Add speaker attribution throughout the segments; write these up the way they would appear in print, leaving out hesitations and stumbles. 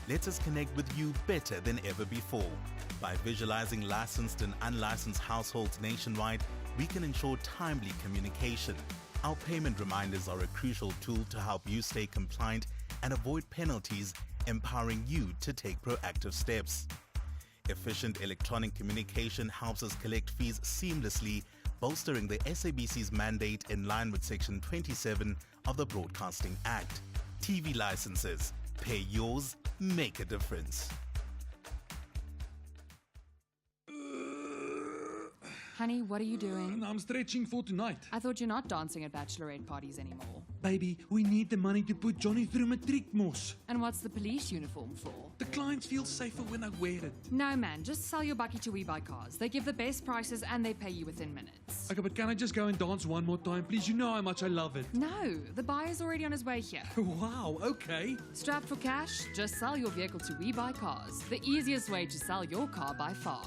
Speaker 1: lets us connect with you better than ever before. By visualizing licensed and unlicensed households nationwide, we can ensure timely communication. Our payment reminders are a crucial tool to help you stay compliant and avoid penalties, empowering you to take proactive steps. Efficient electronic communication helps us collect fees seamlessly, bolstering the SABC's mandate in line with Section 27 of the Broadcasting Act. TV licenses. Pay yours, make a difference.
Speaker 2: Honey, what are you doing?
Speaker 3: I'm stretching for tonight.
Speaker 2: I thought you're not dancing at bachelorette parties anymore.
Speaker 3: Baby, we need the money to put Johnny through matric, mos.
Speaker 2: And what's the police uniform for?
Speaker 3: The clients feel safer when I wear it.
Speaker 2: No, man, just sell your bucky to We Buy Cars. They give the best prices and they pay you within minutes.
Speaker 3: Okay, but can I just go and dance one more time, please? You know how much I love it.
Speaker 2: No, the buyer's already on his way here.
Speaker 3: Wow, okay.
Speaker 2: Strapped for cash? Just sell your vehicle to We Buy Cars. The easiest way to sell your car by far.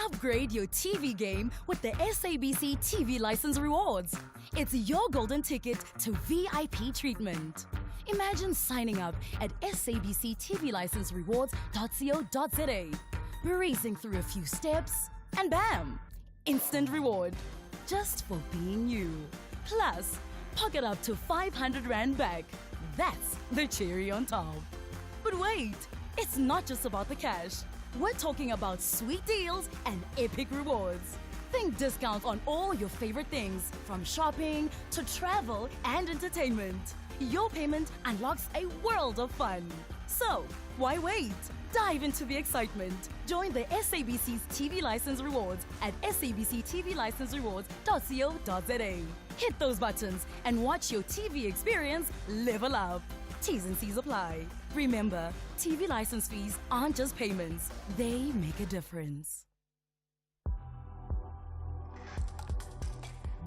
Speaker 4: Upgrade your TV game with the SABC TV License Rewards. It's your golden ticket to VIP treatment. Imagine signing up at sabctvlicenserewards.co.za, breezing through a few steps, and bam! Instant reward. Just for being you. Plus, pocket up to 500 Rand back. That's the cherry on top. But wait, it's not just about the cash. We're talking about sweet deals and epic rewards. Think discounts on all your favorite things, from shopping to travel and entertainment. Your payment unlocks a world of fun. So, why wait? Dive into the excitement. Join the SABC's TV License Rewards at sabctvlicenserewards.co.za. Hit those buttons and watch your TV experience level up. T's and C's apply. Remember, TV license fees aren't just payments, they make a difference.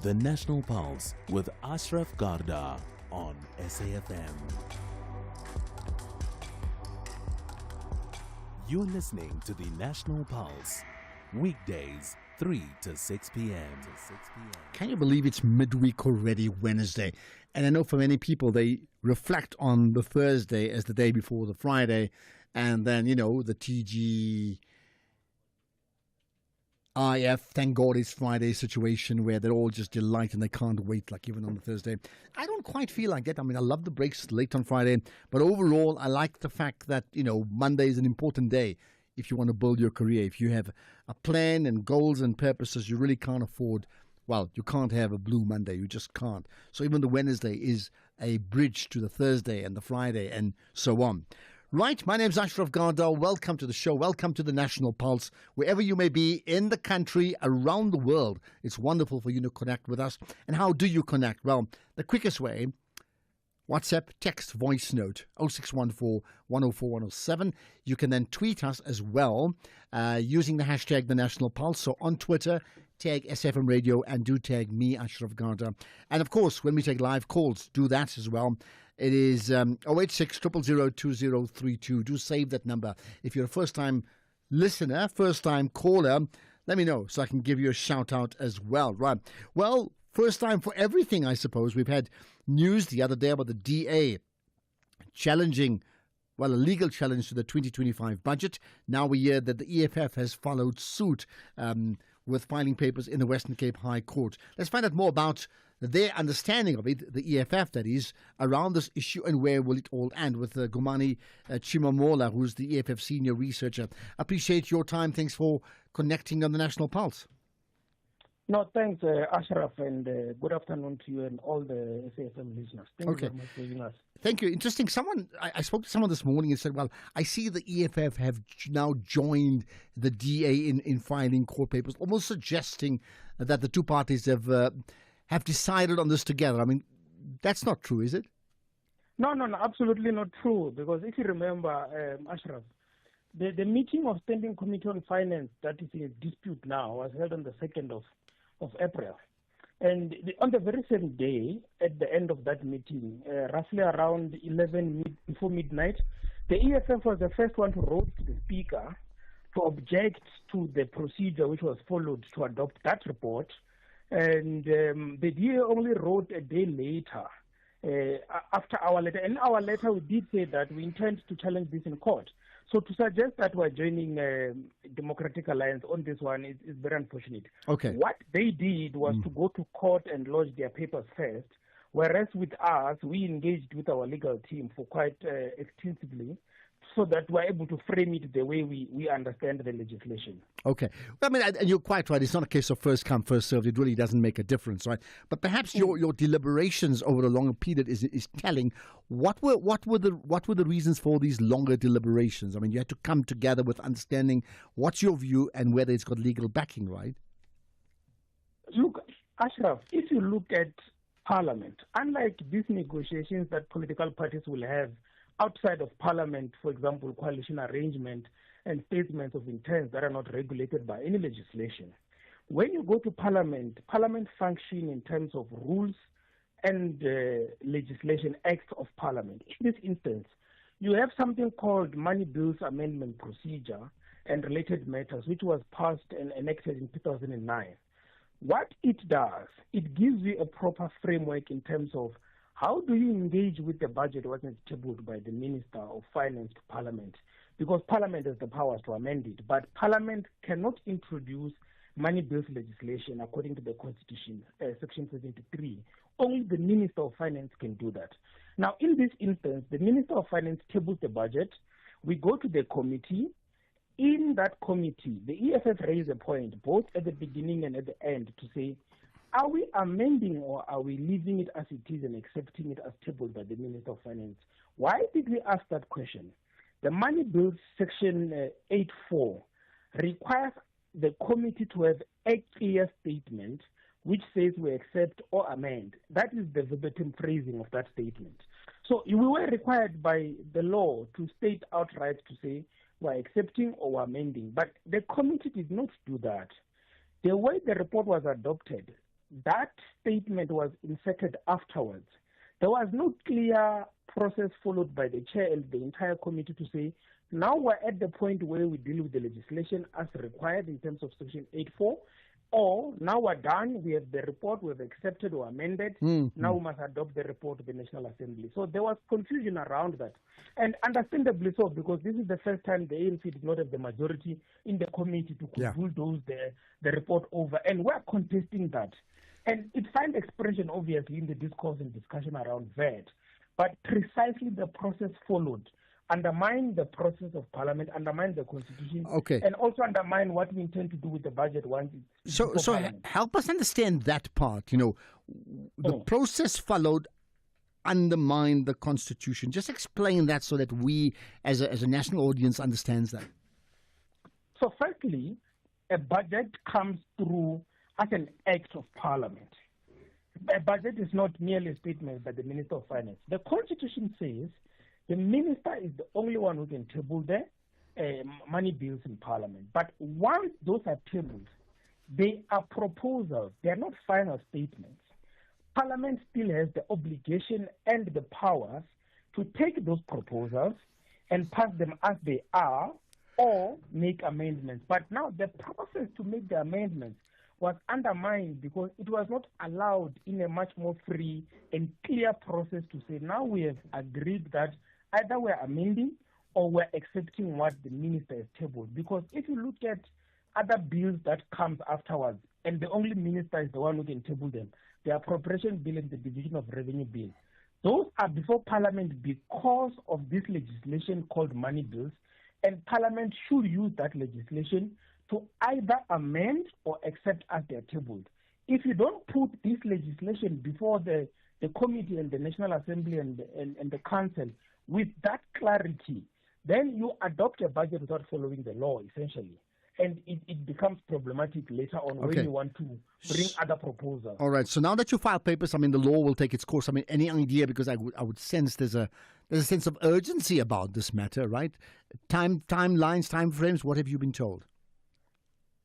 Speaker 5: The National Pulse with Ashraf Garda on SAFM. You're listening to the National Pulse, weekdays 3 to 6 p.m.
Speaker 6: Can you believe it's midweek already, Wednesday? And I know for many people, they reflect on the Thursday as the day before the Friday, and then, you know, the TGIF, thank God it's Friday situation where they're all just delight and they can't wait, like even on the Thursday. I don't quite feel like that. I mean, I love the breaks late on Friday, but overall, I like the fact that, you know, Monday is an important day. If you want to build your career, if you have a plan and goals and purposes, you really can't afford, well, you can't have a blue Monday. You just can't. So even the Wednesday is a bridge to the Thursday and the Friday and so on. Right, my name's Ashraf Garda. Welcome to the show. Welcome to the National Pulse. Wherever you may be in the country, around the world, it's wonderful for you to connect with us. And how do you connect? Well, the quickest way, WhatsApp, text, voice note, 0614 104 107. You can then tweet us as well using the hashtag The National Pulse. So on Twitter, tag SFM Radio and do tag me, Ashraf Garda. And of course, when we take live calls, do that as well. It is 086 000 2032. Do save that number. If you're a first-time listener, first-time caller, let me know so I can give you a shout-out as well. Right. Well, first time for everything, I suppose. We've had news the other day about the DA challenging, well, a legal challenge to the 2025 budget. Now we hear that the EFF has followed suit with filing papers in the Western Cape High Court. Let's find out more about their understanding of it, the EFF that is, around this issue and where will it all end with Gumani Chimamola, who's the EFF senior researcher. Appreciate your time. Thanks for connecting on the National Pulse.
Speaker 7: No, thanks, Ashraf, and good afternoon to you and all the SAFM listeners. Thank you very much for joining us.
Speaker 6: Thank you. Interesting. I spoke to someone this morning and said, well, I see the EFF have now joined the DA in filing court papers, almost suggesting that the two parties have decided on this together. I mean, that's not true, is it?
Speaker 7: No, absolutely not true. Because if you remember, Ashraf, the meeting of Standing Committee on Finance that is in dispute now was held on the 2nd of April. And on the very same day, at the end of that meeting, roughly around before midnight, the EFF was the first one to write to the Speaker to object to the procedure which was followed to adopt that report. And the DA only wrote a day later after our letter. And in our letter, we did say that we intend to challenge this in court. So to suggest that we're joining Democratic Alliance on this one is very unfortunate.
Speaker 6: Okay.
Speaker 7: What they did was to go to court and lodge their papers first, whereas with us, we engaged with our legal team for quite extensively, so that we're able to frame it the way we understand the legislation.
Speaker 6: Okay. I mean, and you're quite right. It's not a case of first come, first served. It really doesn't make a difference, right? But perhaps your deliberations over a longer period is telling. What were the reasons for these longer deliberations? I mean, you had to come together with understanding what's your view and whether it's got legal backing, right?
Speaker 7: Look, Ashraf, if you look at Parliament, unlike these negotiations that political parties will have outside of Parliament, for example, coalition arrangement and statements of intent that are not regulated by any legislation. When you go to Parliament, Parliament function in terms of rules and legislation acts of Parliament. In this instance, you have something called Money Bills Amendment Procedure and related matters, which was passed and enacted in 2009. What it does, it gives you a proper framework in terms of how do you engage with the budget when it's tabled by the Minister of Finance to Parliament? Because Parliament has the powers to amend it, but Parliament cannot introduce money bills legislation according to the Constitution, Section 73. Only the Minister of Finance can do that. Now, in this instance, the Minister of Finance tables the budget. We go to the committee. In that committee, the EFF raised a point, both at the beginning and at the end, to say, are we amending or are we leaving it as it is and accepting it as tabled by the Minister of Finance? Why did we ask that question? The Money Bills Section 8.4 requires the committee to have a clear statement which says we accept or amend. That is the verbatim phrasing of that statement. So we were required by the law to state outright to say we're accepting or we're amending, but the committee did not do that. The way the report was adopted, that statement was inserted afterwards. There was no clear process followed by the chair and the entire committee to say, now we're at the point where we deal with the legislation as required in terms of Section 8.4, or now we're done, we have the report, we've accepted or amended, now we must adopt the report to the National Assembly. So there was confusion around that. And understandably so, because this is the first time the ANC did not have the majority in the committee to bulldoze the report over, and we're contesting that. And it finds expression, obviously, in the discourse and discussion around VAT. But precisely the process followed undermine the process of Parliament, undermine the Constitution, and also undermine what we intend to do with the budget once it's
Speaker 6: So help us understand that part. You know, the process followed undermined the Constitution. Just explain that so that we, as a national audience, understands that.
Speaker 7: So firstly, a budget comes through as an act of Parliament. A budget is not merely a statement by the Minister of Finance. The Constitution says the Minister is the only one who can table the money bills in Parliament. But once those are tabled, they are proposals. They are not final statements. Parliament still has the obligation and the powers to take those proposals and pass them as they are or make amendments. But now the process to make the amendments was undermined because it was not allowed in a much more free and clear process to say, now we have agreed that either we're amending or we're accepting what the minister has tabled. Because if you look at other bills that comes afterwards, and the only minister is the one who can table them, the appropriation bill and the division of revenue bill, those are before Parliament because of this legislation called money bills, and Parliament should use that legislation to either amend or accept as they are tabled. If you don't put this legislation before the committee and the National Assembly and the Council with that clarity, then you adopt a budget without following the law, essentially. And it becomes problematic later on when you want to bring other proposals. All
Speaker 6: right. So now that you file papers, I mean, the law will take its course. I mean, any idea? Because I would sense there's a sense of urgency about this matter, right? Timelines, time frames. What have you been told?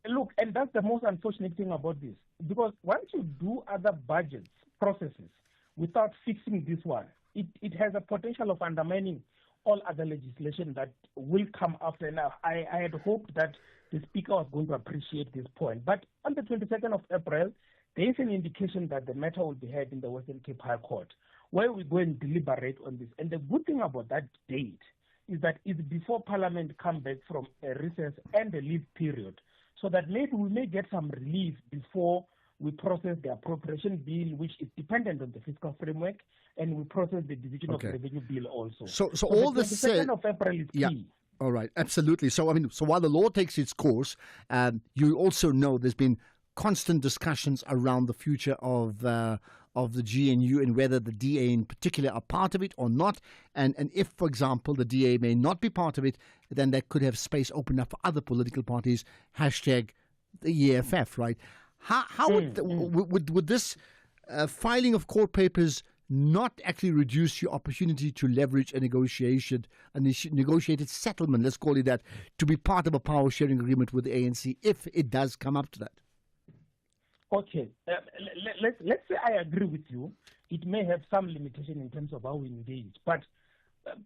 Speaker 7: Look, and that's the most unfortunate thing about this. Because once you do other budgets, processes, without fixing this one, it has a potential of undermining all other legislation that will come after. Now, I had hoped that the Speaker was going to appreciate this point. But on the 22nd of April, there is an indication that the matter will be heard in the Western Cape High Court. where we go and deliberate on this. And the good thing about that date is that it's before Parliament come back from a recess and a leave period, so that maybe we may get some relief before we process the appropriation bill, which is dependent on the fiscal framework, and we process the division of revenue bill also.
Speaker 6: So all
Speaker 7: the
Speaker 6: this
Speaker 7: 22nd of April is key.
Speaker 6: All right, absolutely. So so while the law takes its course, you also know there's been constant discussions around the future of the GNU and whether the DA in particular are part of it or not. And if, for example, the DA may not be part of it, then that could have space open up for other political parties. Hashtag the EFF, right? How would this filing of court papers not actually reduce your opportunity to leverage a negotiated settlement, let's call it that, to be part of a power sharing agreement with the ANC if it does come up to that?
Speaker 7: Okay, let's say I agree with you. It may have some limitation in terms of how we engage, but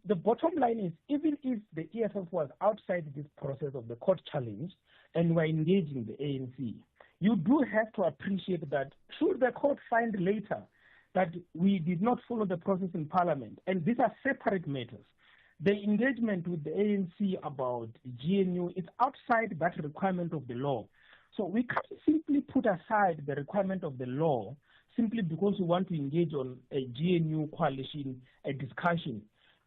Speaker 7: the bottom line is, even if the EFF was outside this process of the court challenge and we're engaging the ANC, you do have to appreciate that should the court find later that we did not follow the process in Parliament, and these are separate matters, the engagement with the ANC about GNU is outside that requirement of the law. So we can't simply put aside the requirement of the law simply because we want to engage on a GNU coalition, a discussion.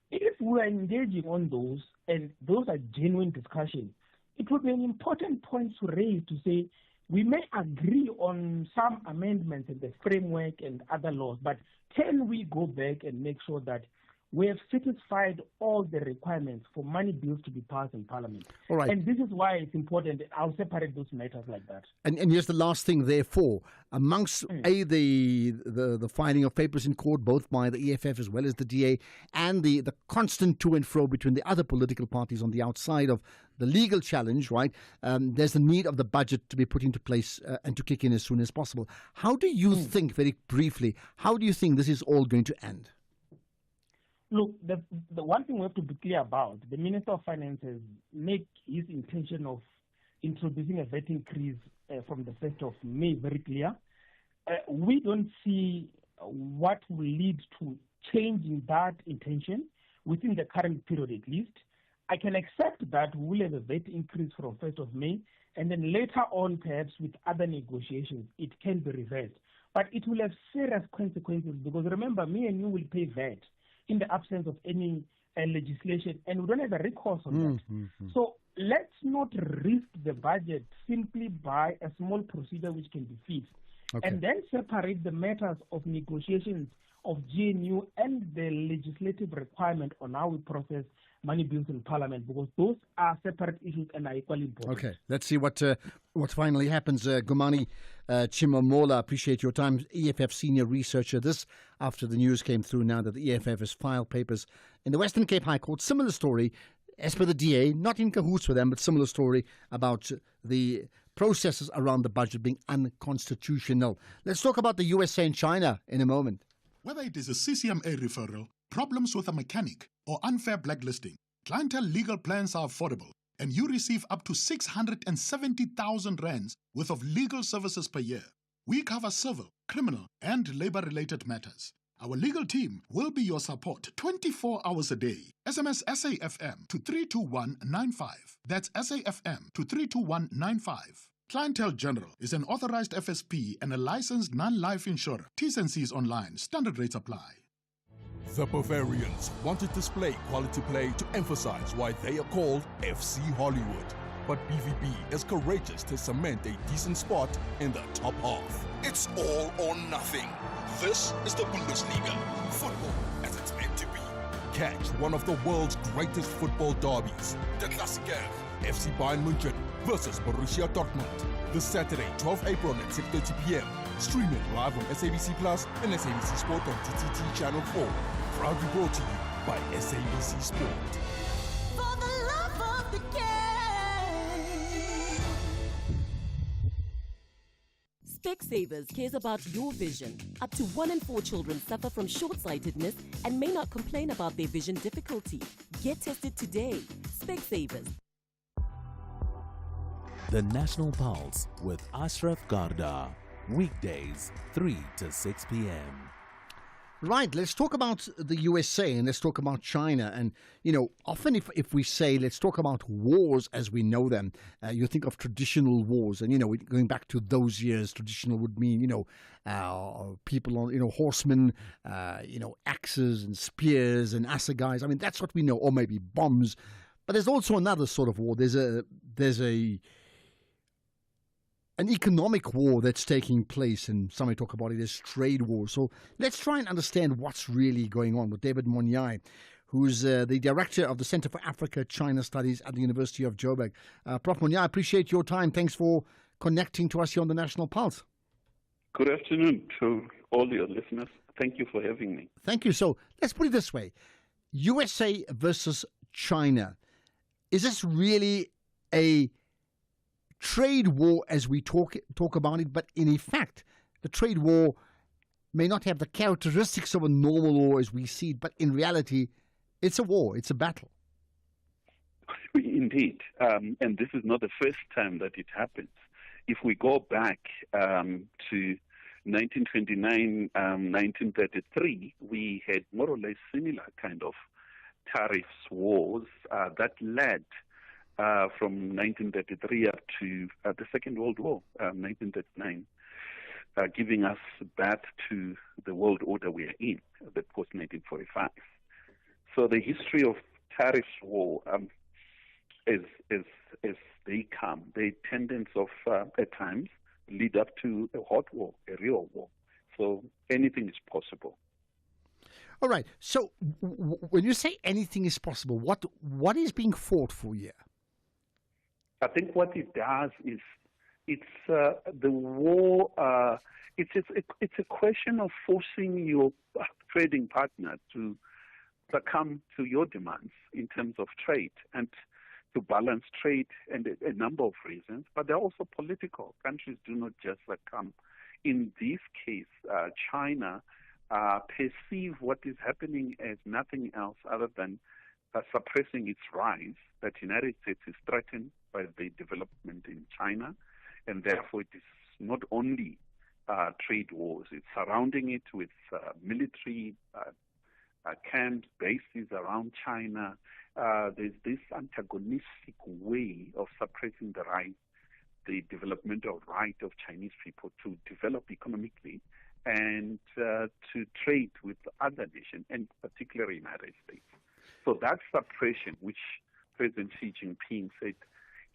Speaker 7: If we are engaging on those, and those are genuine discussions, it would be an important point to raise to say we may agree on some amendments in the framework and other laws, but can we go back and make sure that we have satisfied all the requirements for money bills to be passed in Parliament?
Speaker 6: All right.
Speaker 7: And this is why it's important. I'll separate those matters like that.
Speaker 6: And here's the last thing, therefore, amongst the filing of papers in court, both by the EFF as well as the DA, and the constant to and fro between the other political parties on the outside of the legal challenge, right? There's the need of the budget to be put into place and to kick in as soon as possible. How do you think, very briefly, how do you think this is all going to end?
Speaker 7: Look, the one thing we have to be clear about, the Minister of Finances make his intention of introducing a VAT increase from the 1st of May very clear. We don't see what will lead to changing that intention within the current period at least. I can accept that we will have a VAT increase from 1st of May, and then later on, perhaps with other negotiations, it can be reversed. But it will have serious consequences because remember, me and you will pay VAT in the absence of any legislation, and we don't have a recourse on that. So let's not risk the budget simply by a small procedure which can be fixed, and then separate the matters of negotiations of GNU and the legislative requirement on how we process money bills in Parliament, because those are separate issues and are equally important. Okay,
Speaker 6: let's see what finally happens. Gumani Chimamola, appreciate your time. EFF senior researcher. This after the news came through now that the EFF has filed papers in the Western Cape High Court. Similar story as per the DA, not in cahoots with them, but similar story about the processes around the budget being unconstitutional. Let's talk about the USA and China in a moment.
Speaker 8: Whether it is a CCMA referral, problems with a mechanic, or unfair blacklisting, Clientele legal plans are affordable, and you receive up to 670,000 rands worth of legal services per year. We cover civil, criminal, and labor-related matters. Our legal team will be your support 24 hours a day. SMS SAFM to 32195. That's SAFM to 32195. Clientele General is an authorized FSP and a licensed non-life insurer. T's and C's online. Standard rates apply.
Speaker 9: The Bavarians want to display quality play to emphasize why they are called FC Hollywood. But BVB is courageous to cement a decent spot in the top half.
Speaker 10: It's all or nothing. This is the Bundesliga. Football as it's meant to be.
Speaker 9: Catch one of the world's greatest football derbies.
Speaker 10: The Klassiker.
Speaker 9: FC Bayern München versus Borussia Dortmund. This Saturday, 12 April at 6:30 p.m. Stream it live on SABC Plus and SABC Sport on TTT Channel 4. Proudly brought to you by SABC Sport.
Speaker 4: For the love of the game. Specsavers cares about your vision. Up to 1 in 4 children suffer from short-sightedness and may not complain about their vision difficulty. Get tested today. Specsavers.
Speaker 5: The National Pulse with Ashraf Garda. Weekdays, 3 to 6 p.m.
Speaker 6: Right, let's talk about the USA and let's talk about China. And, often if we say let's talk about wars as we know them, you think of traditional wars. And, going back to those years, traditional would mean, people on, horsemen, axes and spears and assegais. I mean, that's what we know, or maybe bombs. But there's also another sort of war. There's an economic war that's taking place, and some may talk about it as trade war. So let's try and understand what's really going on with David Monyai, who's the director of the Center for Africa-China Studies at the University of Joburg. Prof. Monyai, I appreciate your time. Thanks for connecting to us here on the National Pulse.
Speaker 11: Good afternoon to all your listeners. Thank you for having me.
Speaker 6: Thank you. So let's put it this way. USA versus China. Is this really a trade war as we talk about it, but in effect, the trade war may not have the characteristics of a normal war as we see it, but in reality, it's a war, it's a battle.
Speaker 11: Indeed, and this is not the first time that it happens. If we go back to 1929, 1933, we had more or less similar kind of tariffs wars that led from 1933 up to the Second World War, 1939, giving us back to the world order we are in, the post-1945. So the history of tariffs war is they come. The tendency of, at times, lead up to a hot war, a real war. So anything is possible.
Speaker 6: All right. So when you say anything is possible, what is being fought for here?
Speaker 11: I think what it does is it's the war. It's a question of forcing your trading partner to succumb to your demands in terms of trade and to balance trade, and a number of reasons. But they're also political. Countries do not just succumb. In this case, China perceive what is happening as nothing else other than suppressing its rise, that the United States is threatened by the development in China, and therefore it is not only trade wars, it's surrounding it with military camps, bases around China. There's this antagonistic way of suppressing the developmental right of Chinese people to develop economically and to trade with other nations, and particularly the United States. So that suppression, which President Xi Jinping said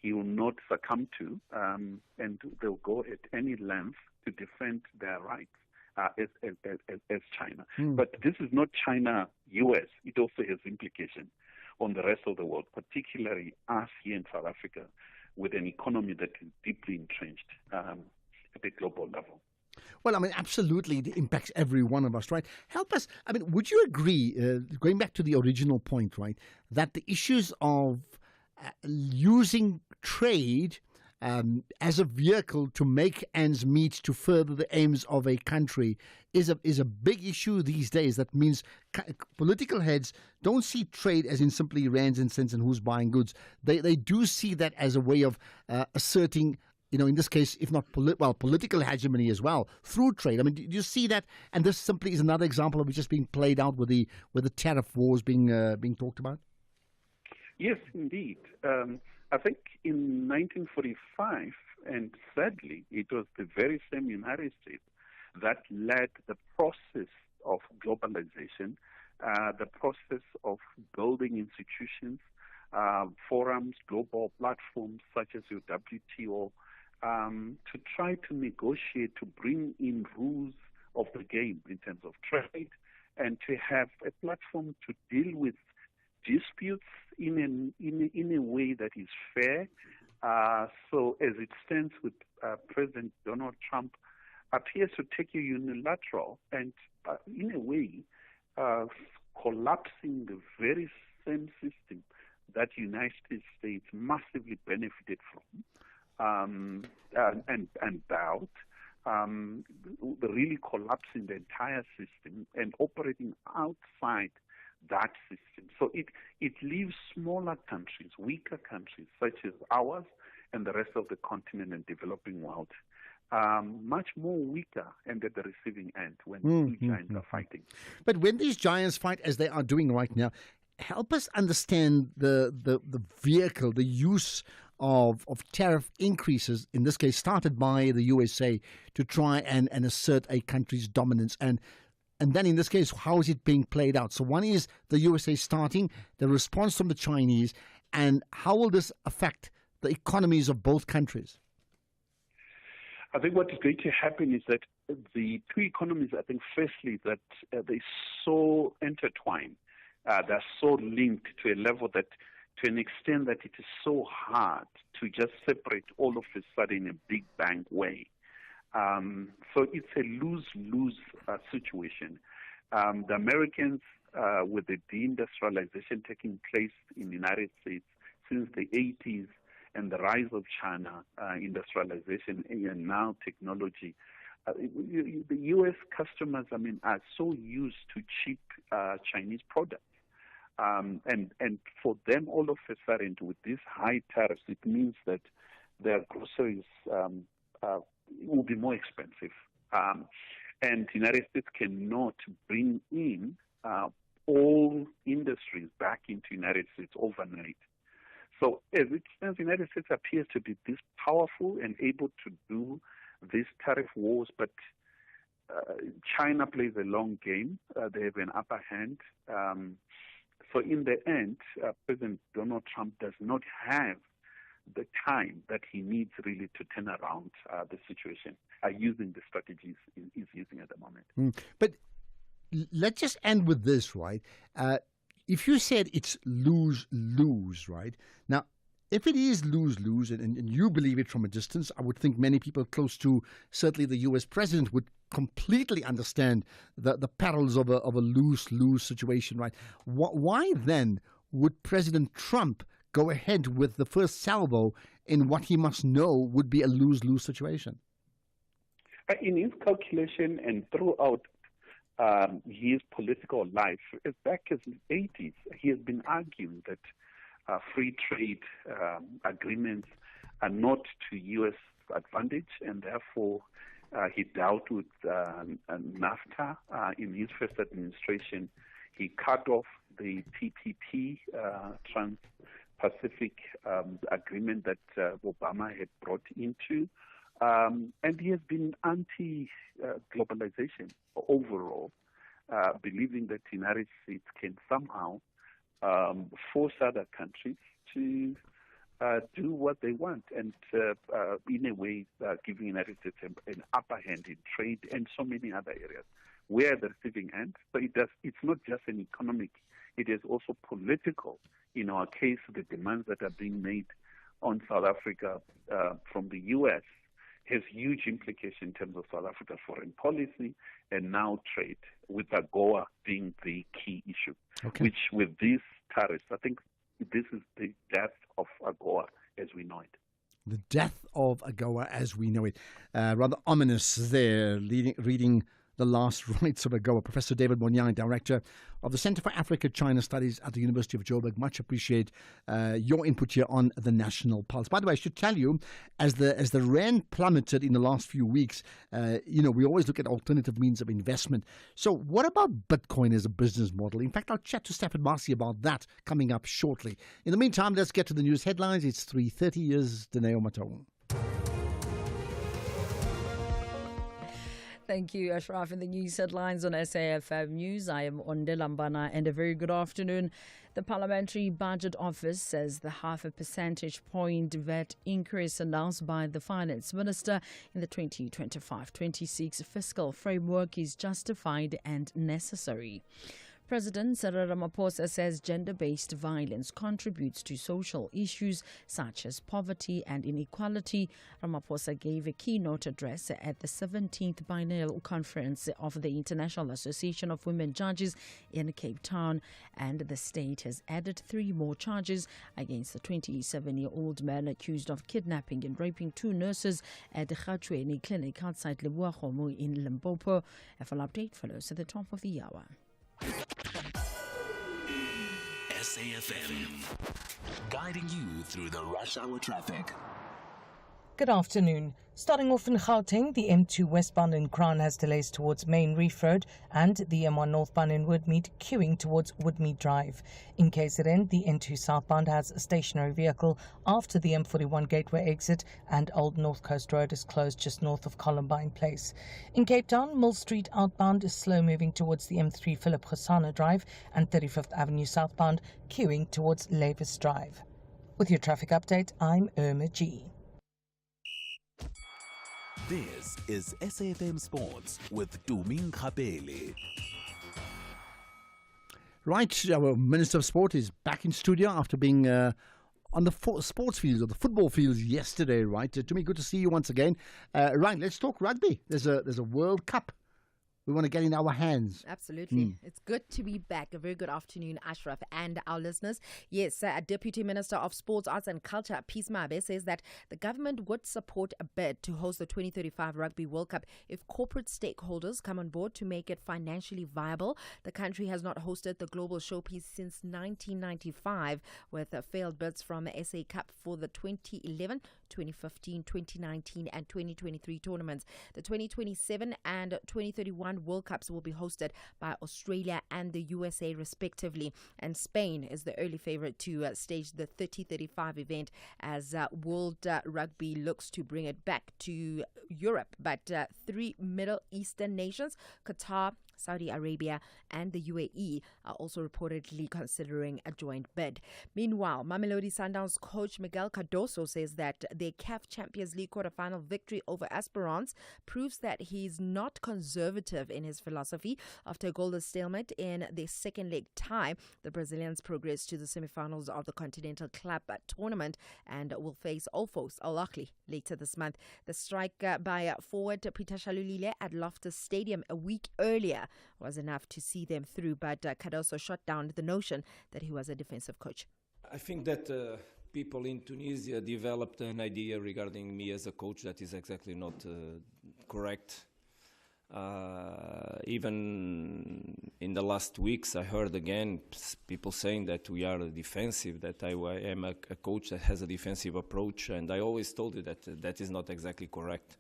Speaker 11: he will not succumb to, and they'll go at any length to defend their rights as China. But this is not China-US. It also has implications on the rest of the world, particularly us here in South Africa, with an economy that is deeply entrenched at a global level.
Speaker 6: Well, I mean, absolutely, it impacts every one of us, right? Help us. I mean, would you agree, going back to the original point, right, that the issues of using trade as a vehicle to make ends meet to further the aims of a country is a big issue these days? That means political heads don't see trade as in simply rands and cents and who's buying goods. They do see that as a way of asserting, in this case, if not political hegemony as well through trade. I mean, do you see that? And this simply is another example of it just being played out with the tariff wars being talked about.
Speaker 11: Yes, indeed. I think in 1945, and sadly, it was the very same United States that led the process of globalization, the process of building institutions, forums, global platforms such as your WTO, to try to negotiate, to bring in rules of the game in terms of trade, and to have a platform to deal with disputes in a way that is fair. So as it stands with President Donald Trump, appears to take a unilateral and in a way collapsing the very same system that the United States massively benefited from and bowed, really collapsing the entire system and operating outside that system. So it leaves smaller countries, weaker countries such as ours and the rest of the continent and developing world much more weaker and at the receiving end when two giants are fighting.
Speaker 6: But when these giants fight, as they are doing right now, help us understand the vehicle, the use of tariff increases, in this case started by the USA, to try and assert a country's dominance. And then in this case, how is it being played out? So one is the USA starting, the response from the Chinese, and how will this affect the economies of both countries?
Speaker 11: I think what is going to happen is that the two economies, I think, firstly, that they're so intertwined, they're so linked to a level that, to an extent that it is so hard to just separate all of a sudden in a big bang way. So it's a lose-lose situation. The Americans, with the deindustrialization taking place in the United States since the 80s, and the rise of China, industrialization, and now technology, the U.S. customers, are so used to cheap Chinese products. And for them, all of a sudden, with these high tariffs, it means that their groceries will be more expensive. And the United States cannot bring in all industries back into the United States overnight. So as it stands, the United States appears to be this powerful and able to do these tariff wars, but China plays a long game. They have an upper hand. So in the end, President Donald Trump does not have the time that he needs really to turn around the situation using the strategies he's using at the moment.
Speaker 6: But let's just end with this, right? If you said it's lose-lose, right? Now, if it is lose-lose, and you believe it from a distance, I would think many people close to certainly the U.S. president would completely understand the perils of a lose-lose situation, right? Why then would President Trump go ahead with the first salvo in what he must know would be a lose-lose situation?
Speaker 11: In his calculation and throughout his political life, as back as the 80s, he has been arguing that free trade agreements are not to U.S. advantage, and therefore he dealt with NAFTA in his first administration. He cut off the TPP, Trans-Pacific Agreement that Obama had brought into. And he has been anti-globalization overall, believing that the United States can somehow force other countries to do what they want, and in a way giving the United States an upper hand in trade and so many other areas. We're at the receiving end, but it's not just an economic, it is also political. In our case, the demands that are being made on South Africa from the U.S. has huge implications in terms of South Africa's foreign policy and now trade, with AGOA being the key issue, which with these tariffs, I think this is the death of AGOA as we know it.
Speaker 6: The death of AGOA as we know it. Rather ominous there, reading the last rites of AGOA. Professor David Monyane, Director of the Center for Africa-China Studies at the University of Joburg. Much appreciate your input here on the National Pulse. By the way, I should tell you, as the rand plummeted in the last few weeks, we always look at alternative means of investment. So what about Bitcoin as a business model? In fact, I'll chat to Stefan Marcy about that coming up shortly. In the meantime, let's get to the news headlines. It's 3:30 years, Dineo Matong.
Speaker 12: Thank you, Ashraf. In the news headlines on SAFM News, I am Onde Lambana, and a very good afternoon. The Parliamentary Budget Office says the 0.5 percentage point VAT increase announced by the Finance Minister in the 2025-26 fiscal framework is justified and necessary. President Cyril Ramaphosa says gender-based violence contributes to social issues such as poverty and inequality. Ramaphosa gave a keynote address at the 17th Biennial Conference of the International Association of Women Judges in Cape Town, and the state has added 3 more charges against the 27-year-old man accused of kidnapping and raping 2 nurses at the Khatshweni Clinic outside Leboakgomo in Limpopo. A full update follows at the top of the hour.
Speaker 5: SAFM, guiding you through the rush hour traffic.
Speaker 13: Good afternoon. Starting off in Gauteng, the M2 westbound in Crown has delays towards Main Reef Road and the M1 northbound in Woodmead queuing towards Woodmead Drive. In KZN, the N2 southbound has a stationary vehicle after the M41 Gateway exit and Old North Coast Road is closed just north of Columbine Place. In Cape Town, Mill Street outbound is slow moving towards the M3 Philip Khosana Drive and 35th Avenue southbound queuing towards Lavis Drive. With your traffic update, I'm Irma G.
Speaker 5: This is SAFM Sports with Tumi Nkgapele.
Speaker 6: Right, our Minister of Sport is back in studio after being on the sports fields or the football fields yesterday, right? Tumi, good to see you once again. Right, let's talk rugby. There's a World Cup we want to get in our hands.
Speaker 14: Absolutely. It's good to be back. A very good afternoon, Ashraf, and our listeners. Yes, Deputy Minister of Sports, Arts and Culture, Peace Mabe, says that the government would support a bid to host the 2035 Rugby World Cup if corporate stakeholders come on board to make it financially viable. The country has not hosted the global showpiece since 1995, with failed bids from the SA Cup for the 2011, 2015, 2019 and 2023 tournaments. The 2027 and 2031 World Cups will be hosted by Australia and the USA respectively, and Spain is the early favourite to stage the 3035 event as World Rugby looks to bring it back to Europe. But three Middle Eastern nations, Qatar, Saudi Arabia and the UAE, are also reportedly considering a joint bid. Meanwhile, Mamelodi Sundowns coach Miguel Cardoso says that their CAF Champions League quarter-final victory over Esperance proves that he's not conservative in his philosophy. After a goalless stalemate in their second leg tie, the Brazilians progress to the semi-finals of the Continental Club tournament and will face Olfos Al Ahly later this month. The strike by forward Peter Shalulile at Loftus Stadium a week earlier was enough to see them through, but Cardoso shot down the notion that he was a defensive coach.
Speaker 15: I think that people in Tunisia developed an idea regarding me as a coach that is exactly not correct. Even in the last weeks, I heard again people saying that we are defensive, that I am a coach that has a defensive approach, and I always told you that that is not exactly correct.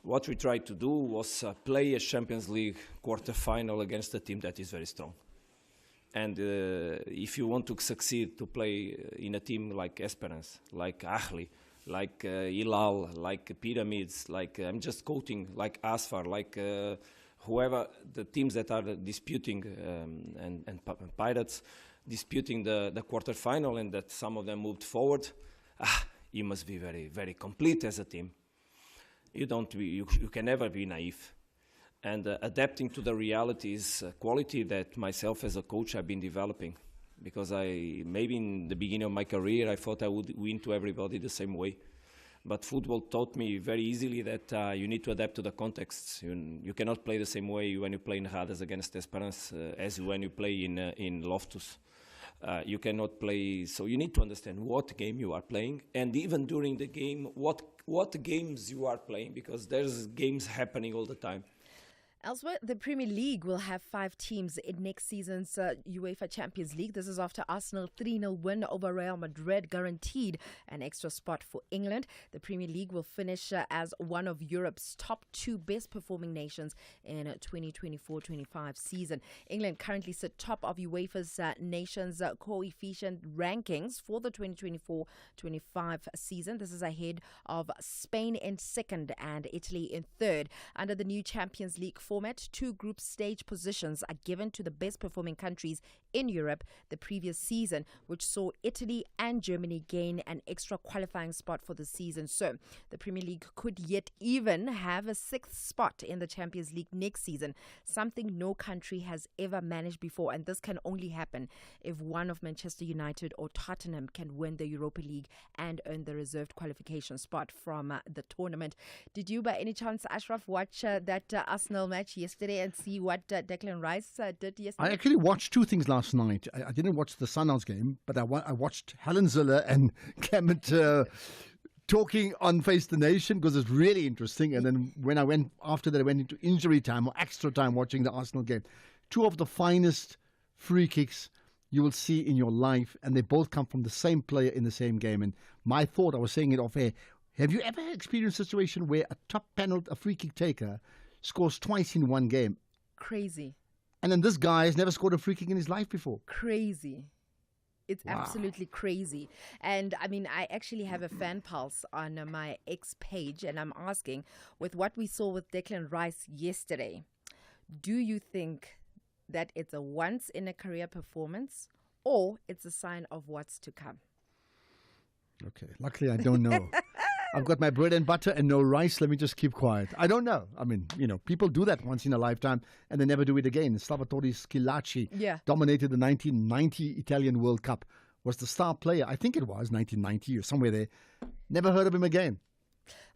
Speaker 15: What we tried to do was play a Champions League quarter-final against a team that is very strong. And if you want to succeed to play in a team like Esperance, like Ahly, like Hilal, like Pyramids, like I'm just quoting, like Asfar, like whoever, the teams that are disputing and Pirates disputing the quarter-final, and that some of them moved forward, you must be very, very complete as a team. You can never be naive. And adapting to the reality is a quality that myself as a coach I've been developing, because maybe in the beginning of my career I thought I would win to everybody the same way. But football taught me very easily that you need to adapt to the contexts. You cannot play the same way when you play in Hades against Esperance as when you play in Loftus. You cannot play, so you need to understand what game you are playing, and even during the game, what games you are playing, because there's games happening all the time.
Speaker 14: Elsewhere, the Premier League will have 5 teams in next season's UEFA Champions League. This is after Arsenal 3-0 win over Real Madrid guaranteed an extra spot for England. The Premier League will finish as one of Europe's top 2 best performing nations in 2024-25 season. England currently sit top of UEFA's nations coefficient rankings for the 2024-25 season. This is ahead of Spain in second and Italy in third. Under the new Champions League format, 2 group stage positions are given to the best performing countries in Europe the previous season, which saw Italy and Germany gain an extra qualifying spot for the season. So the Premier League could yet even have a 6th spot in the Champions League next season, something no country has ever managed before, and this can only happen if one of Manchester United or Tottenham can win the Europa League and earn the reserved qualification spot from the tournament. Did you by any chance, Ashraf, watch that Arsenal match yesterday and see what Declan Rice did yesterday?
Speaker 6: I actually watched 2 things last night. I didn't watch the Sundowns game, but I watched Helen Ziller and Clement talking on Face the Nation, because it's really interesting. And then when I went after that, I went into injury time or extra time watching the Arsenal game. 2 of the finest free kicks you will see in your life, and they both come from the same player in the same game. And my thought, I was saying it off air, Have you ever experienced a situation where a top penalty, a free kick taker, scores twice in one game?
Speaker 14: Crazy.
Speaker 6: And then this guy has never scored a free kick in his life before.
Speaker 14: Crazy. It's
Speaker 6: Wow.
Speaker 14: absolutely crazy. And I mean, I actually have a fan pulse on my X page, and I'm asking, with what we saw with Declan Rice yesterday, do you think that it's a once in a career performance or it's a sign of what's to come?
Speaker 6: Okay, luckily I don't know. I've got my bread and butter and no rice. Let me just keep quiet. I don't know. I mean, people do that once in a lifetime and they never do it again. Salvatore Schillaci dominated the 1990 Italian World Cup, was the star player. I think it was 1990 or somewhere there. Never heard of him again.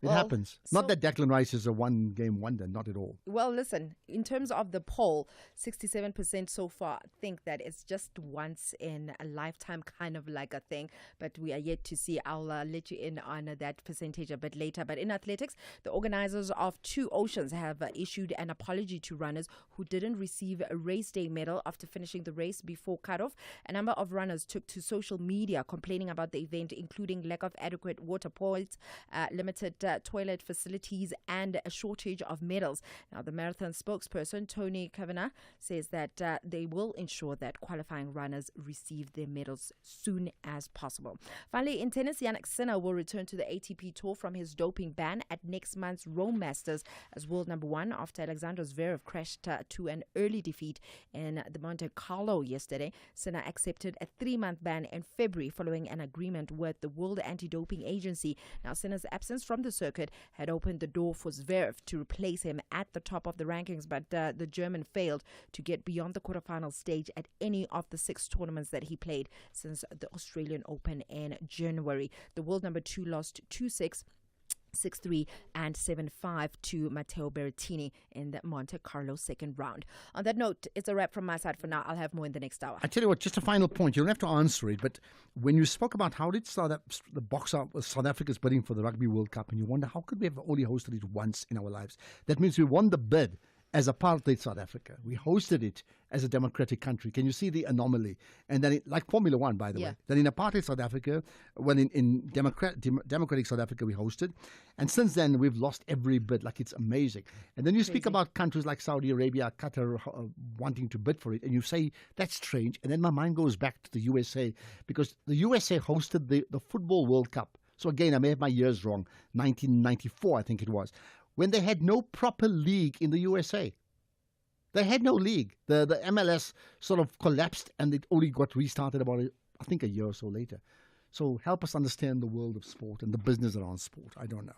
Speaker 6: It happens. Not that Declan Rice is a one-game wonder, not at all.
Speaker 14: Well, listen, in terms of the poll, 67% so far think that it's just once in a lifetime kind of like a thing, but we are yet to see. I'll let you in on that percentage a bit later. But in athletics, the organizers of Two Oceans have issued an apology to runners who didn't receive a race day medal after finishing the race before cutoff. A number of runners took to social media complaining about the event, including lack of adequate water points, limited toilet facilities and a shortage of medals. Now, the marathon spokesperson, Tony Kavanagh, says that they will ensure that qualifying runners receive their medals soon as possible. Finally, in tennis, Jannik Sinner will return to the ATP Tour from his doping ban at next month's Rome Masters as world number one after Alexander Zverev crashed to an early defeat in the Monte Carlo yesterday. Sinner accepted a 3-month ban in February following an agreement with the World Anti-Doping Agency. Now, Sinner's absence from the circuit had opened the door for Zverev to replace him at the top of the rankings, but the German failed to get beyond the quarterfinal stage at any of the 6 tournaments that he played since the Australian Open in January. The world number 2 lost 2-6. 6-3 and 7-5 to Matteo Berrettini in the Monte Carlo second round. On that note, it's a wrap from my side for now. I'll have more in the next hour.
Speaker 6: I tell you what, just a final point. You don't have to answer it, but when you spoke about how did South Africa's bidding for the Rugby World Cup, and you wonder how could we have only hosted it once in our lives? That means we won the bid as apartheid South Africa. We hosted it as a democratic country. Can you see the anomaly? And then, like Formula One, by the way, then in apartheid South Africa, when in democratic South Africa we hosted, and since then we've lost every bid. Like, it's amazing. And then you speak about countries like Saudi Arabia, Qatar wanting to bid for it, and you say that's strange. And then my mind goes back to the USA, because the USA hosted the Football World Cup. So again, I may have my years wrong. 1994, I think it was, when they had no proper league in the USA. They had no league. The MLS sort of collapsed and it only got restarted about, I think, a year or so later. So help us understand the world of sport and the business around sport. I don't know.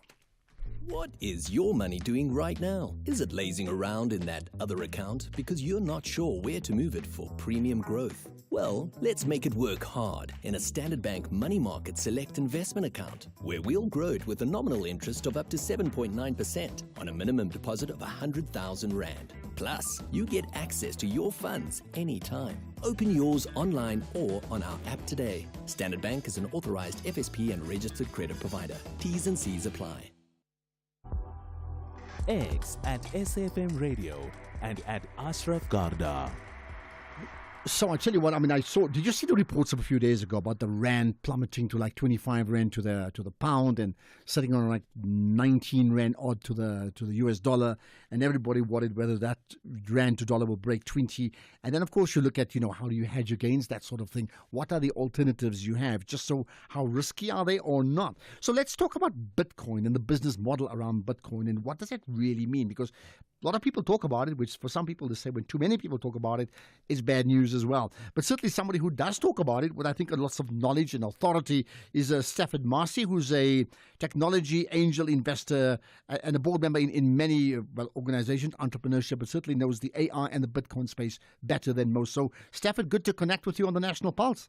Speaker 16: What is your money doing right now? Is it lazing around in that other account because you're not sure where to move it for premium growth? Well, let's make it work hard in a Standard Bank Money Market Select investment account, where we'll grow it with a nominal interest of up to 7.9% on a minimum deposit of 100,000 Rand. Plus, you get access to your funds anytime. Open yours online or on our app today. Standard Bank is an authorized FSP and registered credit provider. T's and C's apply.
Speaker 5: X at SAFM Radio and at Ashraf Garda.
Speaker 6: So I tell you what, I mean, did you see the reports of a few days ago about the Rand plummeting to like 25 Rand to the pound and sitting on like 19 Rand odd to the US dollar, and everybody worried whether that Rand to dollar will break 20. And then of course you look at, how do you hedge against that sort of thing? What are the alternatives you have? Just so how risky are they or not? So let's talk about Bitcoin and the business model around Bitcoin and what does that really mean? Because a lot of people talk about it, which for some people they say when too many people talk about it, it's bad news as well. But certainly somebody who does talk about it with, I think, lots of knowledge and authority is Stafford Marcy, who's a technology angel investor and a board member in many organizations, entrepreneurship, but certainly knows the AI and the Bitcoin space better than most. So, Stafford, good to connect with you on the National Pulse.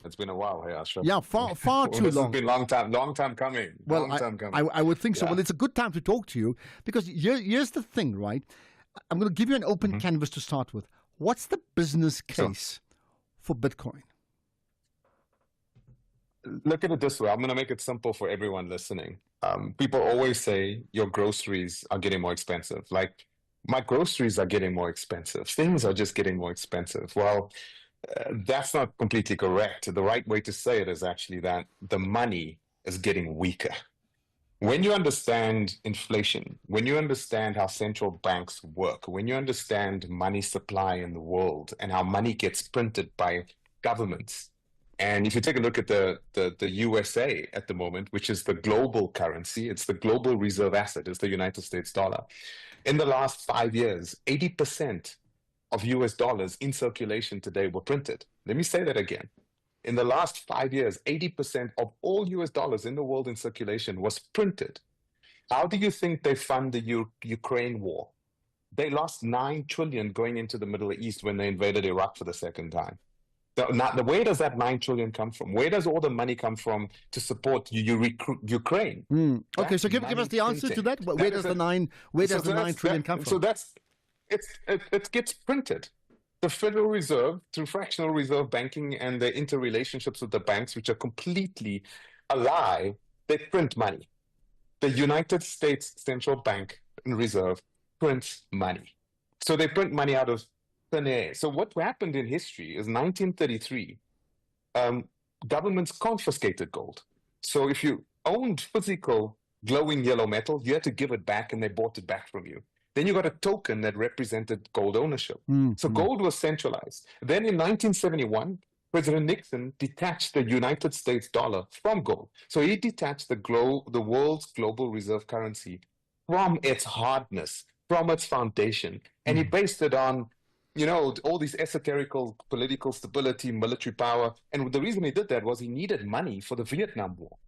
Speaker 17: It's been a while, hey, Ashraf.
Speaker 6: Yeah, far too
Speaker 17: this
Speaker 6: long.
Speaker 17: It's been long time coming.
Speaker 6: Well, I would think so.
Speaker 17: Yeah.
Speaker 6: Well, it's a good time to talk to you because here's the thing, right? I'm going to give you an open canvas to start with. What's the business case for Bitcoin?
Speaker 17: Look at it this way. I'm going to make it simple for everyone listening. People always say your groceries are getting more expensive. Like, my groceries are getting more expensive. Things are just getting more expensive. Well, that's not completely correct. The right way to say it is actually that the money is getting weaker. When you understand inflation, when you understand how central banks work, when you understand money supply in the world and how money gets printed by governments, and if you take a look at the USA at the moment, which is the global currency, it's the global reserve asset, it's the United States dollar. In the last 5 years, 80% of US dollars in circulation today were printed. Let me say that again. In the last 5 years, 80% of all US dollars in the world in circulation was printed. How do you think they fund the Ukraine war? They lost 9 trillion going into the Middle East when they invaded Iraq for the second time. Now, where does that 9 trillion come from? Where does all the money come from to support Ukraine?
Speaker 6: Okay, so give us the answer to that. Where does the 9 trillion come from?
Speaker 17: So it gets printed. The Federal Reserve, through fractional reserve banking and their interrelationships with the banks, which are completely a lie, they print money. The United States Central Bank and Reserve prints money. So they print money out of thin air. So what happened in history is 1933, governments confiscated gold. So if you owned physical glowing yellow metal, you had to give it back and they bought it back from you. Then you got a token that represented gold ownership. So gold was centralized. Then in 1971, President Nixon detached the United States dollar from gold. So he detached the world's global reserve currency from its hardness, from its foundation. And he based it on, all these esoterical political stability, military power. And the reason he did that was he needed money for the Vietnam War.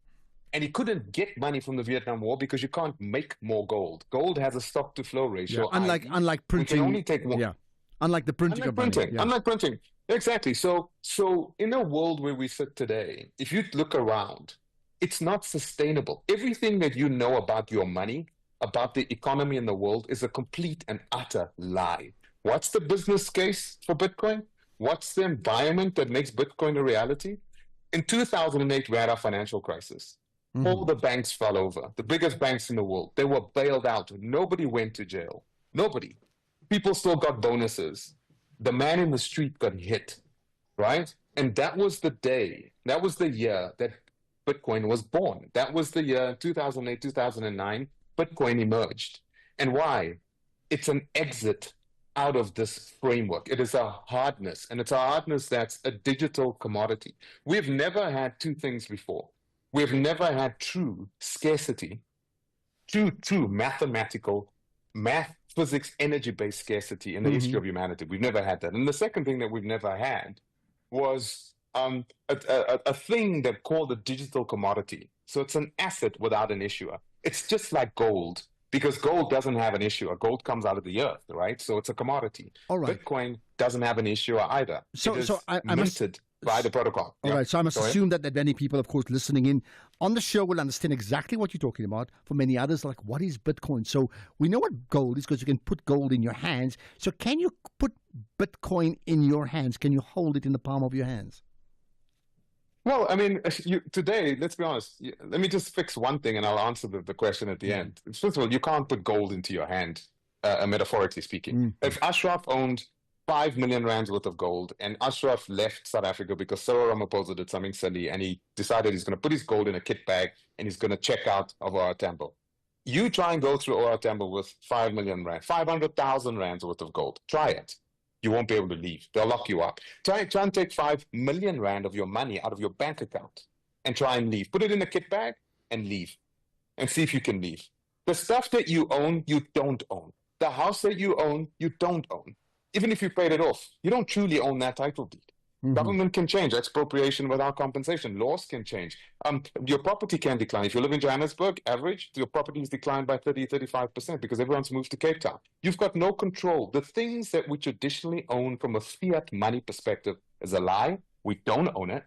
Speaker 17: And he couldn't get money from the Vietnam War because you can't make more gold. Gold has a stock-to-flow ratio.
Speaker 6: Yeah, unlike printing.
Speaker 17: We can only take one.
Speaker 6: Yeah, unlike the printing of money. Yeah.
Speaker 17: Unlike printing. Exactly. So in a world where we sit today, if you look around, it's not sustainable. Everything that you know about your money, about the economy in the world, is a complete and utter lie. What's the business case for Bitcoin? What's the environment that makes Bitcoin a reality? In 2008, we had our financial crisis. All the banks fell over, the biggest banks in the world. They were bailed out. Nobody went to jail. Nobody. People still got bonuses. The man in the street got hit, right? And that was the day, that was the year that Bitcoin was born. That was the year 2008, 2009, Bitcoin emerged. And why? It's an exit out of this framework. It is a hardness, and it's a hardness that's a digital commodity. We've never had two things before. We've never had true scarcity, true mathematical, physics, energy-based scarcity in the history of humanity. We've never had that. And the second thing that we've never had was a thing that called a digital commodity. So it's an asset without an issuer. It's just like gold, because gold doesn't have an issuer. Gold comes out of the earth, right? So it's a commodity.
Speaker 6: All right.
Speaker 17: Bitcoin doesn't have an issuer either.
Speaker 6: So I
Speaker 17: minted by the protocol.
Speaker 6: All right, so I must assume that many people, of course, listening in on the show will understand exactly what you're talking about. For many others, like, what is Bitcoin? So we know what gold is because you can put gold in your hands. So can you put Bitcoin in your hands? Can you hold it in the palm of your hands?
Speaker 17: Well, I mean, today, let's be honest. Let me just fix one thing and I'll answer the question at the end. First of all, you can't put gold into your hand, metaphorically speaking. If Ashraf owned 5 million rands worth of gold, and Ashraf left South Africa because Cyril Ramaphosa did something silly, and he decided he's going to put his gold in a kit bag and he's going to check out of OR Tambo. You try and go through OR Tambo with 5 million rand, 500,000 rands worth of gold. Try it. You won't be able to leave. They'll lock you up. Try and take 5 million rand of your money out of your bank account and try and leave. Put it in a kit bag and leave, and see if you can leave. The stuff that you own, you don't own. The house that you own, you don't own. Even if you paid it off, you don't truly own that title deed. Government can change. Expropriation without compensation. Laws can change. Your property can decline. If you live in Johannesburg, average, your property is declined by 35% because everyone's moved to Cape Town. You've got no control. The things that we traditionally own from a fiat money perspective is a lie. We don't own it.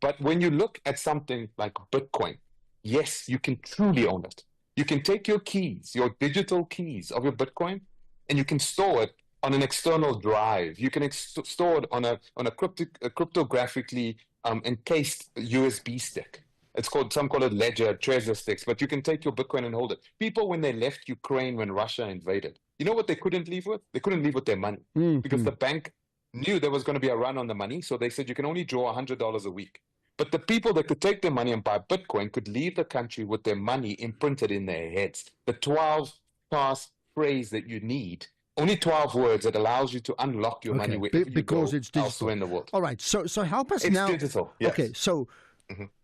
Speaker 17: But when you look at something like Bitcoin, yes, you can truly own it. You can take your keys, your digital keys of your Bitcoin, and you can store it on an external drive. You can store it on a cryptographically encased USB stick. Some call it ledger, treasure sticks, but you can take your Bitcoin and hold it. People, when they left Ukraine when Russia invaded, you know what they couldn't leave with? They couldn't leave with their money because the bank knew there was going to be a run on the money. So they said you can only draw $100 a week. But the people that could take their money and buy Bitcoin could leave the country with their money imprinted in their heads. The 12-pass phrase that you need, only 12 words that allows you to unlock your money wherever
Speaker 6: because it's digital
Speaker 17: elsewhere in the world.
Speaker 6: All right, so help us
Speaker 17: It's
Speaker 6: now.
Speaker 17: digital, yes.
Speaker 6: Okay, so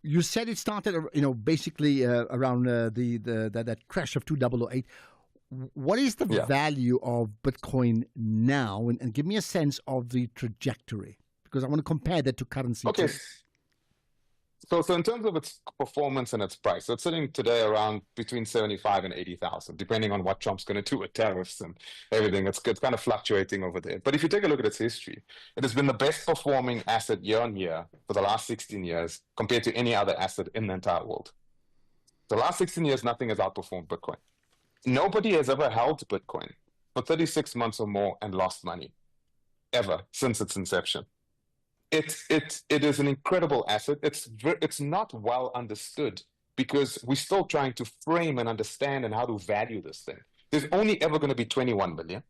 Speaker 6: you said it started, basically around that crash of 2008. What is the value of Bitcoin now? And give me a sense of the trajectory, because I want to compare that to currency.
Speaker 17: Okay.
Speaker 6: too.
Speaker 17: So in terms of its performance and its price, so it's sitting today around between 75 and 80,000, depending on what Trump's going to do with tariffs and everything. It's kind of fluctuating over there. But if you take a look at its history, it has been the best performing asset year on year for the last 16 years compared to any other asset in the entire world. The last 16 years, nothing has outperformed Bitcoin. Nobody has ever held Bitcoin for 36 months or more and lost money, ever, since its inception. It is an incredible asset. It's not well understood because we're still trying to frame and understand and how to value this thing. There's only ever going to be 21 million.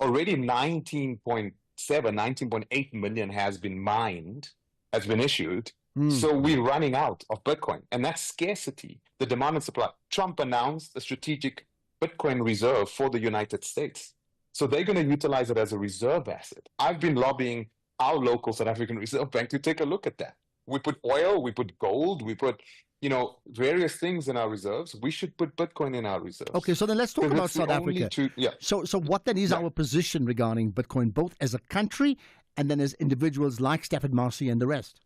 Speaker 17: Already 19.8 million has been mined, has been issued. So we're running out of Bitcoin. And that's scarcity, the demand and supply. Trump announced a strategic Bitcoin reserve for the United States. So they're going to utilize it as a reserve asset. I've been lobbying our local South African Reserve Bank to take a look at that. We put oil, we put gold, we put, various things in our reserves. We should put Bitcoin in our reserves.
Speaker 6: Okay, so then let's talk about South Africa. So what then is our position regarding Bitcoin, both as a country and then as individuals like Stafford Massey and the rest?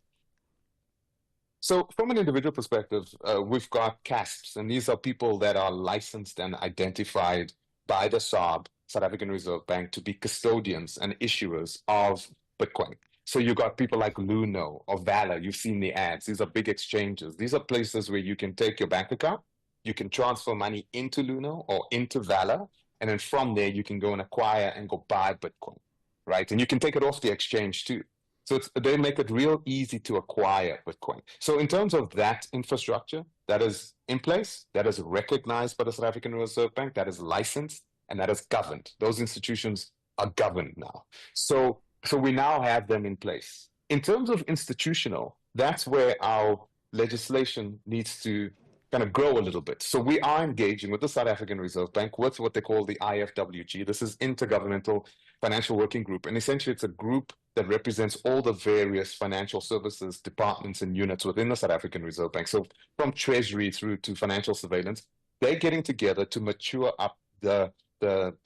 Speaker 17: So from an individual perspective, we've got CASPs, and these are people that are licensed and identified by the SARB, South African Reserve Bank, to be custodians and issuers of Bitcoin. So you got people like Luno or Valor. You've seen the ads. These are big exchanges. These are places where you can take your bank account, you can transfer money into Luno or into Valor, and then from there you can go and acquire and go buy Bitcoin, right? And you can take it off the exchange too. So they make it real easy to acquire Bitcoin. So in terms of that infrastructure that is in place, that is recognized by the South African Reserve Bank, that is licensed, and that is governed. Those institutions are governed now. So we now have them in place. In terms of institutional, that's where our legislation needs to kind of grow a little bit. So we are engaging with the South African Reserve Bank with what they call the IFWG. This is Intergovernmental Financial Working Group. And essentially it's a group that represents all the various financial services departments and units within the South African Reserve Bank. So from Treasury through to financial surveillance, they're getting together to mature up the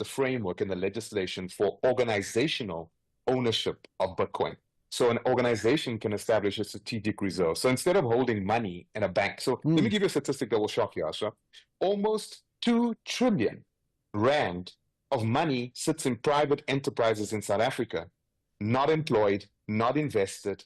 Speaker 17: framework and the legislation for organizational ownership of Bitcoin. So an organization can establish a strategic reserve. So instead of holding money in a bank, so let me give you a statistic that will shock you, Asha. Almost 2 trillion rand of money sits in private enterprises in South Africa, not employed, not invested,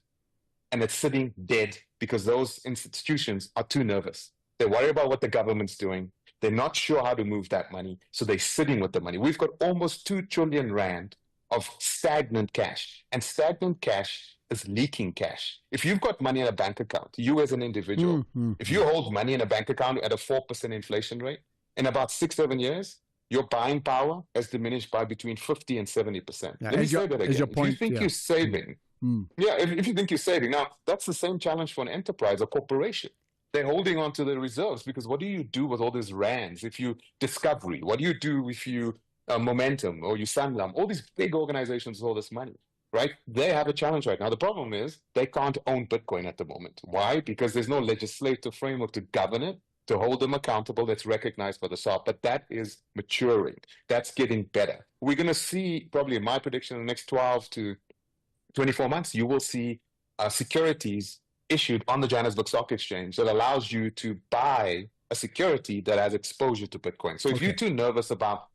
Speaker 17: and it's sitting dead because those institutions are too nervous. They worry about what the government's doing. They're not sure how to move that money, so they're sitting with the money. We've got almost 2 trillion rand of stagnant cash, and stagnant cash is leaking cash. If you've got money in a bank account, you as an individual, if you hold money in a bank account at a 4% inflation rate, in about 6-7 years, your buying power has diminished by between 50 and 70%. Let me say that again. If you think you're saving, if you think you're saving, now that's the same challenge for an enterprise or corporation. They're holding on to their reserves because what do you do with all these rands if you Discovery? What do you do if you Momentum or you Sanlam? All these big organizations with all this money, right? They have a challenge right now. The problem is they can't own Bitcoin at the moment. Why? Because there's no legislative framework to govern it, to hold them accountable that's recognized by the SARB. But that is maturing. That's getting better. We're going to see, probably in my prediction, in the next 12 to 24 months, you will see securities issued on the Johannesburg Stock Exchange that allows you to buy a security that has exposure to Bitcoin. So if you're too nervous about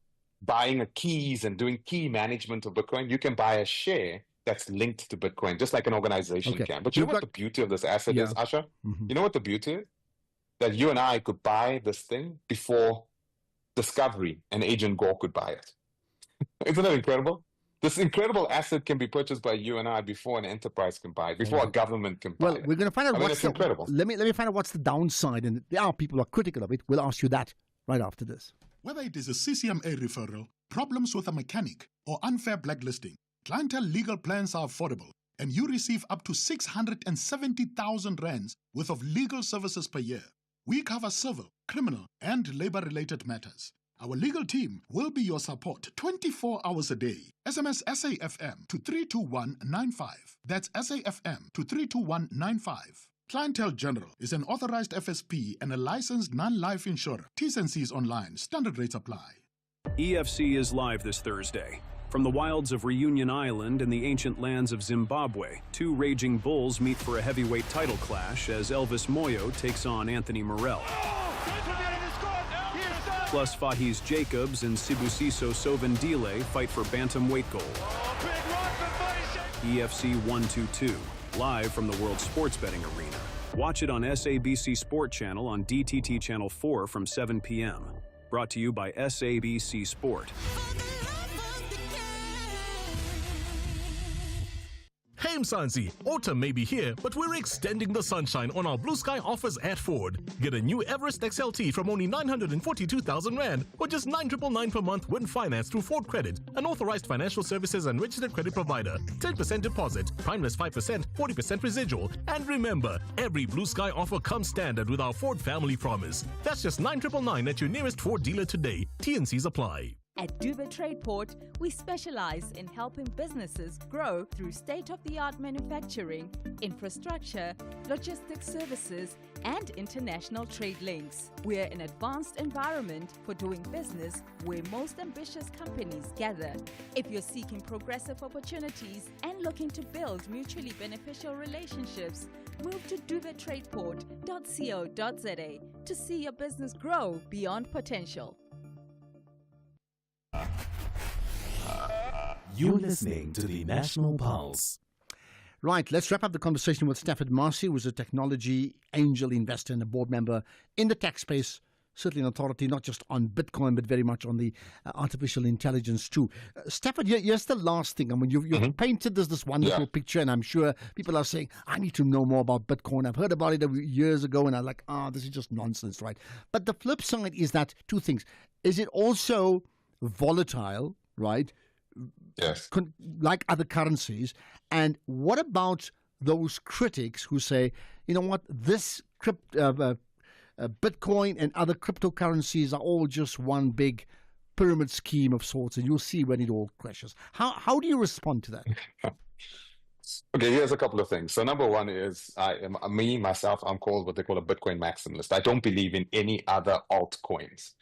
Speaker 17: buying keys and doing key management of Bitcoin, you can buy a share that's linked to Bitcoin, just like an organization can. But you know what the beauty of this asset is, Asha? You know what the beauty is? That you and I could buy this thing before Discovery and Agent Gore could buy it. Isn't that incredible? This incredible asset can be purchased by you and I before an enterprise can buy it, before a government can buy it.
Speaker 6: Well, we're going to find out
Speaker 17: it's incredible.
Speaker 6: Let me find out what's the downside, and there are people who are critical of it. We'll ask you that right after this.
Speaker 8: Whether it is a CCMA referral, problems with a mechanic, or unfair blacklisting, Clientele legal plans are affordable, and you receive up to 670,000 rands worth of legal services per year. We cover civil, criminal, and labor-related matters. Our legal team will be your support 24 hours a day. SMS SAFM to 32195. That's SAFM to 32195. Clientele General is an authorized FSP and a licensed non-life insurer. T's and C's online. Standard rates apply.
Speaker 18: EFC is live this Thursday. From the wilds of Reunion Island and the ancient lands of Zimbabwe, two raging bulls meet for a heavyweight title clash as Elvis Moyo takes on Anthony Morrell. Plus, Fahis Jacobs and Sibusiso Sovendile fight for bantamweight gold. EFC 122, live from the World Sports Betting Arena. Watch it on SABC Sport Channel on DTT Channel 4 from 7 p.m. Brought to you by SABC Sport.
Speaker 19: Hey Mzansi, autumn may be here, but we're extending the sunshine on our blue sky offers at Ford. Get a new Everest XLT from only 942,000 Rand or just 9,999 per month when financed through Ford Credit, an authorized financial services and registered credit provider. 10% deposit, primeless 5%, 40% residual. And remember, every blue sky offer comes standard with our Ford Family Promise. That's just 9,999 at your nearest Ford dealer today. T&Cs apply.
Speaker 20: At Duba Tradeport, we specialize in helping businesses grow through state-of-the-art manufacturing, infrastructure, logistics services, and international trade links. We're an advanced environment for doing business where most ambitious companies gather. If you're seeking progressive opportunities and looking to build mutually beneficial relationships, move to dubatradeport.co.za to see your business grow beyond potential.
Speaker 5: You're listening to the National Pulse.
Speaker 6: Right, let's wrap up the conversation with Stafford Marcy, who's a technology angel investor and a board member in the tech space, certainly an authority not just on Bitcoin, but very much on the artificial intelligence too. Stafford, here's the last thing. I mean, you've painted this wonderful picture, and I'm sure people are saying, I need to know more about Bitcoin. I've heard about it years ago, and I'm like, this is just nonsense, right? But the flip side is that two things. Is it also volatile, right?
Speaker 17: Yes.
Speaker 6: Like other currencies. And what about those critics who say, you know what, this Bitcoin and other cryptocurrencies are all just one big pyramid scheme of sorts, and you'll see when it all crashes. How do you respond to that?
Speaker 17: Okay, here's a couple of things. So number one is I'm called what they call a Bitcoin maximalist. I don't believe in any other altcoins.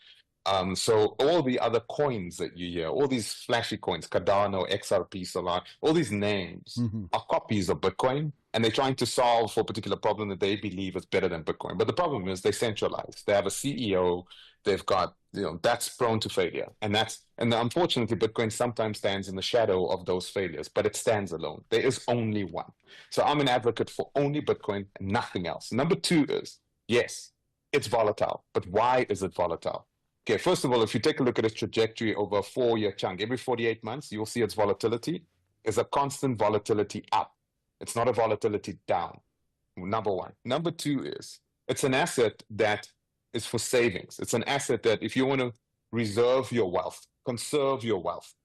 Speaker 17: So all the other coins that you hear, all these flashy coins, Cardano, XRP, Solana, all these names are copies of Bitcoin, and they're trying to solve for a particular problem that they believe is better than Bitcoin. But the problem is they centralize. They have a CEO. They've got, that's prone to failure. And unfortunately, Bitcoin sometimes stands in the shadow of those failures, but it stands alone. There is only one. So I'm an advocate for only Bitcoin and nothing else. Number two is, yes, it's volatile. But why is it volatile? Okay, first of all, if you take a look at its trajectory over a 4-year chunk, every 48 months, you'll see its volatility is a constant volatility up. It's not a volatility down, number one. Number two is it's an asset that is for savings. It's an asset that if you want to reserve your wealth, conserve your wealth,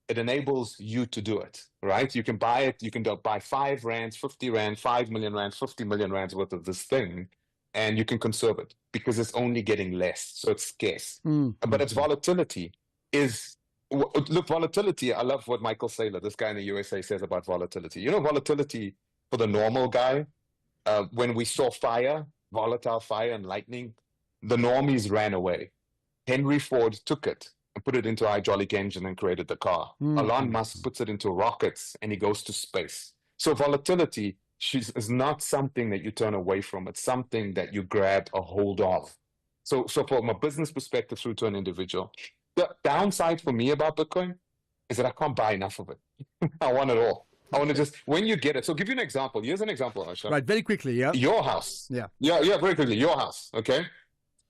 Speaker 17: it enables you to do it, right? You can buy it. You can buy 5 rands, 50 rand, 5 million rand, 50 million rands worth of this thing, and you can conserve it because it's only getting less, so it's scarce. But its volatility is, look, volatility, I love what Michael Saylor, this guy in the USA, says about volatility. Volatility for the normal guy, when we saw fire, volatile fire and lightning, the normies ran away. Henry Ford took it and put it into a hydraulic engine and created the car. Elon Musk puts it into rockets and he goes to space. So volatility is not something that you turn away from. It's something that you grab a hold of. So from a business perspective through to an individual, the downside for me about Bitcoin is that I can't buy enough of it. I want it all. I want to just, when you get it. So I'll give you an example. Here's an example, Asha.
Speaker 6: Right, very quickly, yeah.
Speaker 17: Your house.
Speaker 6: Yeah,
Speaker 17: very quickly. Your house, okay?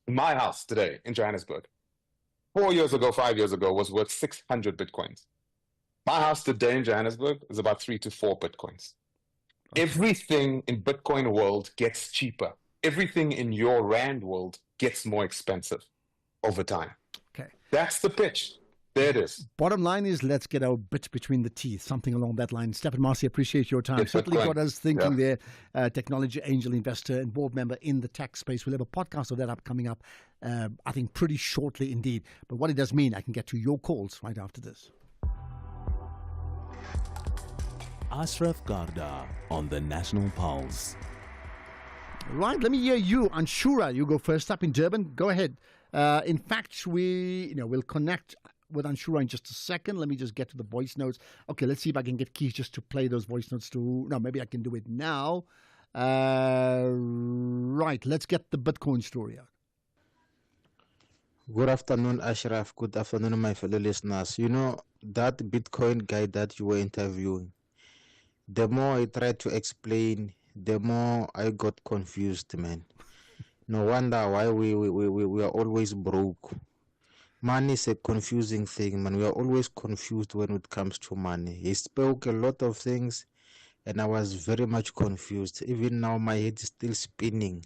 Speaker 17: My house today in Johannesburg, 4 years ago, 5 years ago, was worth 600 Bitcoins. My house today in Johannesburg is about 3 to 4 Bitcoins. Everything in Bitcoin world gets cheaper. Everything in your Rand world gets more expensive over time.
Speaker 6: Okay.
Speaker 17: That's the pitch. There it is.
Speaker 6: Bottom line is, let's get our bit between the teeth, something along that line. Stefan Marcy, appreciate your time.
Speaker 17: Get
Speaker 6: Certainly
Speaker 17: Bitcoin.
Speaker 6: got us thinking there. Technology angel investor and board member in the tech space. We'll have a podcast of that coming up, I think, pretty shortly indeed. But what it does mean, I can get to your calls right after this.
Speaker 5: Ashraf Garda on the National Pulse.
Speaker 6: Right, let me hear you. Anshura, you go first up in Durban. Go ahead. In fact, we'll connect with Anshura in just a second. Let me just get to the voice notes. Okay, let's see if I can get Keith just to play those voice notes too. No, maybe I can do it now. Right, let's get the Bitcoin story out.
Speaker 21: Good afternoon, Ashraf. Good afternoon, my fellow listeners. You know, that Bitcoin guy that you were interviewing, the more I tried to explain, the more I got confused, man. No wonder why we are always broke. Money is a confusing thing, man. We are always confused when it comes to money. He spoke a lot of things, and I was very much confused. Even now, my head is still spinning.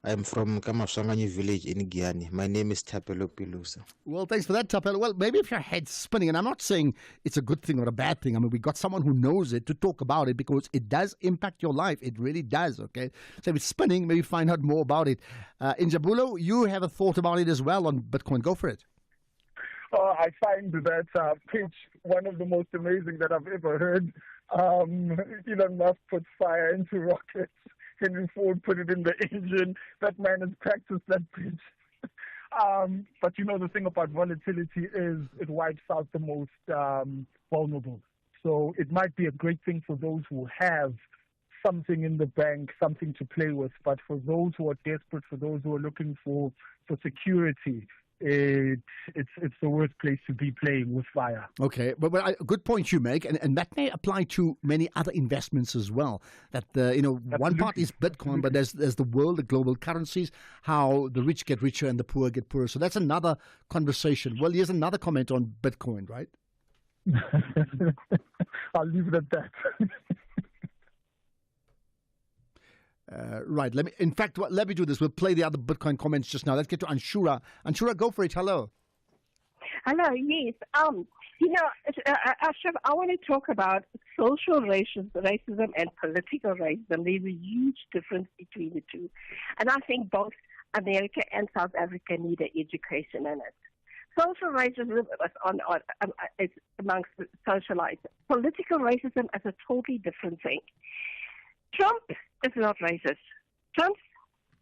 Speaker 21: I am from Kamashangani village in Guyana. My name is Tapelo Pilusa.
Speaker 6: Well, thanks for that, Tapelo. Well, maybe if your head's spinning, and I'm not saying it's a good thing or a bad thing. I mean, we got someone who knows it to talk about it because it does impact your life. It really does, okay? So if it's spinning, maybe find out more about it. Injabulo, you have a thought about it as well on Bitcoin. Go for it.
Speaker 22: I find that pitch one of the most amazing that I've ever heard. Elon Musk puts fire into rockets. Henry Ford put it in the engine. That man has practiced that pitch. But the thing about volatility is it wipes out the most vulnerable. So it might be a great thing for those who have something in the bank, something to play with. But for those who are desperate, for those who are looking for security, it's the worst place to be playing with fire.
Speaker 6: Okay, but a good point you make, and that may apply to many other investments as well. That one part is Bitcoin, but there's the world, the global currencies, how the rich get richer and the poor get poorer. So that's another conversation. Well, here's another comment on Bitcoin, right?
Speaker 22: I'll leave it at that.
Speaker 6: Right. Let me do this. We'll play the other Bitcoin comments just now. Let's get to Anshura. Anshura, go for it. Hello.
Speaker 23: Hello. Yes. Ashraf, I want to talk about social racism and political racism. There's a huge difference between the two, and I think both America and South Africa need an education in it. Social racism is amongst socialites. Political racism is a totally different thing. Trump is not racist. Trump's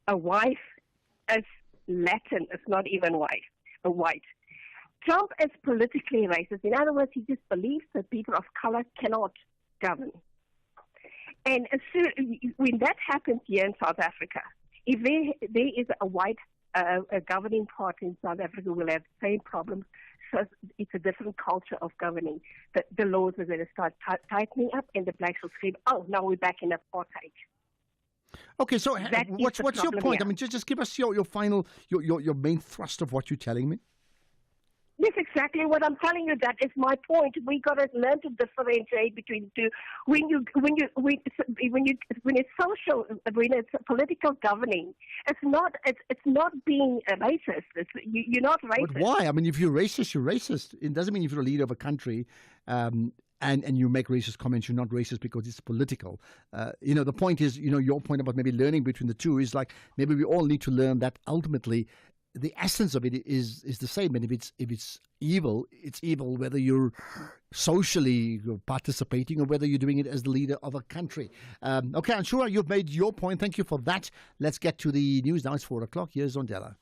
Speaker 23: wife is Latin. It's not even white. Trump is politically racist. In other words, he just believes that people of color cannot govern. And when that happens here in South Africa, if there is a white governing party in South Africa, we'll have the same problems. So it's a different culture of governing. The laws are going to start tightening up, and the blacks will scream, "Oh, now we're back in apartheid."
Speaker 6: Okay, so what's your point?
Speaker 23: Here.
Speaker 6: I mean, just give us your final, your main thrust of what you're telling me.
Speaker 23: That's exactly what I'm telling you. That is my point. We got to learn to differentiate between the two. When it's social, when it's political governing, it's not being racist. You're not racist.
Speaker 6: But why? I mean, if you're racist, you're racist. It doesn't mean if you're a leader of a country. And you make racist comments, you're not racist because it's political. The point is, your point about maybe learning between the two is like maybe we all need to learn that ultimately the essence of it is the same. And if it's evil, it's evil whether you're socially participating or whether you're doing it as the leader of a country. Okay, I'm sure you've made your point. Thank you for that. Let's get to the news now. It's 4 o'clock. Here's Zondela.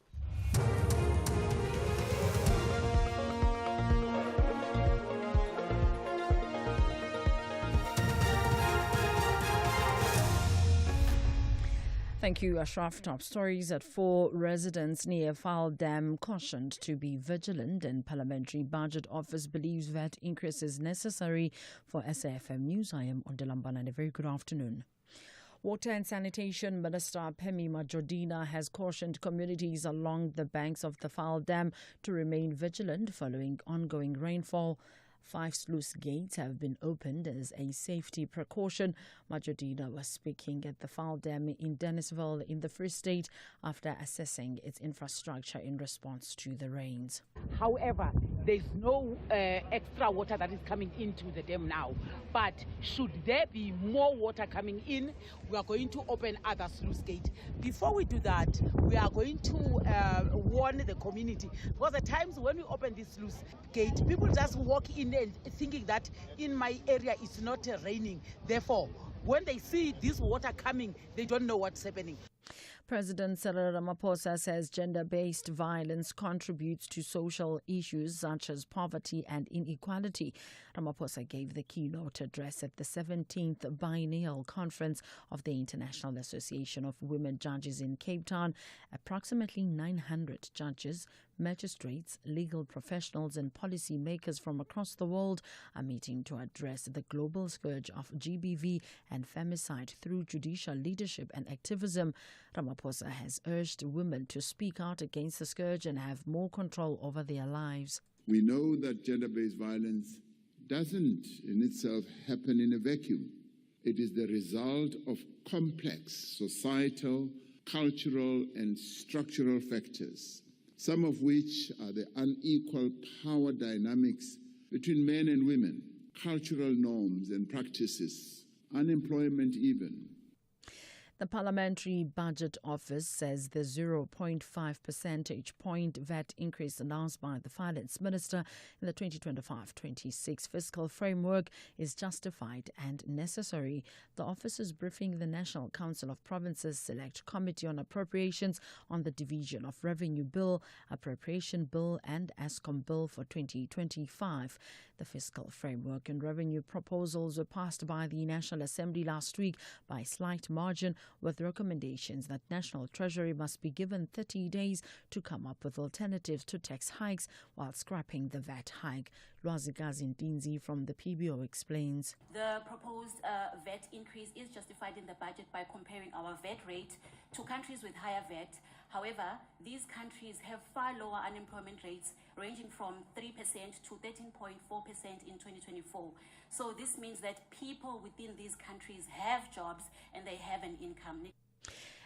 Speaker 12: Thank you, Ashraf. Top stories at 4. Residents near Fal Dam cautioned to be vigilant, and Parliamentary Budget Office believes VAT increase is necessary. For SAFM News, I am Ondelambana, and a very good afternoon. Water and Sanitation Minister Phemi Majodina has cautioned communities along the banks of the Fal Dam to remain vigilant following ongoing rainfall. 5 sluice gates have been opened as a safety precaution. Majodina was speaking at the Foul Dam in Dennisville in the Free State after assessing its infrastructure in response to the rains.
Speaker 1: However, there's no extra water that is coming into the dam now. But should there be more water coming in, we are going to open other sluice gates. Before we do that, we are going to warn the community. Because at times when we open this sluice gate, people just walk in and thinking that in my area it's not raining. Therefore, when they see this water coming, they don't know what's happening.
Speaker 12: President Cyril Ramaphosa says gender-based violence contributes to social issues such as poverty and inequality. Ramaphosa gave the keynote address at the 17th Biennial Conference of the International Association of Women Judges in Cape Town. Approximately 900 judges, magistrates, legal professionals and policy makers from across the world are meeting to address the global scourge of GBV and femicide through judicial leadership and activism. Ramaphosa has urged women to speak out against the scourge and have more control over their lives.
Speaker 2: We know that gender-based violence doesn't in itself happen in a vacuum. It is the result of complex societal, cultural and structural factors, some of which are the unequal power dynamics between men and women, cultural norms and practices, unemployment even.
Speaker 12: The Parliamentary Budget Office says the 0.5 percentage point VAT increase announced by the Finance Minister in the 2025-26 fiscal framework is justified and necessary. The office is briefing the National Council of Provinces Select Committee on Appropriations on the Division of Revenue Bill, Appropriation Bill and ASCOM Bill for 2025. The fiscal framework and revenue proposals were passed by the National Assembly last week by a slight margin, with recommendations that National Treasury must be given 30 days to come up with alternatives to tax hikes while scrapping the VAT hike. Lwazikazi Ndinzi from the PBO explains.
Speaker 3: The proposed VAT increase is justified in the budget by comparing our VAT rate to countries with higher VAT. However, these countries have far lower unemployment rates, ranging from 3% to 13.4% in 2024. So this means that people within these countries have jobs and they have an income.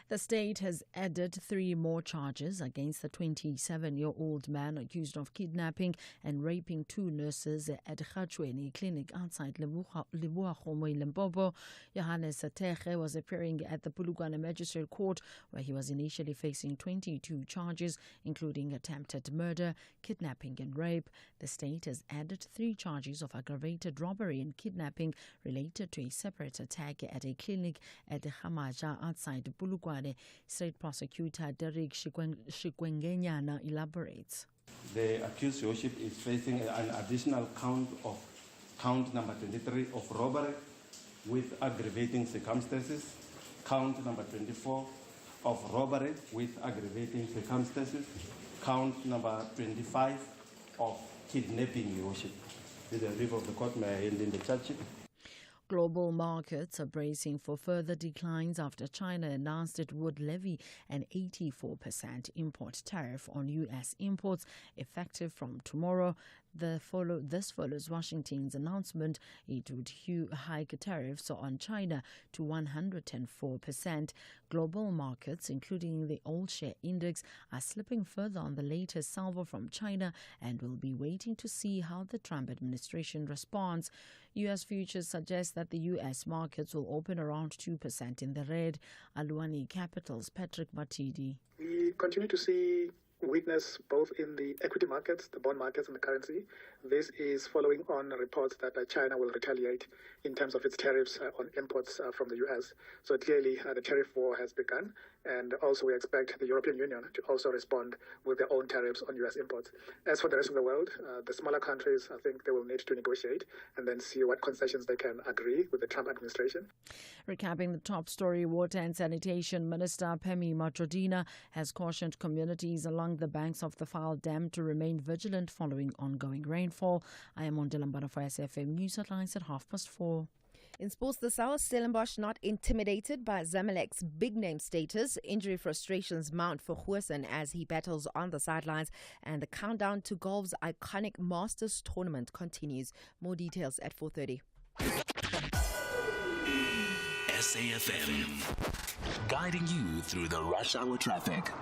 Speaker 12: The state has added 3 more charges against the 27-year-old man accused of kidnapping and raping 2 nurses at Khatshweni Clinic outside Leboa-Kgomo in Limpopo. Johannes Sateche was appearing at the Polokwane Magistrate Court, where he was initially facing 22 charges, including attempted murder, kidnapping and rape. The state has added 3 charges of aggravated robbery and kidnapping related to a separate attack at a clinic at Khamaja outside Polokwane. State Prosecutor Derek Shikwengenyana elaborates.
Speaker 24: The accused worship is facing an additional count number 23 of robbery with aggravating circumstances, count number 24 of robbery with aggravating circumstances, count number 25 of kidnapping your worship. With the brief of the court, may I end in the charge sheet?
Speaker 12: Global markets are bracing for further declines after China announced it would levy an 84% import tariff on U.S. imports effective from tomorrow. This follows Washington's announcement it would hike tariffs on China to 104%. Global markets, including the all-share index, are slipping further on the latest salvo from China and will be waiting to see how the Trump administration responds. U.S. futures suggest that the U.S. markets will open around 2% in the red. Aluani Capital's Patrick Matidi.
Speaker 25: We continue to see weakness both in the equity markets, the bond markets and the currency. This is following on reports that China will retaliate in terms of its tariffs on imports from the U.S. So clearly the tariff war has begun, and also we expect the European Union to also respond with their own tariffs on U.S. imports. As for the rest of the world, the smaller countries, I think they will need to negotiate and then see what concessions they can agree with the Trump administration.
Speaker 12: Recapping the top story, Water and Sanitation Minister Phemi Majodina has cautioned communities along the banks of the Foul Dam to remain vigilant following ongoing rainfall. I am on Lambana for SFM News Headlines at 4:30.
Speaker 14: In sports, the South Stellenbosch not intimidated by Zamalek's big name status. Injury frustrations mount for Goosen as he battles on the sidelines, and the countdown to golf's iconic Masters tournament continues. More details at 4:30.
Speaker 5: SAFM, guiding you through the rush hour traffic.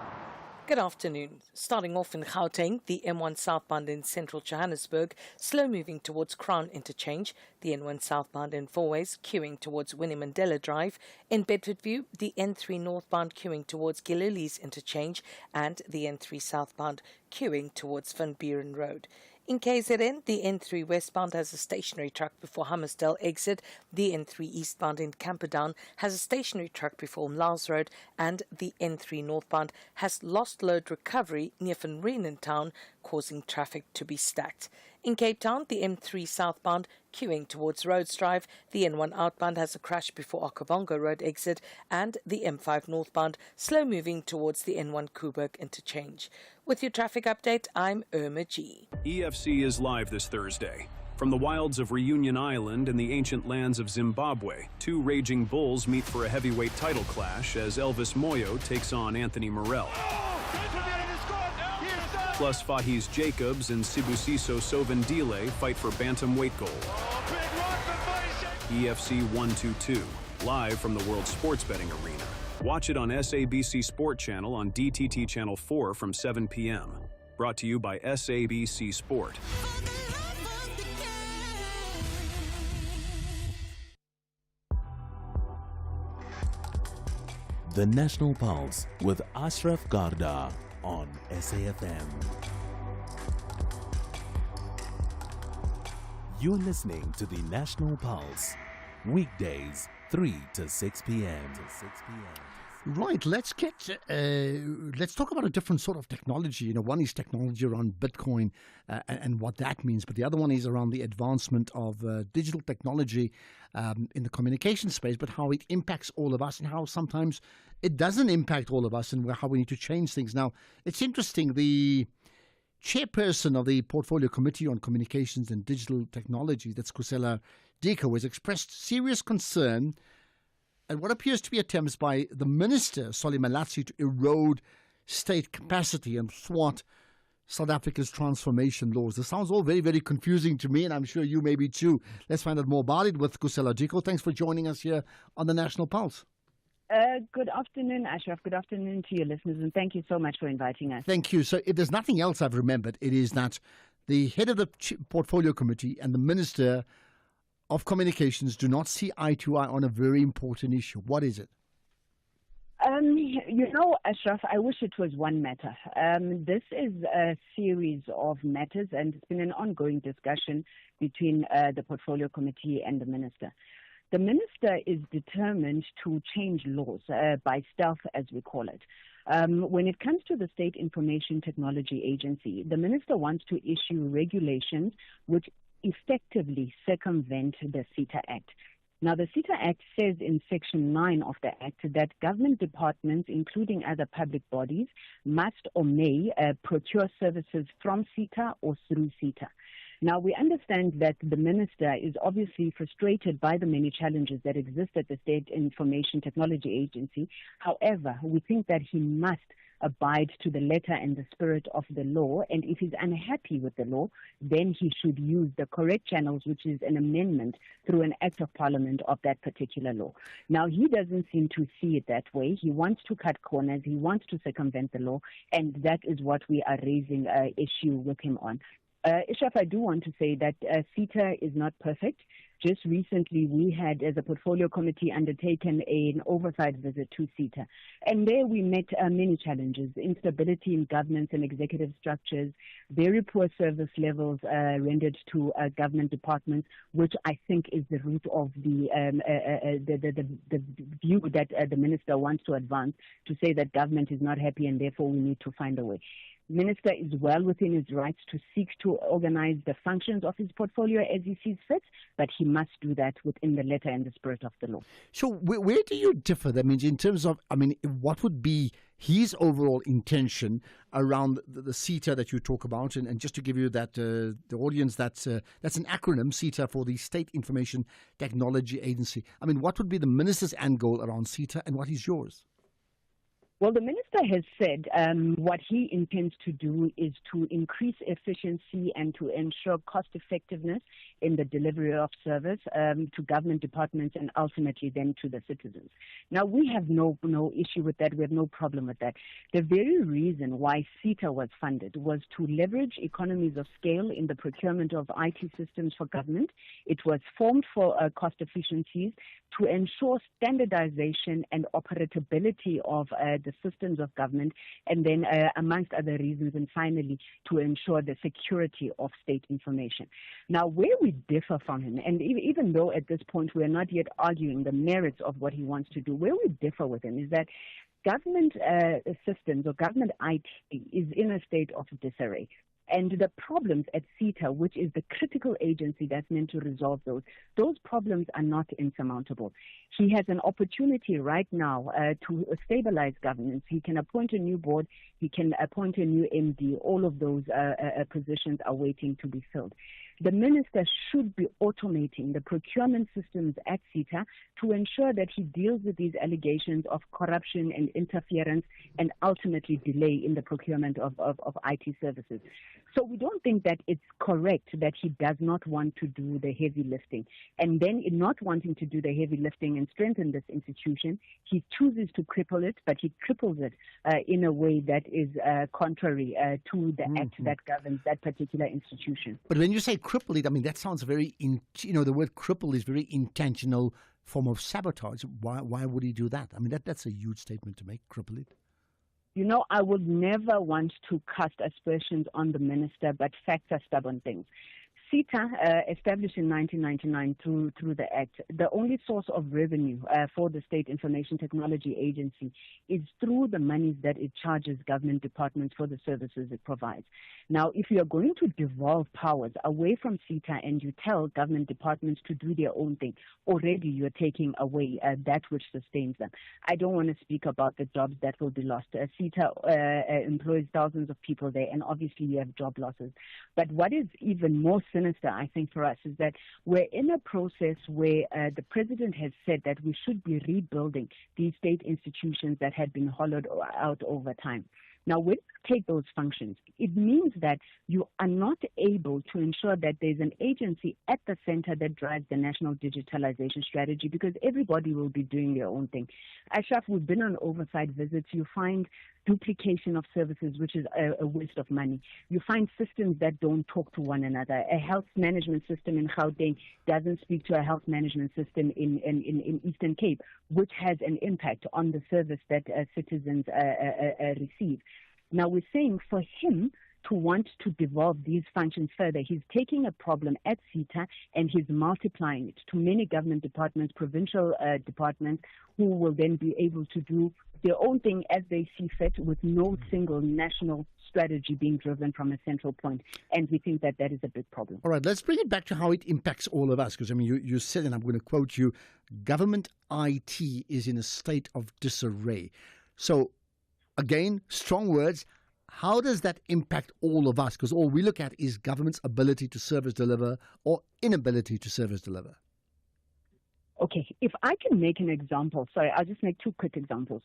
Speaker 13: Good afternoon. Starting off in Gauteng, the M1 southbound in central Johannesburg, slow moving towards Crown Interchange. The N1 southbound in Fourways, queuing towards Winnie Mandela Drive. In Bedfordview, the N3 northbound queuing towards Gillilees Interchange, and the N3 southbound queuing towards Van Buren Road. In KZN, the N3 westbound has a stationary truck before Hammersdale exit. The N3 eastbound in Camperdown has a stationary truck before Mlaus Road, and the N3 northbound has lost load recovery near Van Rieenen Town, causing traffic to be stacked. In Cape Town, the M3 southbound queuing towards Rhodes Drive. The N1 outbound has a crash before Okabongo Road exit, and the M5 northbound slow moving towards the N1 Koeberg interchange. With your traffic update, I'm Irma G.
Speaker 18: EFC is live this Thursday. From the wilds of Reunion Island and the ancient lands of Zimbabwe, two raging bulls meet for a heavyweight title clash as Elvis Moyo takes on Anthony Morel. Plus, Fahis Jacobs and Sibusiso Sovendile fight for bantamweight gold. EFC 122, live from the World Sports Betting Arena. Watch it on SABC Sport Channel on DTT Channel 4 from 7 p.m. Brought to you by SABC Sport.
Speaker 5: The National Pulse with Ashraf Garda on SAFM. You're listening to the National Pulse, weekdays 3 to 6 p.m.
Speaker 6: Right, let's talk about a different sort of technology. You know, one is technology around Bitcoin and what that means, but the other one is around the advancement of digital technology in the communication space, but how it impacts all of us and how sometimes it doesn't impact all of us and how we need to change things. Now, it's interesting, the chairperson of the Portfolio Committee on Communications and Digital Technology, that's Kusela Diko, has expressed serious concern and what appears to be attempts by the Minister, Solly Malatsi, to erode state capacity and thwart South Africa's transformation laws. This sounds all very, very confusing to me, and I'm sure you may be too. Let's find out more about it with Kusela Diko. Thanks for joining us here on the National Pulse.
Speaker 4: Good afternoon, Ashraf. Good afternoon to your listeners, and thank you so much for inviting us.
Speaker 6: Thank you. So if there's nothing else I've remembered, it is that the head of the Portfolio Committee and the Minister of Communications do not see eye to eye on a very important issue. What is it?
Speaker 4: You know, Ashraf, I wish it was one matter. This is a series of matters, and it's been an ongoing discussion between the Portfolio Committee and the Minister. The Minister is determined to change laws by stealth, as we call it. When it comes to the State Information Technology Agency, the Minister wants to issue regulations which effectively circumvent the CETA Act. Now, the CETA Act says in Section 9 of the Act that government departments, including other public bodies, must or may procure services from CETA or through CETA. Now, we understand that the Minister is obviously frustrated by the many challenges that exist at the State Information Technology Agency. However, we think that he must abide to the letter and the spirit of the law, and if he's unhappy with the law, then he should use the correct channels, which is an amendment through an act of parliament of that particular law. Now, he doesn't seem to see it that way. He wants to cut corners. He wants to circumvent the law, and that is what we are raising an issue with him on. Ishraf, I do want to say that CETA is not perfect. Just recently, we had, as a Portfolio Committee, undertaken an oversight visit to CETA. And there we met many challenges: instability in governance and executive structures, very poor service levels rendered to government departments, which I think is the root of the view that the Minister wants to advance, to say that government is not happy and therefore we need to find a way. Minister is well within his rights to seek to organize the functions of his portfolio as he sees fit, but he must do that within the letter and the spirit of the law.
Speaker 6: So where do you differ? That means in terms of, what would be his overall intention around the CETA that you talk about? And just to give you that the audience, that's an acronym, CETA, for the State Information Technology Agency. What would be the minister's end goal around CETA, and what is yours?
Speaker 4: Well, the minister has said what he intends to do is to increase efficiency and to ensure cost effectiveness in the delivery of service to government departments and ultimately then to the citizens. Now, we have no issue with that. We have no problem with that. The very reason why CETA was funded was to leverage economies of scale in the procurement of IT systems for government. It was formed for cost efficiencies to ensure standardization and operability of the systems of government, and then amongst other reasons, and finally to ensure the security of state information. Now, where we differ from him, and even though at this point we are not yet arguing the merits of what he wants to do, where we differ with him is that government systems or government IT is in a state of disarray. And the problems at CETA, which is the critical agency that's meant to resolve those problems are not insurmountable. He has an opportunity right now to stabilize governance. He can appoint a new board. He can appoint a new MD. All of those positions are waiting to be filled. The minister should be automating the procurement systems at CETA to ensure that he deals with these allegations of corruption and interference and ultimately delay in the procurement of IT services. So we don't think that it's correct that he does not want to do the heavy lifting. And then in not wanting to do the heavy lifting and strengthen this institution, he chooses to cripple it, but he cripples it in a way that is contrary to the act that governs that particular institution.
Speaker 6: But when you say cripple it, that sounds very, the word cripple is very intentional form of sabotage. Why would he do that? That's a huge statement to make, cripple it.
Speaker 4: I would never want to cast aspersions on the minister, but facts are stubborn things. CETA, established in 1999 through the Act, the only source of revenue for the State Information Technology Agency is through the monies that it charges government departments for the services it provides. Now, if you are going to devolve powers away from CETA and you tell government departments to do their own thing, already you're taking away that which sustains them. I don't want to speak about the jobs that will be lost. CETA employs thousands of people there, and obviously you have job losses. But what is even more sinister, I think, for us is that we're in a process where the president has said that we should be rebuilding these state institutions that had been hollowed out over time. Now, when you take those functions, it means that you are not able to ensure that there's an agency at the center that drives the national digitalization strategy, because everybody will be doing their own thing. Ashraf, we've been on oversight visits. You find duplication of services, which is a waste of money. You find systems that don't talk to one another. A health management system in Gauteng doesn't speak to a health management system in Eastern Cape, which has an impact on the service that citizens receive. Now, we're saying for him to want to devolve these functions further, he's taking a problem at CETA and he's multiplying it to many government departments, provincial departments, who will then be able to do their own thing as they see fit with no single national strategy being driven from a central point. And we think that that is a big problem.
Speaker 6: All right, let's bring it back to how it impacts all of us. Because, you said, and I'm going to quote you, government IT is in a state of disarray. So, again, strong words. How does that impact all of us? Because all we look at is government's ability to service deliver or inability to service deliver.
Speaker 4: Okay, if I can make an example, sorry, I'll just make two quick examples.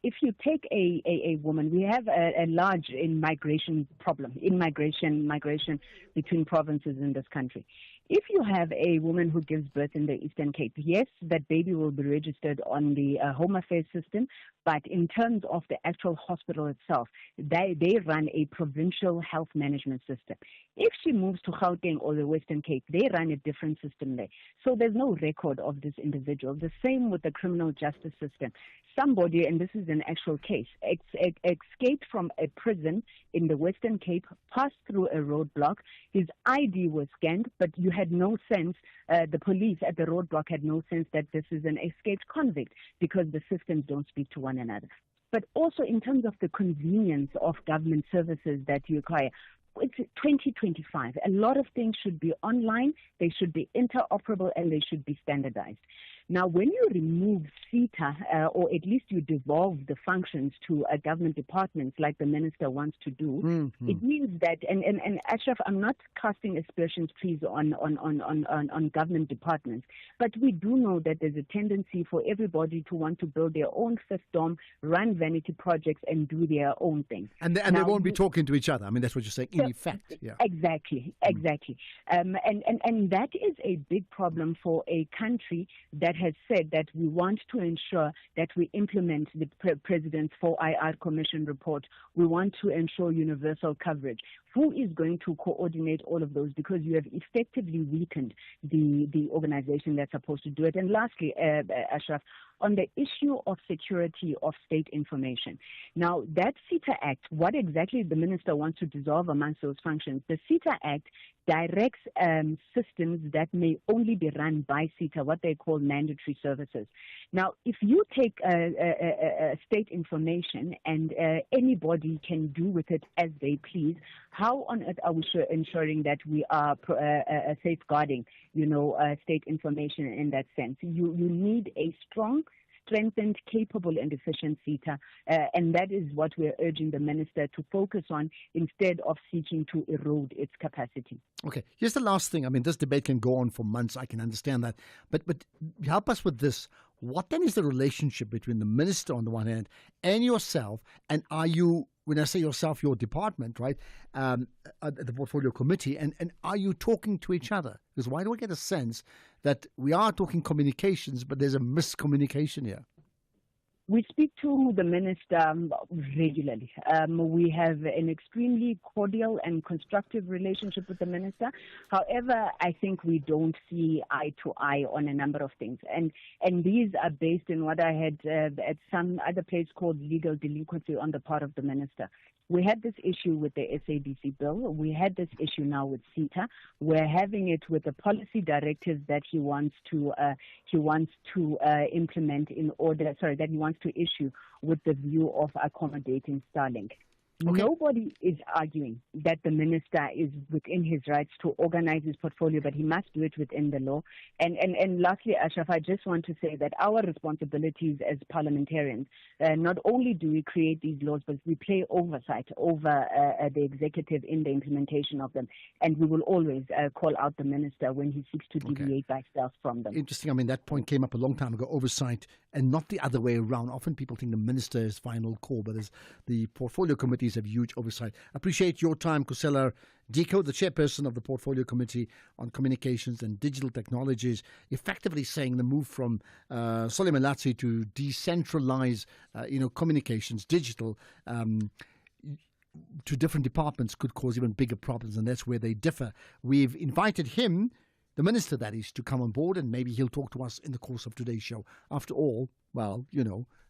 Speaker 4: If you take a woman, we have a large migration problem, migration between provinces in this country. If you have a woman who gives birth in the Eastern Cape, yes, that baby will be registered on the Home Affairs system, but in terms of the actual hospital itself, they run a provincial health management system. If she moves to Gauteng or the Western Cape, they run a different system there. So there's no record of this individual. The same with the criminal justice system. Somebody, and this is an actual case, escaped from a prison in the Western Cape, passed through a roadblock. His ID was scanned, but you had no sense, the police at the roadblock had no sense that this is an escaped convict because the systems don't speak to one another. but also in terms of the convenience of government services that you require. It's 2025. A lot of things should be online, they should be interoperable, and they should be standardized. Now, when you remove SETA, or at least you devolve the functions to government departments like the minister wants to do, it means that, and Ashraf, I'm not casting aspersions, please, on government departments, but we do know that there's a tendency for everybody to want to build their own fiefdom, run vanity projects, and do their own thing.
Speaker 6: And they won't be talking to each other. I mean, that's what you're saying, in effect. Yeah.
Speaker 4: Exactly. And that is a big problem for a country that has said that we want to ensure that we implement the President's 4IR Commission report. We want to ensure universal coverage. Who is going to coordinate all of those? Because you have effectively weakened the organization that's supposed to do it. And lastly, Ashraf, on the issue of security of state information. Now, that SETA Act, what exactly the minister wants to dissolve amongst those functions, the SETA Act directs systems that may only be run by SETA, what they call mandatory services. Now, if you take state information and anybody can do with it as they please, how on earth are we ensuring that we are safeguarding, state information in that sense? You need a strong, strengthened, capable, and efficient SETA, and that is what we're urging the minister to focus on instead of seeking to erode its capacity.
Speaker 6: Okay, here's the last thing. I mean, this debate can go on for months. I can understand that, but help us with this. What then is the relationship between the minister on the one hand and yourself? And are you, when I say yourself, your department, right, the portfolio committee, and are you talking to each other? Because why do I get a sense that we are talking communications, but there's a miscommunication here?
Speaker 4: We speak to the minister regularly. We have an extremely cordial and constructive relationship with the minister. However, I think we don't see eye to eye on a number of things. And these are based in what I had at some other place called legal delinquency on the part of the minister. We had this issue with the SABC bill. We had this issue now with SETA. We're having it with the policy directives that he wants to implement that he wants to issue with the view of accommodating Starlink. Okay. Nobody is arguing that the minister is within his rights to organize his portfolio, but he must do it within the law. And lastly, Ashraf, I just want to say that our responsibilities as parliamentarians, not only do we create these laws, but we play oversight over the executive in the implementation of them. And we will always call out the minister when he seeks to deviate by stealth from them.
Speaker 6: Interesting. I mean, that point came up a long time ago, oversight, and not the other way around. Often people think the minister is final call, but as the portfolio committees have huge oversight. Appreciate your time, Kusela Diko, the chairperson of the Portfolio Committee on Communications and Digital Technologies, effectively saying the move from Solly Malatsi to decentralize, communications, digital, to different departments could cause even bigger problems, and that's where they differ. We've invited him, the minister that is, to come on board, and maybe he'll talk to us in the course of today's show. After all, well,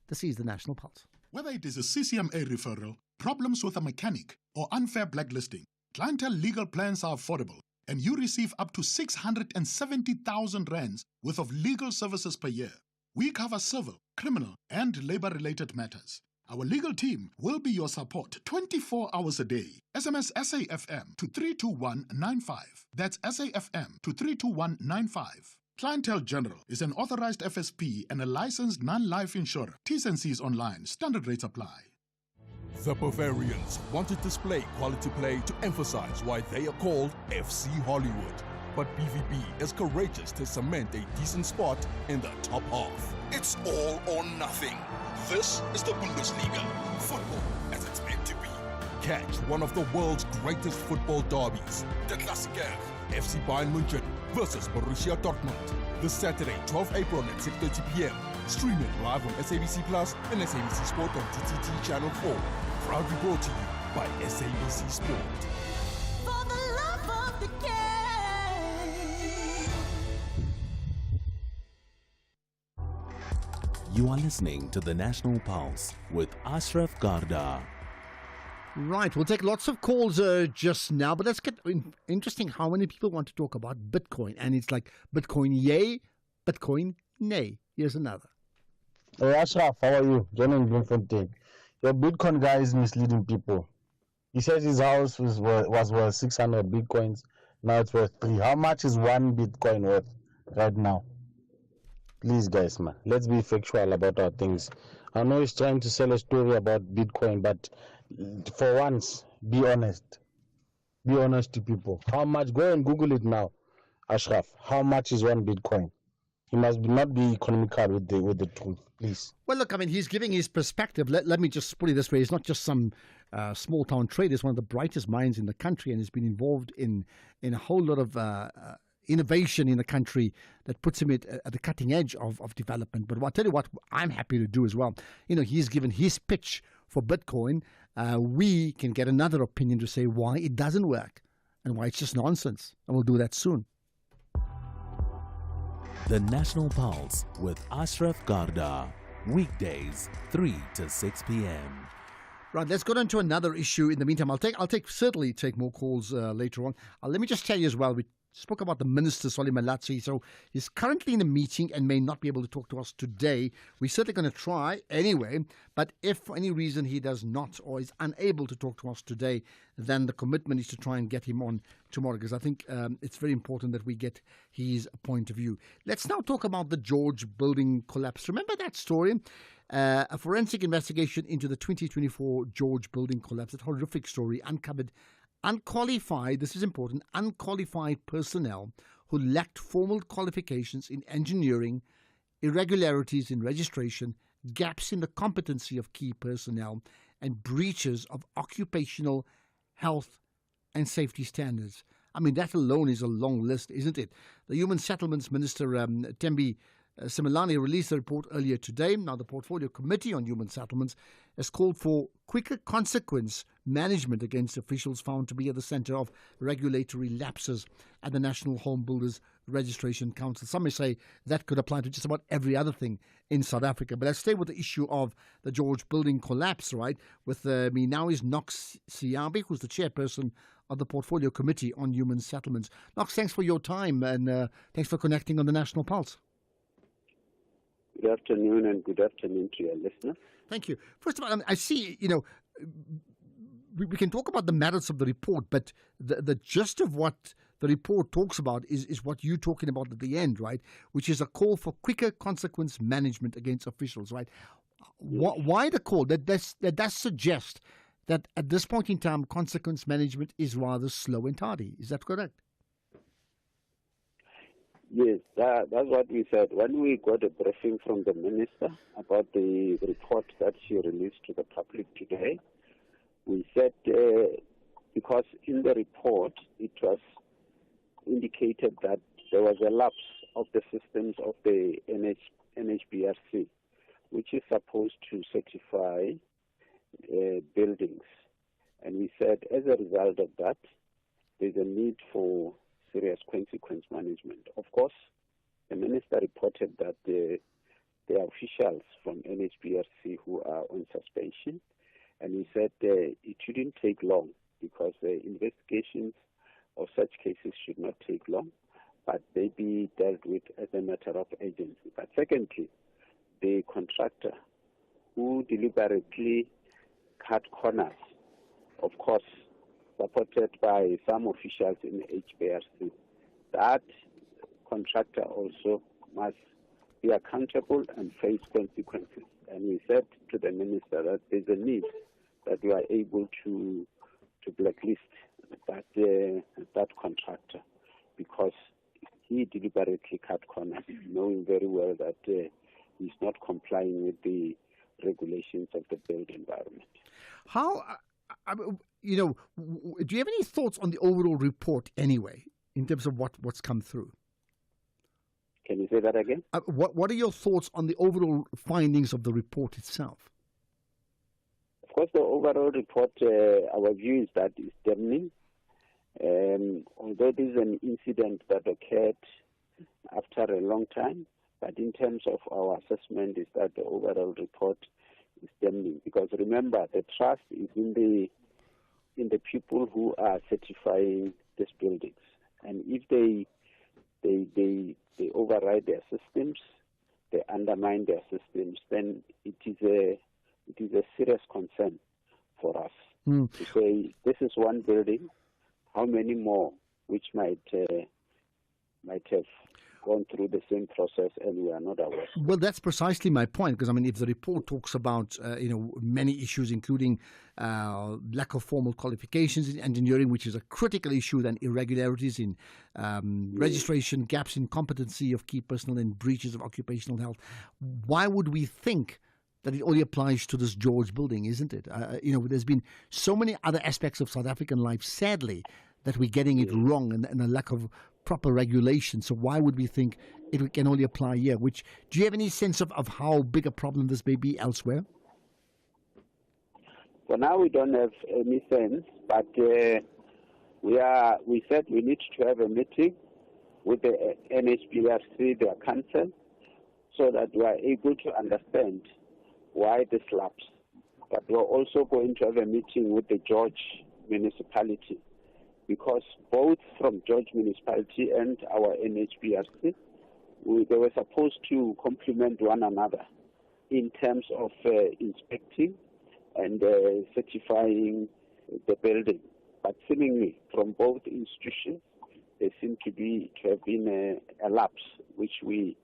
Speaker 6: this is the National Pulse.
Speaker 8: Whether it is a CCMA referral, problems with a mechanic, or unfair blacklisting, Clientele legal plans are affordable, and you receive up to 670,000 rands worth of legal services per year. We cover civil, criminal, and labor-related matters. Our legal team will be your support 24 hours a day. SMS SAFM to 32195. That's SAFM to 32195. Clientele General is an authorized FSP and a licensed non-life insurer. T's and C's online. Standard rates apply.
Speaker 7: The Bavarians want to display quality play to emphasize why they are called FC Hollywood. But BVB is courageous to cement a decent spot in the top half.
Speaker 9: It's all or nothing. This is the Bundesliga. Football as it's meant to be.
Speaker 7: Catch one of the world's greatest football derbies.
Speaker 9: The Klassiker.
Speaker 7: FC Bayern München versus Borussia Dortmund. This Saturday, 12 April at 6:30 p.m. Streaming live on SABC Plus and SABC Sport on TTT Channel 4. Proudly brought to you by SABC Sport.
Speaker 10: For the love of the game.
Speaker 5: You are listening to the National Pulse with Ashraf Garda.
Speaker 6: Right, we'll take lots of calls just now, but let's get interesting how many people want to talk about Bitcoin. And it's like Bitcoin yay, Bitcoin nay. Here's another.
Speaker 11: Hey Ashraf, how are you? John in Bloemfontein.
Speaker 21: Your Bitcoin guy is misleading people. He says his house was worth 600 Bitcoins. Now it's worth 3. How much is 1 Bitcoin worth right now? Please, guys, man, let's be factual about our things. I know he's trying to sell a story about Bitcoin, but for once, be honest. Be honest to people. How much? Go and Google it now, Ashraf. How much is 1 Bitcoin? He must not be economical with the truth, please.
Speaker 6: Well, look, I mean, he's giving his perspective. Let me just put it this way. He's not just some small town trader. He's one of the brightest minds in the country and has been involved in a whole lot of innovation in the country that puts him at the cutting edge of development. But I'll tell you what I'm happy to do as well. You know, he's given his pitch for Bitcoin. We can get another opinion to say why it doesn't work and why it's just nonsense. And we'll do that soon.
Speaker 5: The National Pulse with Ashraf Garda. Weekdays, 3 to 6 p.m.
Speaker 6: Right, let's go on to another issue. In the meantime, I'll certainly take more calls later on. Let me just tell you as well, we spoke about the Minister, Solly Malatsi. So he's currently in a meeting and may not be able to talk to us today. We're certainly going to try anyway, but if for any reason he does not or is unable to talk to us today, then the commitment is to try and get him on tomorrow, because I think it's very important that we get his point of view. Let's now talk about the George building collapse. Remember that story? A forensic investigation into the 2024 George building collapse, that horrific story, uncovered unqualified, this is important, unqualified personnel who lacked formal qualifications in engineering, irregularities in registration, gaps in the competency of key personnel, and breaches of occupational health and safety standards. I mean, that alone is a long list, isn't it? The Human Settlements Minister, Thembi Simelane, released a report earlier today. Now, the Portfolio Committee on Human Settlements has called for quicker consequence management against officials found to be at the centre of regulatory lapses at the National Home Builders Registration Council. Some may say that could apply to just about every other thing in South Africa. But let's stay with the issue of the George building collapse, right? With me now is Knox Siabi, who's the chairperson of the Portfolio Committee on Human Settlements. Knox, thanks for your time and thanks for connecting on the National Pulse.
Speaker 11: Good afternoon and good afternoon to your listeners.
Speaker 6: Thank you. First of all, I see, we can talk about the merits of the report, but the gist of what the report talks about is what you're talking about at the end, right? Which is a call for quicker consequence management against officials, right? Yes. Why the call? That does suggest that at this point in time, consequence management is rather slow and tardy. Is that correct?
Speaker 11: Yes, that's what we said. When we got a briefing from the minister about the report that she released to the public today, we said, because in the report it was indicated that there was a lapse of the systems of the NHBRC, which is supposed to certify buildings. And we said, as a result of that, there's a need for serious consequence management. Of course, the minister reported that there are officials from NHBRC who are on suspension, and he said it shouldn't take long because the investigations of such cases should not take long, but they be dealt with as a matter of urgency. But secondly, the contractor who deliberately cut corners, of course, supported by some officials in HBRC, that contractor also must be accountable and face consequences. And we said to the minister that there's a need that we are able to blacklist that contractor because he deliberately cut corners, knowing very well that he's not complying with the regulations of the built environment.
Speaker 6: How... do you have any thoughts on the overall report anyway, in terms of what's come through?
Speaker 11: Can you say that again?
Speaker 6: What are your thoughts on the overall findings of the report itself?
Speaker 11: Of course, the overall report, our view is that it's damning. Although this is an incident that occurred after a long time, but in terms of our assessment is that the overall report is damning. Because remember, the trust is in the people who are certifying these buildings. And if they override their systems, they undermine their systems, then it is a it is a serious concern for us to say this is one building, how many more which might have gone through the same process and we are not aware.
Speaker 6: Well, that's precisely my point, because I mean, if the report talks about many issues, including lack of formal qualifications in engineering, which is a critical issue, then irregularities in registration, gaps in competency of key personnel, and breaches of occupational health, why would we think that it only applies to this George building, isn't it? There's been so many other aspects of South African life, sadly, that we're getting it wrong, and a lack of proper regulation. So why would we think it can only apply here? Do you have any sense of how big a problem this may be elsewhere?
Speaker 11: For now, we don't have any sense, but we said we need to have a meeting with the NHBRC, their council, so that we are able to understand why this lapse. But we're also going to have a meeting with the George municipality, because both from George municipality and our NHBRC, they were supposed to complement one another in terms of inspecting and certifying the building. But seemingly, from both institutions, there seems to have been a lapse, which we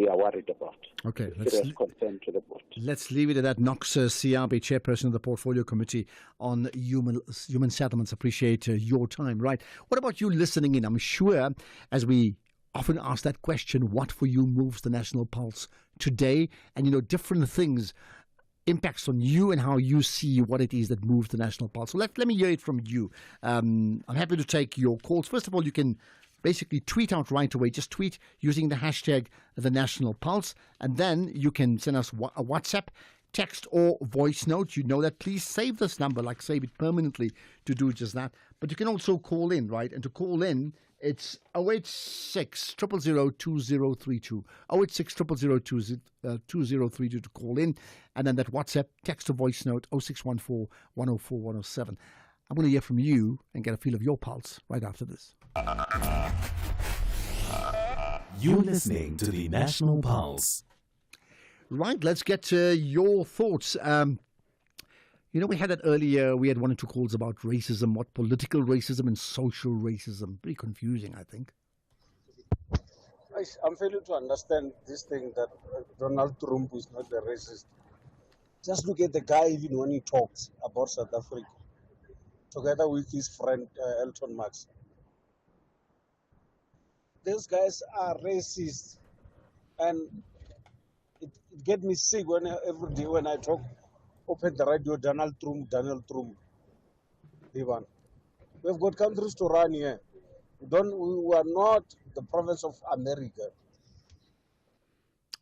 Speaker 11: are worried about.
Speaker 6: Okay,
Speaker 11: serious concern to the board.
Speaker 6: Let's leave it at that. Knox Siabe, Chairperson of the Portfolio Committee on Human Settlements. Appreciate your time. Right. What about you listening in? I'm sure, as we often ask that question, what for you moves the national pulse today? And, different things impacts on you and how you see what it is that moves the national pulse. So let me hear it from you. I'm happy to take your calls. First of all, you can basically tweet out right away. Just tweet using the hashtag The National Pulse, and then you can send us a WhatsApp, text, or voice note. You know that. Please save this number, save it permanently to do just that. But you can also call in, right? And to call in, it's 086 000 2032. 086 000 2032 to call in, and then that WhatsApp, text, or voice note 0614 104 107. I'm going to hear from you and get a feel of your pulse right after this.
Speaker 5: You're listening to the National Pulse.
Speaker 6: Right, let's get to your thoughts. We had that earlier. We had 1 or 2 calls about racism, what political racism and social racism. Pretty confusing, I think.
Speaker 15: I'm failing to understand this thing that Donald Trump is not a racist. Just look at the guy even when he talks about South Africa, together with his friend Elton Musk. Those guys are racist, and it gets me sick every day when I open the radio, Donald Trump. Ivan. We've got countries to run here. We are not the province of America.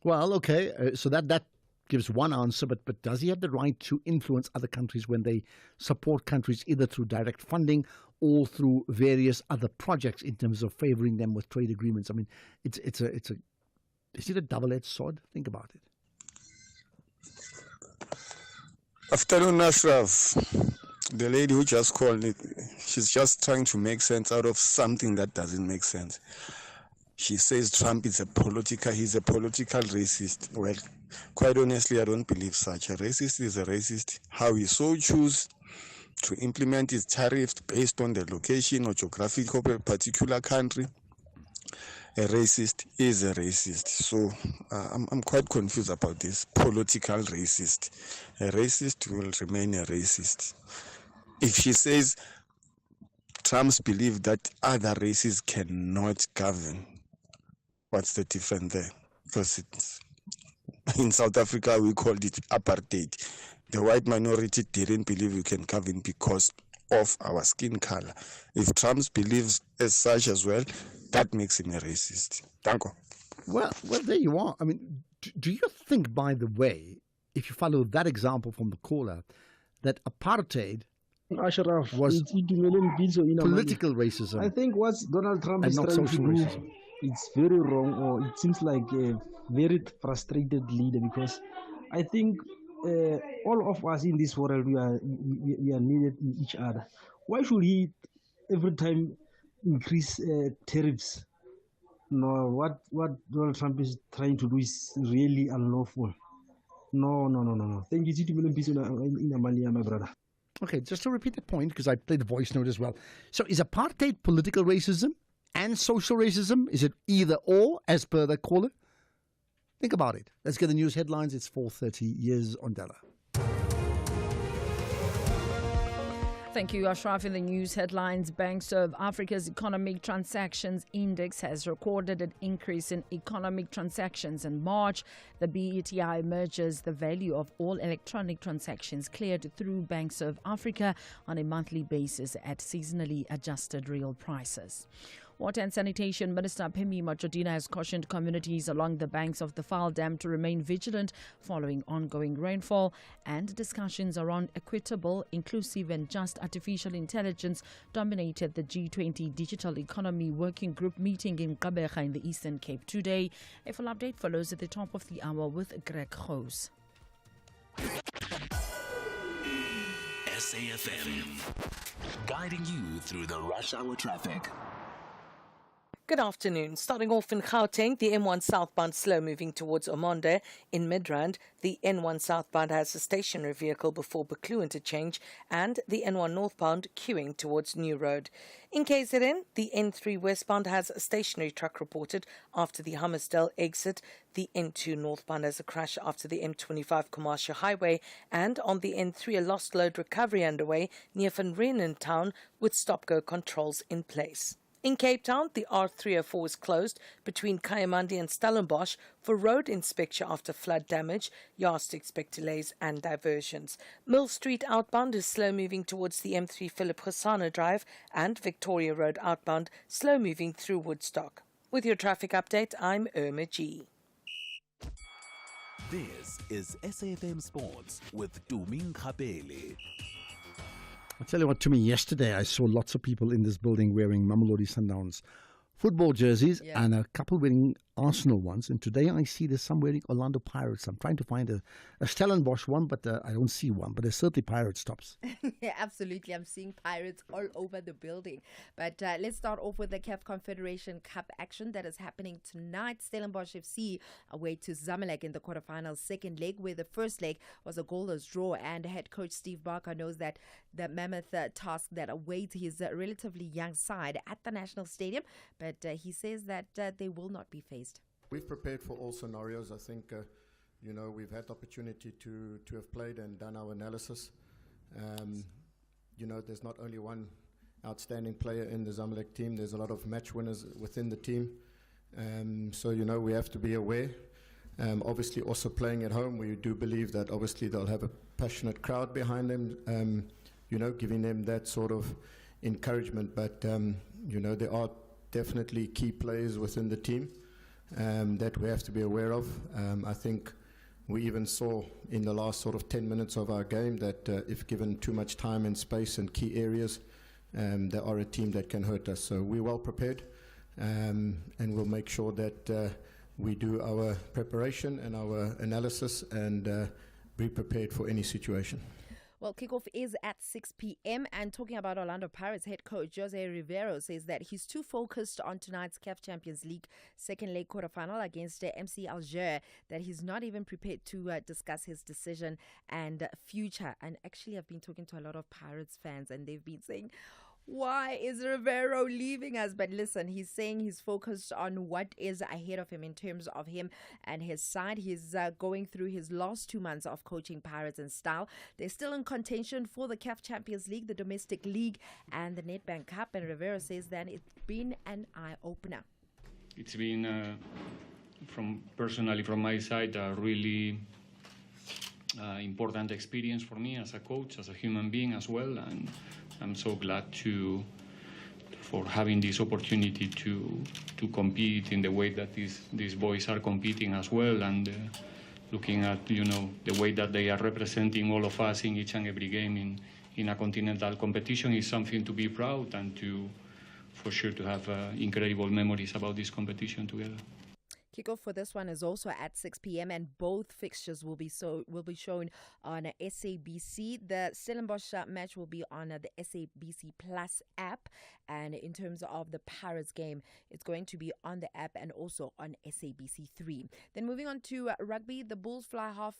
Speaker 6: Well, okay, so that gives one answer, but does he have the right to influence other countries when they support countries either through direct funding or through various other projects in terms of favoring them with trade agreements? I mean, is it a double-edged sword? Think about it.
Speaker 16: Afternoon, Ashraf. The lady who just called it, she's just trying to make sense out of something that doesn't make sense. She says Trump is he's a political racist. Well, quite honestly, I don't believe such. A racist is a racist. How he so choose to implement his tariffs based on the location or geography of a particular country, a racist is a racist. So I'm quite confused about this political racist. A racist will remain a racist. If she says Trump's belief that other races cannot govern, what's the difference there? Because in South Africa we called it apartheid. The white minority didn't believe we can govern because of our skin color. If Trump believes as such as well, that makes him a racist. Thank you.
Speaker 6: Well, there you are. I mean, do you think, by the way, if you follow that example from the caller, that apartheid was political racism?
Speaker 17: I think what Donald Trump is trying to do,
Speaker 6: racism.
Speaker 17: It's very wrong, or it seems like a very frustrated leader, because I think all of us in this world, we are needed in each other. Why should he every time increase tariffs? No, what Donald Trump is trying to do is really unlawful. No. Thank you, City Million Peace in Amalia, my brother.
Speaker 6: Okay, just to repeat the point, because I played the voice note as well. So is apartheid political racism and social racism? Is it either or, as per the caller? Think about it. Let's get the news headlines. It's 4:30. Years on Della.
Speaker 12: Thank you, Ashraf. In the news headlines, Banks of Africa's Economic Transactions Index has recorded an increase in economic transactions in March. The BETI measures the value of all electronic transactions cleared through Banks of Africa on a monthly basis at seasonally adjusted real prices. Water and Sanitation Minister Phemi Motšotina has cautioned communities along the banks of the Vaal Dam to remain vigilant following ongoing rainfall, and discussions around equitable, inclusive and just artificial intelligence dominated the G20 Digital Economy Working Group meeting in Gqeberha in the Eastern Cape today. A full update follows at the top of the hour with Greg Gous.
Speaker 5: SAFM, guiding you through the rush hour traffic.
Speaker 13: Good afternoon. Starting off in Gauteng, the M1 southbound slow moving towards Omonde. In Midrand, the N1 southbound has a stationary vehicle before Buccleuch interchange, and the N1 northbound queuing towards New Road. In KZN, the N3 westbound has a stationary truck reported after the Hammersdale exit. The N2 northbound has a crash after the M25 commercial highway, and on the N3 a lost load recovery underway near Van Renen town with stop-go controls in place. In Cape Town, the R304 is closed between Kayamandi and Stellenbosch for road inspection after flood damage. Yards to expect delays and diversions. Mill Street outbound is slow moving towards the M3 Philip Gessana Drive, and Victoria Road outbound slow moving through Woodstock. With your traffic update, I'm Irma G.
Speaker 5: This is SAFM Sports with Tumi Nkgapele.
Speaker 6: I'll tell you what, to me, yesterday I saw lots of people in this building wearing Mamelodi Sundowns football jerseys and a couple wearing Arsenal ones. And today I see there's some wearing Orlando Pirates. I'm trying to find a Stellenbosch one, but I don't see one. But there's certainly Pirates tops.
Speaker 14: Yeah, absolutely. I'm seeing Pirates all over the building. But let's start off with the CAF Confederation Cup action that is happening tonight. Stellenbosch FC away to Zamalek in the quarterfinals second leg, where the first leg was a goalless draw. And head coach Steve Barker knows that the mammoth task that awaits his relatively young side at the National Stadium. But he says that they will not be faced.
Speaker 1: We've prepared for all scenarios. I think, we've had the opportunity to have played and done our analysis. There's not only one outstanding player in the Zamalek team. There's a lot of match winners within the team. So we have to be aware. Obviously, also playing at home, we do believe that obviously they'll have a passionate crowd behind them, giving them that sort of encouragement. But, there are definitely key players within the team that we have to be aware of. I think we even saw in the last sort of 10 minutes of our game that if given too much time and space in key areas, they are a team that can hurt us. So we're well prepared, and we'll make sure that we do our preparation and our analysis and be prepared for any situation.
Speaker 14: Well, kickoff is at 6 p.m. and talking about Orlando Pirates, head coach Jose Rivero says that he's too focused on tonight's CAF Champions League second leg quarterfinal against MC Alger that he's not even prepared to discuss his decision and future. And actually, I've been talking to a lot of Pirates fans and they've been saying, why is Rivero leaving us? But listen, he's saying he's focused on what is ahead of him in terms of him and his side. He's going through his last 2 months of coaching Pirates in style. They're still in contention for the CAF Champions League, the Domestic League and the Nedbank Cup. And Rivero says that it's been an eye-opener.
Speaker 19: It's been, personally from my side, a really important experience for me as a coach, as a human being as well. And I'm so glad for having this opportunity to compete in the way that these boys are competing as well, and looking at the way that they are representing all of us in each and every game in a continental competition is something to be proud and for sure to have incredible memories about this competition together.
Speaker 14: Kickoff for this one is also at 6 p.m. and both fixtures will be shown on SABC. The Stellenbosch match will be on the SABC Plus app, and in terms of the Pirates game, it's going to be on the app and also on SABC3. Then moving on to rugby, the Bulls fly half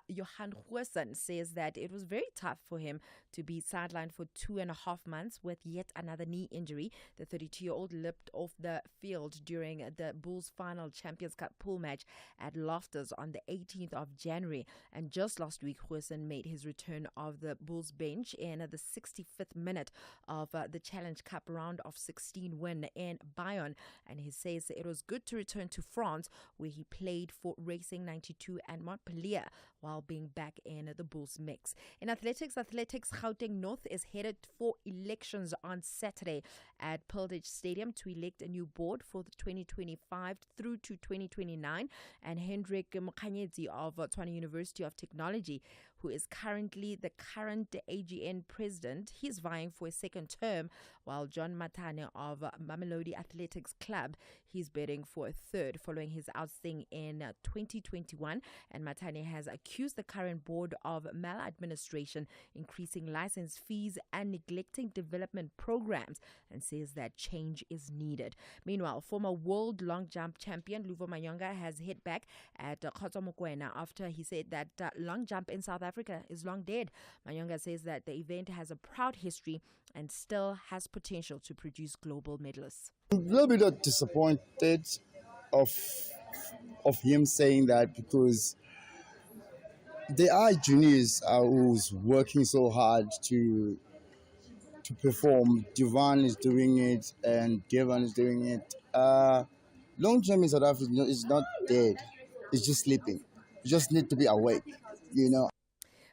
Speaker 14: Johan Goosen says that it was very tough for him to be sidelined for 2.5 months with yet another knee injury. The 32-year-old leapt off the field during the Bulls' final Champions Cup pool match at Loftus on the 18th of January. And just last week, Goosen made his return of the Bulls bench in the 65th minute of the Challenge Cup round of 16 win in Bayonne. And he says it was good to return to France, where he played for Racing 92 and Montpellier while being back in the Bulls mix. In athletics, Gauteng North is headed for elections on Saturday at Piltridge Stadium to elect a new board for the 2025 through to 2029. And Hendrik Mokanyedzi of Tshwane University of Technology, who is currently the current AGN president, he's vying for a second term, while John Matane of Mamelodi Athletics Club, he's bidding for a third following his ousting in 2021. And Matane has accused the current board of maladministration, increasing license fees and neglecting development programs, and says that change is needed. Meanwhile, former world long jump champion Luvo Manyonga has hit back at Kgotso Mokoena after he said that long jump in South Africa is long dead. Manyonga says that the event has a proud history and still has potential to produce global medalists.
Speaker 2: A little bit disappointed of him saying that, because there are juniors who's working so hard to perform. Divan is doing it and Devon is doing it. Long jump in South Africa is not dead. It's just sleeping. You just need to be awake, you know.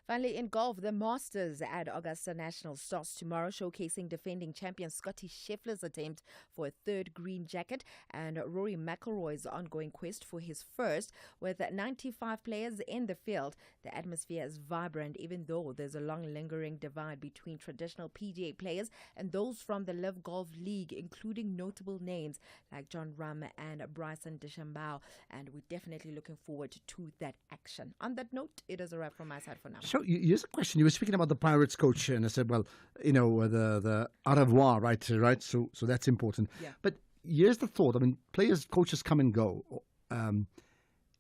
Speaker 14: Finally, in golf, the Masters at Augusta National starts tomorrow, showcasing defending champion Scotty Scheffler's attempt for a third green jacket and Rory McIlroy's ongoing quest for his first. With 95 players in the field, the atmosphere is vibrant, even though there's a long lingering divide between traditional PGA players and those from the Live Golf League, including notable names like John Rahm and Bryson DeChambeau. And we're definitely looking forward to that action. On that note, it is a wrap from my side for now.
Speaker 6: So here's a question. You were speaking about the Pirates coach, and I said, well, you know, the au revoir, right? So that's important.
Speaker 14: Yeah.
Speaker 6: But here's the thought. I mean, coaches come and go. And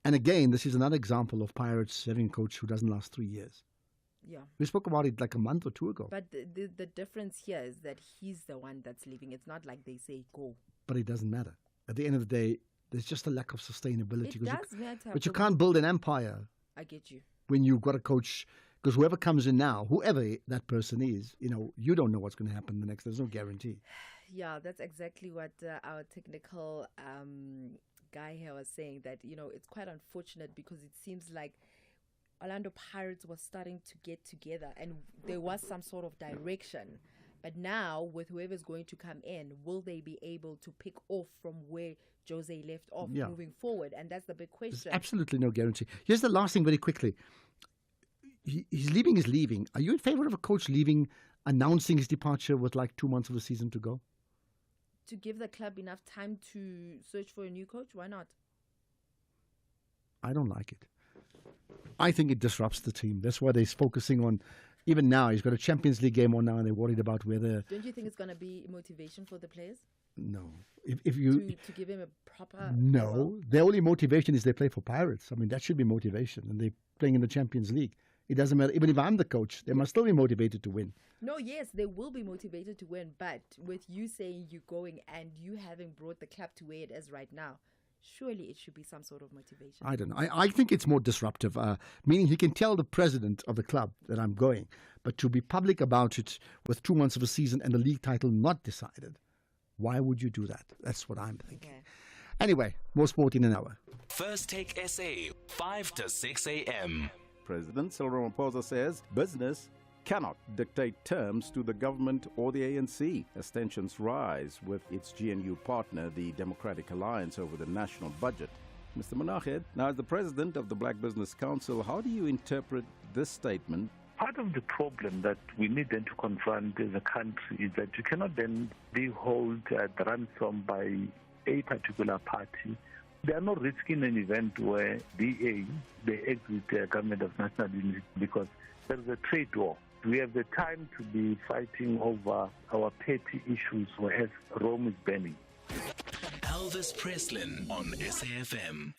Speaker 6: again, this is another example of Pirates having a coach who doesn't last 3 years.
Speaker 14: Yeah.
Speaker 6: We spoke about it like a month or two ago.
Speaker 14: But the difference here is that he's the one that's leaving. It's not like they say go.
Speaker 6: But it doesn't matter. At the end of the day, there's just a lack of sustainability.
Speaker 14: It does matter.
Speaker 6: But you can't build an empire.
Speaker 14: I get you.
Speaker 6: When you've got a coach, because whoever comes in now, whoever that person is, you know, you don't know what's going to happen the next. There's no guarantee.
Speaker 14: Yeah, that's exactly what our technical guy here was saying, that, you know, it's quite unfortunate because it seems like Orlando Pirates was starting to get together and there was some sort of direction. But now, with whoever's going to come in, will they be able to pick off from where Jose left off moving forward? And that's the big question.
Speaker 6: There's absolutely no guarantee. Here's the last thing very quickly. He's leaving is leaving. Are you in favor of a coach leaving, announcing his departure with like 2 months of the season to go?
Speaker 14: To give the club enough time to search for a new coach? Why not?
Speaker 6: I don't like it. I think it disrupts the team. That's why they're focusing on, even now, he's got a Champions League game on now and they're worried about whether...
Speaker 14: Don't you think it's going to be motivation for the players?
Speaker 6: No. If you
Speaker 14: to give him a proper...
Speaker 6: No. Their only motivation is they play for Pirates. I mean, that should be motivation. And they're playing in the Champions League. It doesn't matter. Even if I'm the coach, they must still be motivated to win.
Speaker 14: No, yes, they will be motivated to win. But with you saying you're going and you having brought the club to where it is right now, surely it should be some sort of motivation.
Speaker 6: I don't know. I think it's more disruptive, meaning he can tell the president of the club that I'm going, but to be public about it with 2 months of a season and the league title not decided, why would you do that? That's what I'm thinking. Okay. Anyway, more sport in an hour.
Speaker 5: First Take SA, 5 to 6 a.m.
Speaker 3: President Cyril Ramaphosa says business cannot dictate terms to the government or the ANC as tensions rise with its GNU partner, the Democratic Alliance, over the national budget. Mr. Monaghed, now as the president of the Black Business Council, how do you interpret this statement?
Speaker 20: Part of the problem that we need then to confront as a country is that you cannot then be held at ransom by a particular party They are not risking an event where DA, they exit Government of National Unity because there is a trade war. We have the time to be fighting over our petty issues, whereas Rome is burning.
Speaker 5: Elvis Preslin on SAFM.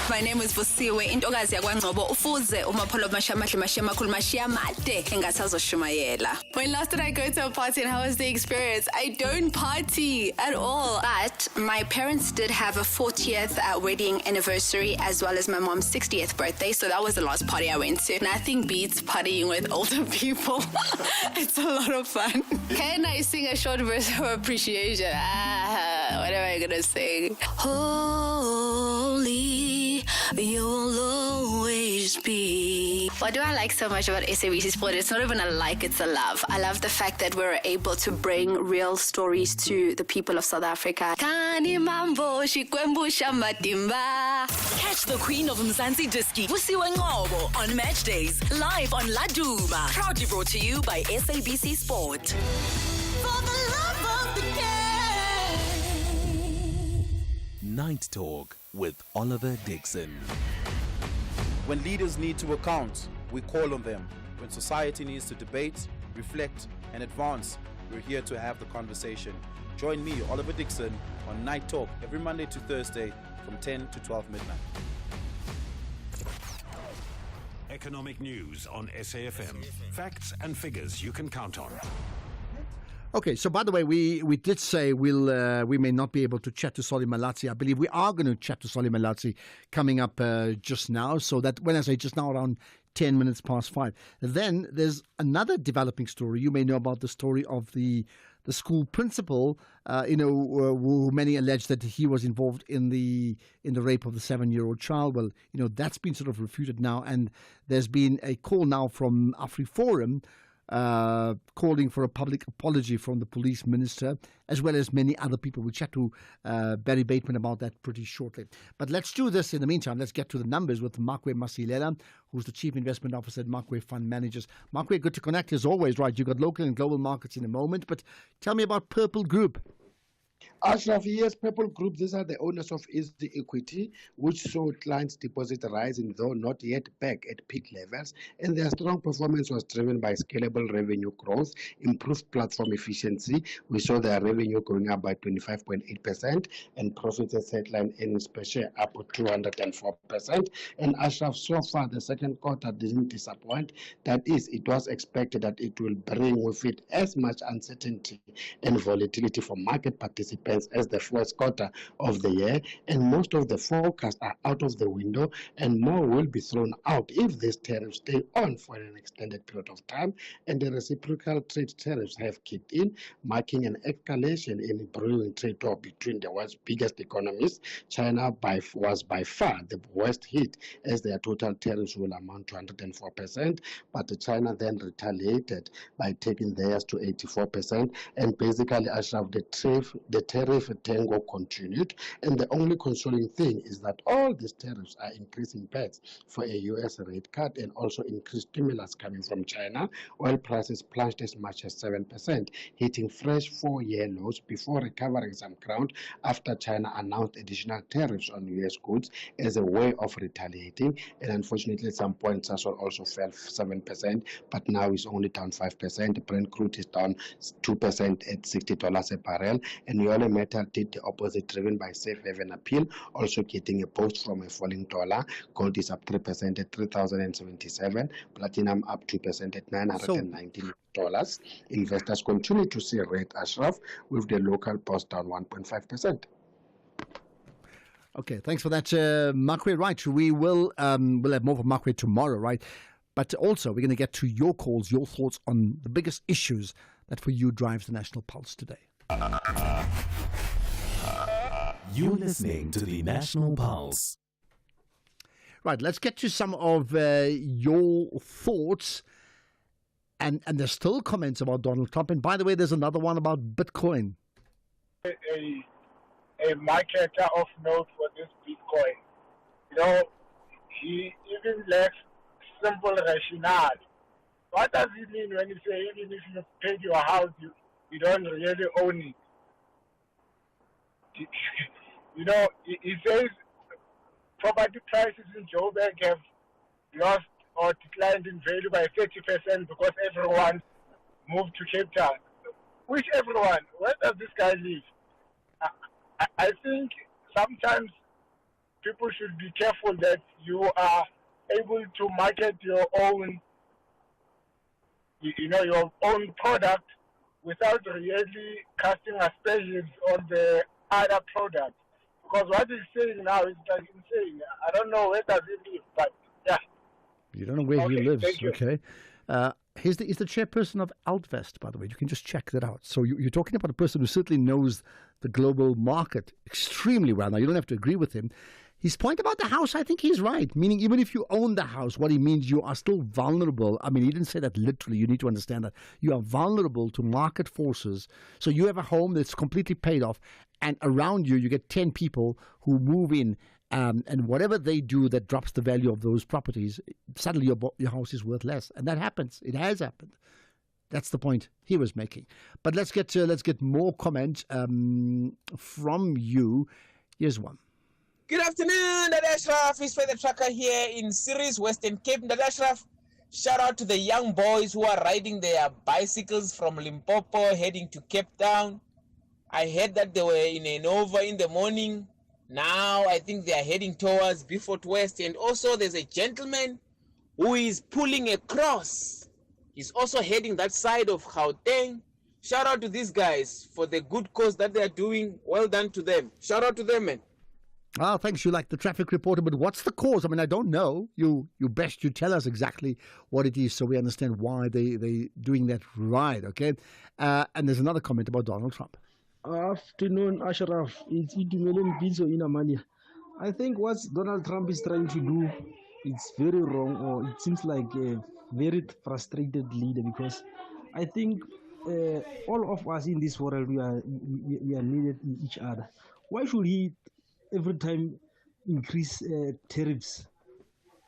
Speaker 18: My name is Vusiwe intokazi yakwaNgcobo ufuze umapholo mashamahle mashamakhulu mashiyamade engasazoshumayela. When last did I go to a party and how was the experience? I don't party at all. But my parents did have a 40th wedding anniversary as well as my mom's 60th birthday, so that was the last party I went to. Nothing beats partying with older people. It's a lot of fun. Can I sing a short verse of appreciation? What am I gonna sing? Holy, you'll always be. What do I like so much about SABC Sport? It's not even a like, it's a love. I love the fact that we're able to bring real stories to the people of South Africa. Kani mambo shikwembusha matimba.
Speaker 22: Catch the queen of Mzansi Diski, Vusiwe Ngcobo, on match days, live on Laduma. Proudly brought to you by SABC Sport.
Speaker 10: For the love of the game.
Speaker 5: Night Talk with Oliver Dixon.
Speaker 23: When leaders need to account, we call on them. When society needs to debate, reflect, and advance, we're here to have the conversation. Join me, Oliver Dixon, on Night Talk every Monday to Thursday from 10 to 12 midnight.
Speaker 24: Economic news on SAFM. Facts and figures you can count on.
Speaker 6: Okay, so by the way, we did say we may not be able to chat to Solly Malatsi. I believe we are going to chat to Solly Malatsi coming up just now. So that when I say just now, around 10 minutes past 5. Then there's another developing story. You may know about the story of the school principal, who many allege that he was involved in the rape of the 7-year-old child. Well, that's been sort of refuted now, and there's been a call now from AfriForum calling for a public apology from the police minister, as well as many other people. We'll chat to Barry Bateman about that pretty shortly. But let's do this in the meantime. Let's get to the numbers with Makwe Masilela, who's the Chief Investment Officer at Makwe Fund Managers. Makwe, good to connect as always, right? You've got local and global markets in a moment, but tell me about Purple Group.
Speaker 25: Ashraf, yes, Purple Group, these are the owners of Easy Equity, which saw clients' deposit rising, though not yet back at peak levels, and their strong performance was driven by scalable revenue growth, improved platform efficiency. We saw their revenue growing up by 25.8%, and profits and headline earnings per share up 204%. And Ashraf, so far, the second quarter didn't disappoint. That is, it was expected that it will bring with it as much uncertainty and volatility for market participants as the first quarter of the year, and most of the forecasts are out of the window, and more will be thrown out if these tariffs stay on for an extended period of time, and the reciprocal trade tariffs have kicked in, marking an escalation in the brewing trade war between the world's biggest economies. China was by far the worst hit, as their total tariffs will amount to 104%, but China then retaliated by taking theirs to 84%, and basically, Ashraf, the tariff tango continued, and the only consoling thing is that all these tariffs are increasing bets for a U.S. rate cut and also increased stimulus coming from China. Oil prices plunged as much as 7%, hitting fresh 4-year lows before recovering some ground after China announced additional tariffs on U.S. goods as a way of retaliating. And unfortunately, at some point, Sasol also fell 7%, but now is only down 5%. Brent crude is down 2% at $60 a barrel, and Yole Metal did the opposite, driven by safe haven appeal, also getting a boost from a falling dollar. Gold is up 3% at $3,077. Platinum up 2% at $919. Investors continue to see rate Ashraf, with the local post down 1.5%.
Speaker 6: Okay, thanks for that, Makwe. Right, we will we'll have more from Makwe tomorrow, right? But also, we're going to get to your calls, your thoughts on the biggest issues that for you drives the national pulse today.
Speaker 5: You're listening to the National Pulse.
Speaker 6: Right, let's get to some of your thoughts. And there's still comments about Donald Trump. And by the way, there's another one about Bitcoin.
Speaker 26: A marketer of note for this Bitcoin. He even lacks simple rationale. What does it mean when you say even if you paid your house, you don't really own it? You know, he says property prices in Joburg have lost or declined in value by 30% because everyone moved to Cape Town. Which everyone? Where does this guy live? I think sometimes people should be careful that you are able to market your own, your own product without really casting aspersions on the other product. Because what he's saying now is like insane. I don't know where does he live, but yeah.
Speaker 6: You don't know where he lives,
Speaker 26: thank you.
Speaker 6: okay? He's the chairperson of Altvest, by the way. You can just check that out. So you're talking about a person who certainly knows the global market extremely well. Now, you don't have to agree with him. His point about the house, I think he's right. Meaning, even if you own the house, what he means, you are still vulnerable. I mean, he didn't say that literally. You need to understand that. You are vulnerable to market forces. So you have a home that's completely paid off, and around you, you get 10 people who move in, and whatever they do that drops the value of those properties, suddenly your house is worth less. And that happens. It has happened. That's the point he was making. But let's get more comments from you. Here's one.
Speaker 4: Good afternoon, Dada Ashraf. It's the Tracker here in Ceres, Western Cape. Dada Ashraf, shout out to the young boys who are riding their bicycles from Limpopo heading to Cape Town. I heard that they were in Enova in the morning. Now I think they are heading towards Beaufort West. And also there's a gentleman who is pulling across. He's also heading that side of Gauteng. Shout out to these guys for the good cause that they are doing. Well done to them. Shout out to them, man.
Speaker 6: Ah, thanks. You like the traffic reporter, but what's the cause? I mean, I don't know. You best you tell us exactly what it is so we understand why they doing that ride, okay? And there's another comment about Donald Trump.
Speaker 17: Afternoon, Ashraf. It's Idumelen Bizo in Amalia. I think what Donald Trump is trying to do, it's very wrong, or it seems like a very frustrated leader, because I think all of us in this world, we are needed in each other. Why should he every time increase tariffs?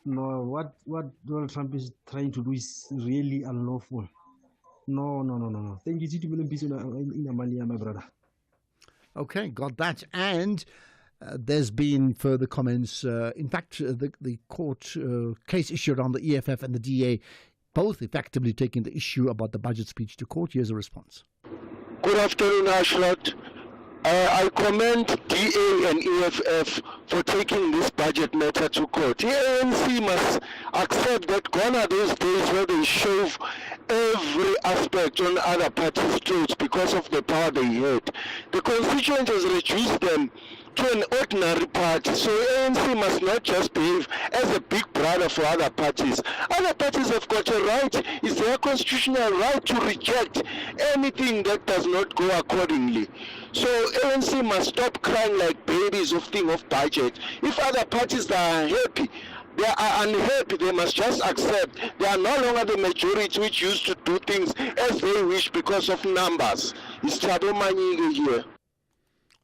Speaker 17: No, what Donald Trump is trying to do is really unlawful. No. Thank you, Idumelen Bizo in Amalia, my brother.
Speaker 6: Okay, got that. And there's been further comments. In fact, the court case issued on the EFF and the DA, both effectively taking the issue about the budget speech to court. Here's a response.
Speaker 7: Good afternoon, Ashraf. I commend DA and EFF for taking this budget matter to court. The ANC must accept that gone are those days where they shove every aspect on other parties' throats because of the power they had. The constituent has reduced them to an ordinary party, so ANC must not just behave as a big brother for other parties. Other parties have got a right, it's their constitutional right to reject anything that does not go accordingly. So ANC must stop crying like babies of thing of budget. If other parties are unhappy, they are unhappy, they must just accept they are no longer the majority which used to do things as they wish because of numbers. It's Thabo Manyike here.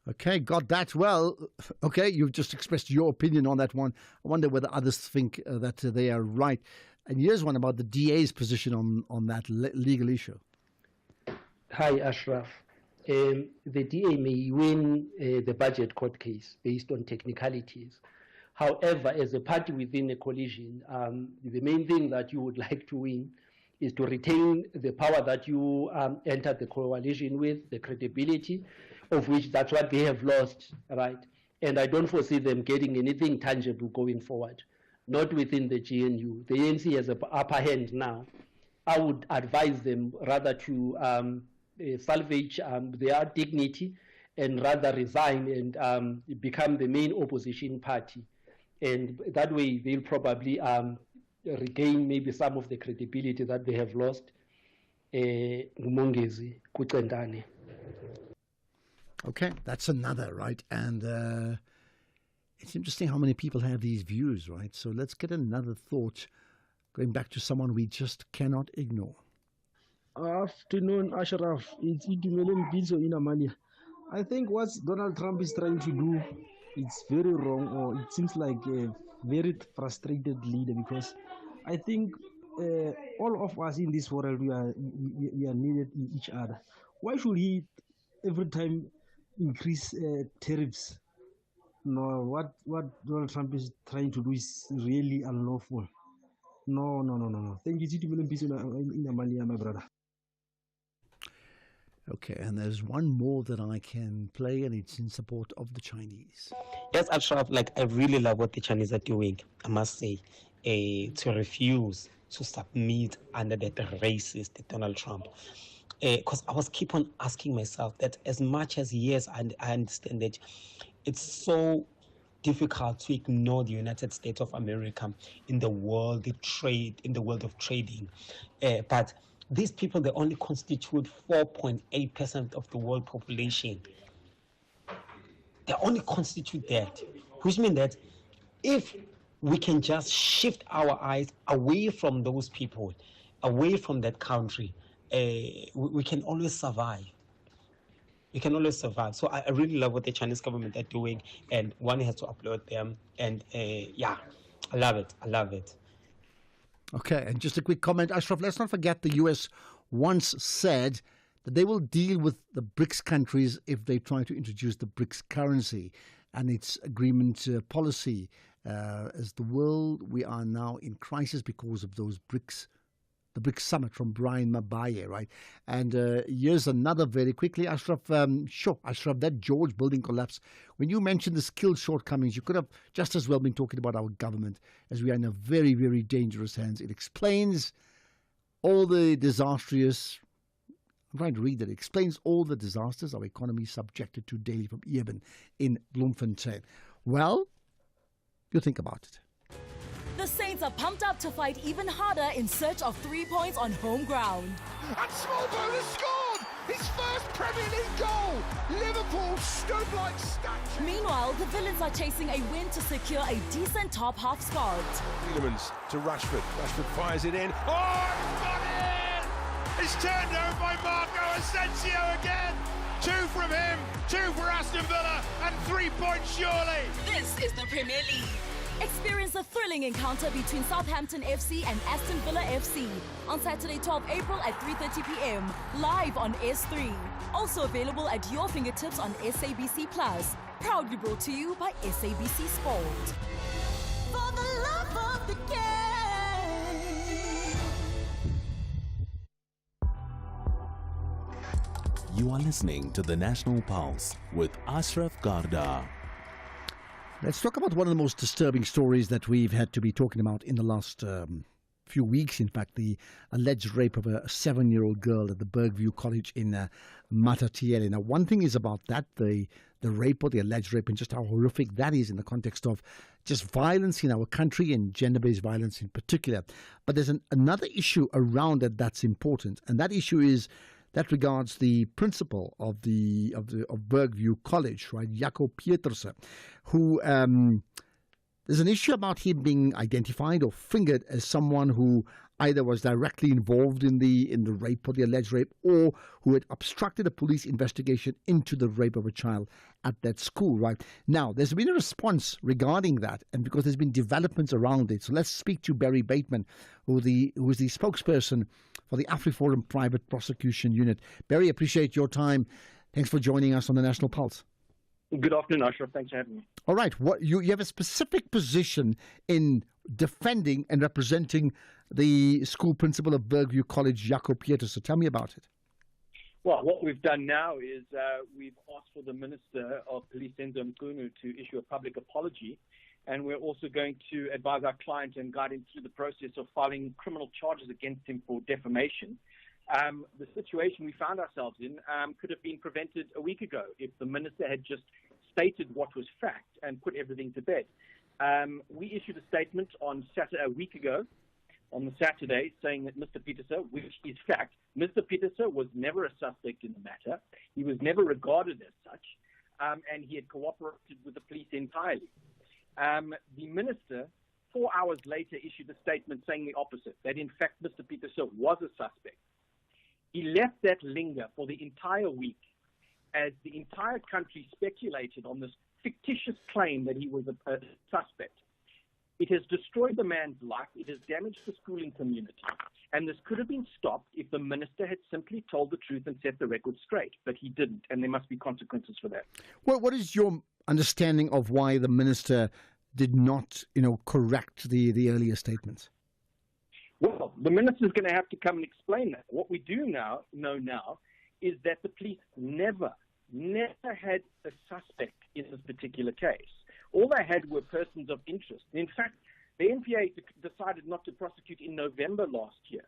Speaker 6: Okay, got that. Well, okay, you've just expressed your opinion on that one. I wonder whether others think that they are right. And here's one about the DA's position on that legal issue.
Speaker 8: Hi, Ashraf. The DA may win the budget court case based on technicalities. However, as a party within a coalition, the main thing that you would like to win is to retain the power that you entered the coalition with, the credibility of which that's what they have lost, right? And I don't foresee them getting anything tangible going forward, not within the GNU. The ANC has an upper hand now. I would advise them rather to salvage their dignity and rather resign and become the main opposition party. And that way they'll probably regain maybe some of the credibility that they have lost. Mongezi, Kutendane.
Speaker 6: Okay, that's another, right? And it's interesting how many people have these views, right? So let's get another thought, going back to someone we just cannot ignore.
Speaker 17: Afternoon, Ashraf. It's Idumelen Bizo in Amalia. I think what Donald Trump is trying to do, it's very wrong, or it seems like a very frustrated leader, because I think all of us in this world, we are needed in each other. Why should he every time increase tariffs? No, what Donald Trump is trying to do is really unlawful. No. Thank you, 2 million people in Amalia, my brother.
Speaker 6: Okay, and there's one more that I can play, and it's in support of the Chinese.
Speaker 9: Yes, Ashraf, I really love what the Chinese are doing, I must say, to refuse to submit under that racist Donald Trump. Because I was keep on asking myself that as much as, yes, I understand that it's so difficult to ignore the United States of America in the world, in the world of trading. But these people, they only constitute 4.8% of the world population. They only constitute that, which means that if we can just shift our eyes away from those people, away from that country, we can always survive. We can always survive. So I really love what the Chinese government are doing, and one has to applaud them. And yeah, I love it. I love it.
Speaker 6: Okay, and just a quick comment, Ashraf, let's not forget the US once said that they will deal with the BRICS countries if they try to introduce the BRICS currency and its agreement policy. As the world, we are now in crisis because of those BRICS, the BRICS summit from Brian Mabaye, right? And here's another very quickly, Ashraf. Ashraf, that George building collapse, when you mentioned the skill shortcomings, you could have just as well been talking about our government, as we are in a very, very dangerous hands. It explains all the disastrous, I'm trying to read that, it explains all the disasters our economy is subjected to daily, from Eben in Bloemfontein. Well, you think about it.
Speaker 10: The Saints are pumped up to fight even harder in search of 3 points on home ground.
Speaker 11: And Smallbone has scored his first Premier League goal. Liverpool stood like statues.
Speaker 10: Meanwhile, the Villains are chasing a win to secure a decent top half spot.
Speaker 11: Tielemans to Rashford. Rashford fires it in. Oh, it's got in! It's turned over by Marco Asensio again. 2 from him, 2 for Aston Villa, and 3 points surely.
Speaker 10: This is the Premier League. Experience the thrilling encounter between Southampton FC and Aston Villa FC on Saturday, 12 April at 3:30 p.m. live on S3. Also available at your fingertips on SABC Plus. Proudly brought to you by SABC Sport.
Speaker 12: For the love of the game.
Speaker 5: You are listening to the National Pulse with Ashraf Garda.
Speaker 6: Let's talk about one of the most disturbing stories that we've had to be talking about in the last few weeks. In fact, the alleged rape of a 7-year-old girl at the Bergview College in Matatiele. Now, one thing is about that, the rape or the alleged rape, and just how horrific that is in the context of just violence in our country and gender-based violence in particular. But there's another issue around it that's important, and that issue is that regards the principal of Bergview College, right, Jaco Pieterse, who there's an issue about him being identified or fingered as someone who either was directly involved in the rape or the alleged rape, or who had obstructed a police investigation into the rape of a child at that school, right? Now, there's been a response regarding that, and because there's been developments around it. So let's speak to Barry Bateman, who is the spokesperson for the AfriForum Private Prosecution Unit. Barry, appreciate your time. Thanks for joining us on the National Pulse.
Speaker 15: Good afternoon, Ashraf. Thanks for having me.
Speaker 6: All right. What you have a specific position in defending and representing the school principal of Bergview College, Jaco Pieterse. So tell me about it.
Speaker 15: Well, what we've done now is we've asked for the Minister of Police, Senzo Mchunu, to issue a public apology, and we're also going to advise our client and guide him through the process of filing criminal charges against him for defamation. The situation we found ourselves in could have been prevented a week ago if the Minister had just stated what was fact and put everything to bed. We issued a statement on Saturday, a week ago, on the Saturday, saying that Mr. Pieterse, which is fact, Mr. Pieterse was never a suspect in the matter. He was never regarded as such, and he had cooperated with the police entirely. The Minister, 4 hours later, issued a statement saying the opposite, that in fact Mr. Pieterse was a suspect. He left that linger for the entire week as the entire country speculated on this fictitious claim that he was a suspect. It has destroyed the man's life. It has damaged the schooling community. And this could have been stopped if the Minister had simply told the truth and set the record straight. But he didn't, and there must be consequences for that.
Speaker 6: Well, what is your understanding of why the minister did not, correct the earlier statements?
Speaker 15: Well, the minister's going to have to come and explain that. What we do know now is that the police never had a suspect in this particular case. All they had were persons of interest. In fact, the NPA decided not to prosecute in November last year.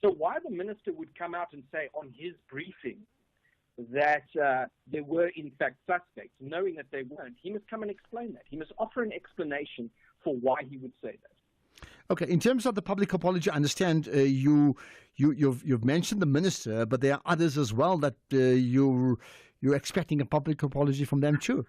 Speaker 15: So why the minister would come out and say on his briefing that there were in fact suspects, knowing that they weren't, he must come and explain that. He must offer an explanation for why he would say that.
Speaker 6: Okay, in terms of the public apology, I understand you've mentioned the minister, but there are others as well that you're expecting a public apology from them too.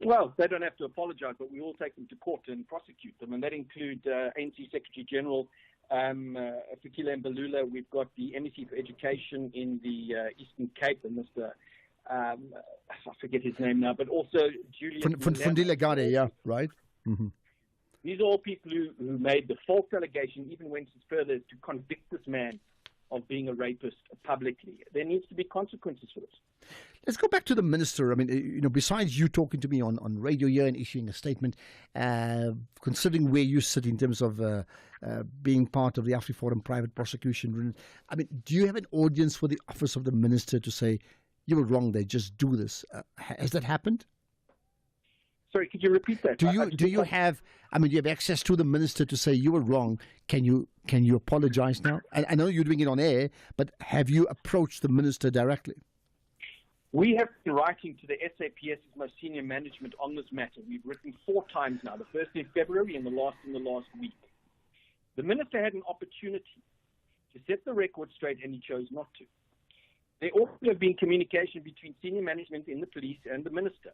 Speaker 15: Well, they don't have to apologize, but we all take them to court and prosecute them, and that include ANC Secretary General Fikile Mbalula. We've got the MEC for Education in the Eastern Cape, and Mr. I forget his name now, but also Julius
Speaker 6: Fundile Gade, yeah, right? Mm-hmm.
Speaker 15: These are all people who made the false allegation, even went as further as to convict this man of being a rapist publicly. There needs to be consequences for this.
Speaker 6: Let's go back to the minister. I mean, besides you talking to me on radio here and issuing a statement, considering where you sit in terms of being part of the AfriForum private prosecution, I mean, do you have an audience for the office of the minister to say, you were wrong there, just do this? Has that happened?
Speaker 15: Sorry, could you repeat that?
Speaker 6: Do you have access to the minister to say you were wrong? Can you apologize now? I know you're doing it on air, but have you approached the minister directly?
Speaker 15: We have been writing to the SAPS's most senior management on this matter. We've written 4 times now, the first in February and the last in the last week. The minister had an opportunity to set the record straight, and he chose not to. There ought to have been communication between senior management in the police and the minister.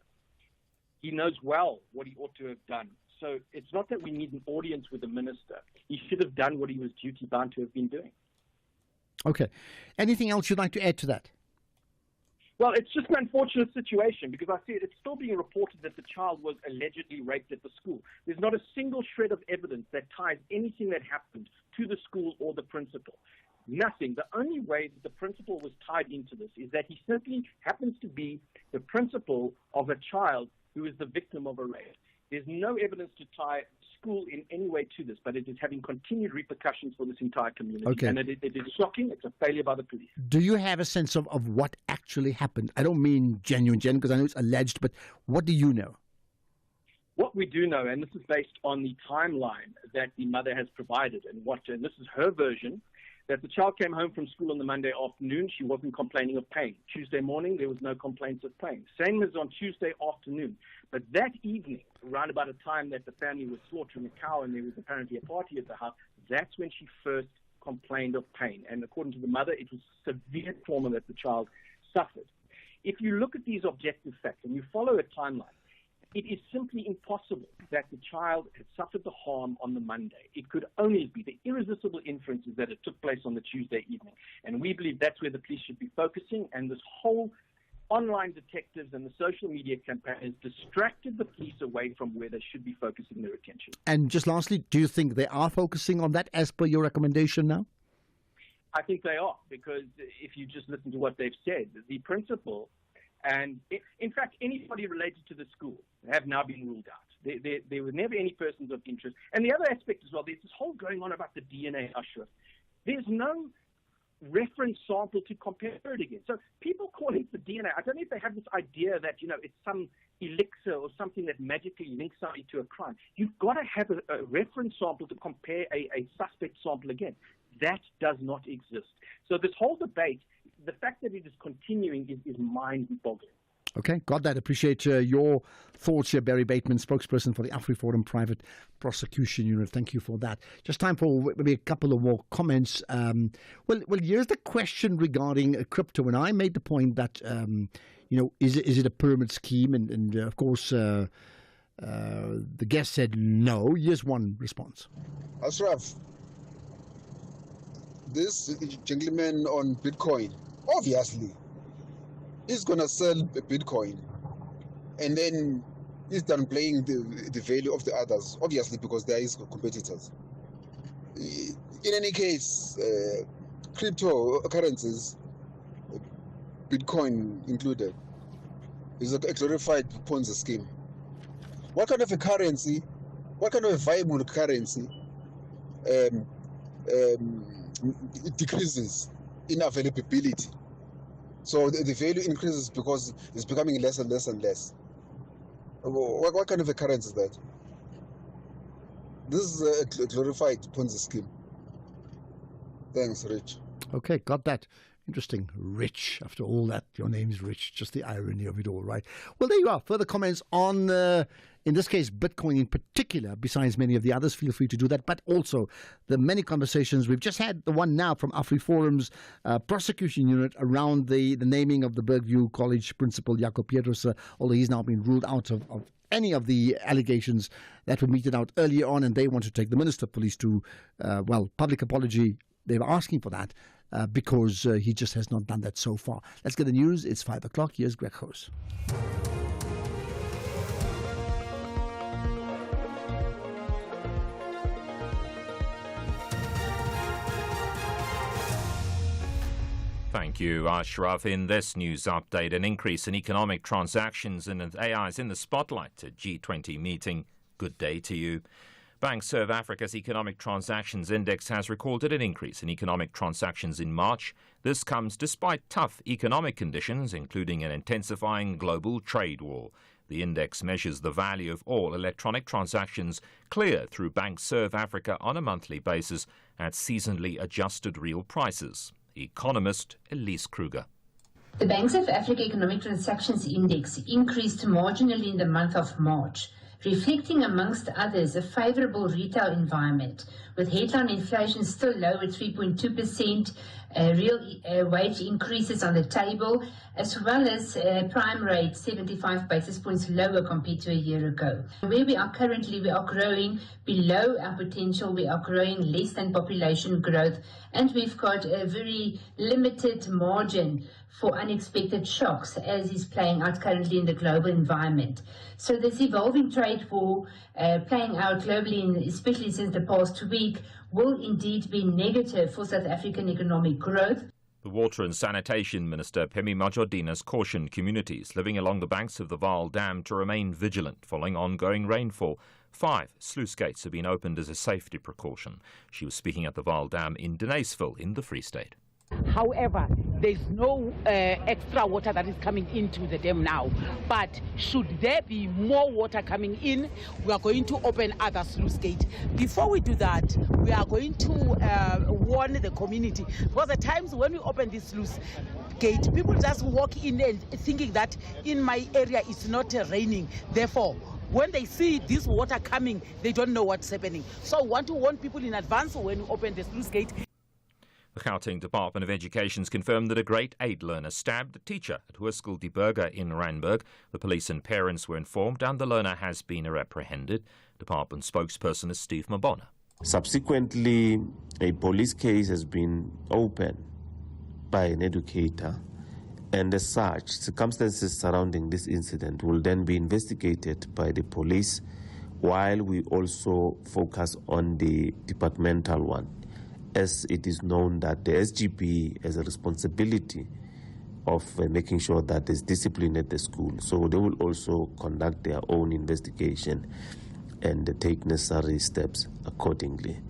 Speaker 15: He knows well what he ought to have done. So it's not that we need an audience with the minister. He should have done what he was duty-bound to have been doing.
Speaker 6: Okay. Anything else you'd like to add to that?
Speaker 15: Well, it's just an unfortunate situation because I see it's still being reported that the child was allegedly raped at the school. There's not a single shred of evidence that ties anything that happened to the school or the principal. Nothing. The only way that the principal was tied into this is that he simply happens to be the principal of a child who is the victim of a rape. There's no evidence to tie school in any way to this, but it is having continued repercussions for this entire community.
Speaker 6: Okay.
Speaker 15: And it is shocking. It's a failure by the police.
Speaker 6: Do you have a sense of what actually happened? I don't mean genuine, because I know it's alleged, but what do you know?
Speaker 15: What we do know, and this is based on the timeline that the mother has provided, and this is her version, that the child came home from school on the Monday afternoon. She wasn't complaining of pain. Tuesday morning, there was no complaints of pain. Same as on Tuesday afternoon. But that evening, around about a time that the family was slaughtering a cow and there was apparently a party at the house, that's when she first complained of pain. And according to the mother, it was severe trauma that the child suffered. If you look at these objective facts and you follow a timeline, it is simply impossible that the child had suffered the harm on the Monday. It could only be the irresistible inferences that it took place on the Tuesday evening. And we believe that's where the police should be focusing. And this whole online detectives and the social media campaign has distracted the police away from where they should be focusing their attention.
Speaker 6: And just lastly, do you think they are focusing on that as per your recommendation now?
Speaker 15: I think they are, because if you just listen to what they've said, the principal and, in fact, anybody related to the school have now been ruled out. There were never any persons of interest. And the other aspect as well, there's this whole going on about the DNA, Ashraf. There's no reference sample to compare it against. So people call it the DNA. I don't know if they have this idea that, it's some elixir or something that magically links somebody to a crime. You've got to have a reference sample to compare a suspect sample against. That does not exist. So this whole debate, the fact that it is continuing is mind-boggling.
Speaker 6: Okay, got that. Appreciate your thoughts here, Barry Bateman, spokesperson for the AfriForum Private Prosecution Unit. Thank you for that. Just time for maybe a couple of more comments. Well, here's the question regarding crypto, and I made the point that is it a pyramid scheme? And of course, the guest said no. Here's one response.
Speaker 1: Ashraf, this gentleman on Bitcoin, obviously, he's going to sell Bitcoin and then he's done playing the value of the others, obviously, because they are his competitors. In any case, cryptocurrencies, Bitcoin included, It's a glorified Ponzi scheme. What kind of a currency, what kind of a viable currency it decreases in availability? So the value increases because it's becoming less and less and less. What kind of a currency is that? This is a glorified Ponzi scheme. Thanks, Rich.
Speaker 6: Okay, got that. Interesting. Rich. After all that, your name is Rich. Just the irony of it all, right? Well, there you are. Further comments on, in this case, Bitcoin in particular, besides many of the others. Feel free to do that. But also the many conversations. We've just had the one now from AfriForum's prosecution unit around the naming of the Bergview College principal, Jaco Pieterse, although he's now been ruled out of any of the allegations that were meted out earlier on, and they want to take the Minister of Police to, public apology. They were asking for that because he just has not done that so far. Let's get the news. It's 5 o'clock. Here's Greg Hoos.
Speaker 2: Thank you, Ashraf. In this news update, an increase in economic transactions and AI is in the spotlight at G20 meeting. Good day to you. Bankserv Africa's Economic Transactions Index has recorded an increase in economic transactions in March. This comes despite tough economic conditions, including an intensifying global trade war. The index measures the value of all electronic transactions cleared through Bankserv Africa on a monthly basis at seasonally adjusted real prices. Economist Elise Kruger.
Speaker 13: The Bankserv Africa Economic Transactions Index increased marginally in the month of March, reflecting amongst others a favourable retail environment, with headline inflation still low at 3.2%, real wage increases on the table, as well as prime rate 75 basis points lower compared to a year ago. Where we are currently, we are growing below our potential, we are growing less than population growth, and we've got a very limited margin for unexpected shocks, as is playing out currently in the global environment. So this evolving trade war playing out globally, especially since the past week, will indeed be negative for South African economic growth.
Speaker 2: The Water and Sanitation Minister, Phemi Majordinas, has cautioned communities living along the banks of the Vaal Dam to remain vigilant following ongoing rainfall. 5 sluice gates have been opened as a safety precaution. She was speaking at the Vaal Dam in Denisville in the Free State.
Speaker 14: However, there's no extra water that is coming into the dam now. But should there be more water coming in, we are going to open other sluice gates. Before we do that, we are going to warn the community. Because at times when we open this sluice gate, people just walk in and thinking that in my area it's not raining. Therefore, when they see this water coming, they don't know what's happening. So we want to warn people in advance when we open the sluice gate.
Speaker 2: The Gauteng Department of Education has confirmed that a grade 8 learner stabbed a teacher at Hoërskool Die Burger in Randburg. The police and parents were informed and the learner has been apprehended. Department spokesperson is Steve Mabona.
Speaker 16: Subsequently, a police case has been opened by an educator, and as such, circumstances surrounding this incident will then be investigated by the police, while we also focus on the departmental one, as it is known that the SGB has a responsibility of making sure that there's discipline at the school. So they will also conduct their own investigation and take necessary steps accordingly.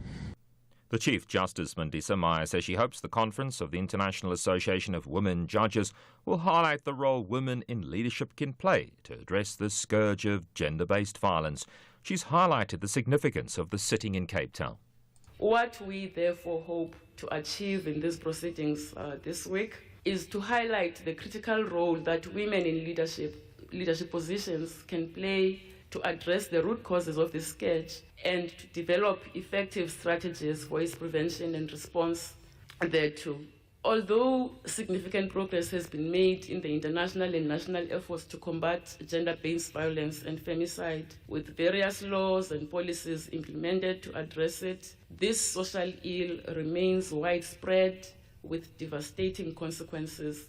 Speaker 2: The Chief Justice, Mandisa Meyer, says she hopes the conference of the International Association of Women Judges will highlight the role women in leadership can play to address the scourge of gender-based violence. She's highlighted the significance of the sitting in Cape Town.
Speaker 19: What we therefore hope to achieve in these proceedings this week is to highlight the critical role that women in leadership positions can play to address the root causes of this scourge and to develop effective strategies for its prevention and response thereto. Although significant progress has been made in the international and national efforts to combat gender-based violence and femicide, with various laws and policies implemented to address it, this social ill remains widespread with devastating consequences.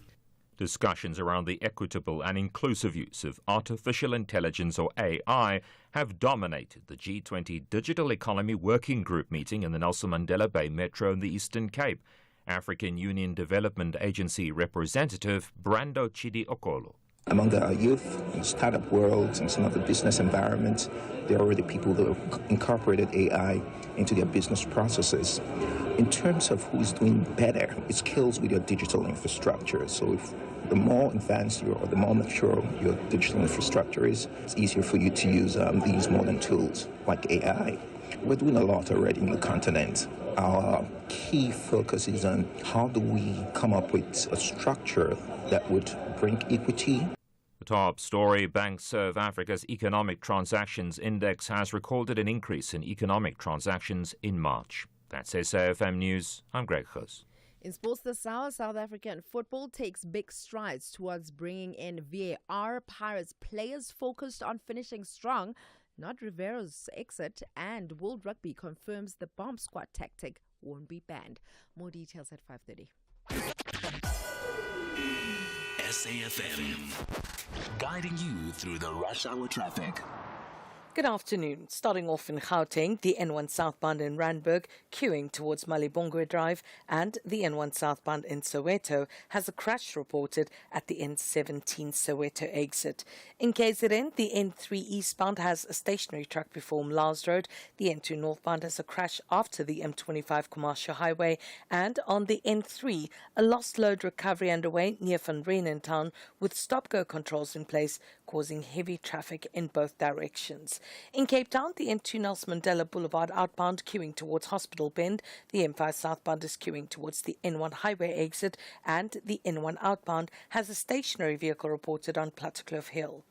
Speaker 2: Discussions around the equitable and inclusive use of artificial intelligence, or AI, have dominated the G20 Digital Economy Working Group meeting in the Nelson Mandela Bay Metro in the Eastern Cape. African Union Development Agency representative Brando Chidi Okolo.
Speaker 3: Among the youth in the startup world and some of the business environments, there are already people that have incorporated AI into their business processes. In terms of who is doing better, it scales with your digital infrastructure. So if the more advanced or the more mature your digital infrastructure is, it's easier for you to use these modern tools like AI. We're doing a lot already in the continent. Our key focus is on how do we come up with a structure that would bring equity.
Speaker 2: The top story, Bankserv Africa's Economic Transactions Index has recorded an increase in economic transactions in March. That's SAFM News. I'm Greg Hus.
Speaker 18: In sports this hour, South African football takes big strides towards bringing in VAR. Pirates players focused on finishing strong, not Rivero's exit, and World Rugby confirms the bomb squad tactic won't be banned. More details at 5:30.
Speaker 5: SAFM, guiding you through the rush hour traffic.
Speaker 20: Good afternoon. Starting off in Gauteng, the N1 southbound in Randburg, queuing towards Malibongwe Drive, and the N1 southbound in Soweto has a crash reported at the N17 Soweto exit. In KZN, the N3 eastbound has a stationary truck before Mlaws Road. The N2 northbound has a crash after the M25 Commercial Highway, and on the N3, a lost load recovery underway near Van Reenen Town with stop-go controls in place, causing heavy traffic in both directions. In Cape Town, the N2 Nelson Mandela Boulevard outbound queuing towards Hospital Bend, the M5 southbound is queuing towards the N1 highway exit, and the N1 outbound has a stationary vehicle reported on Plattekloof Hill.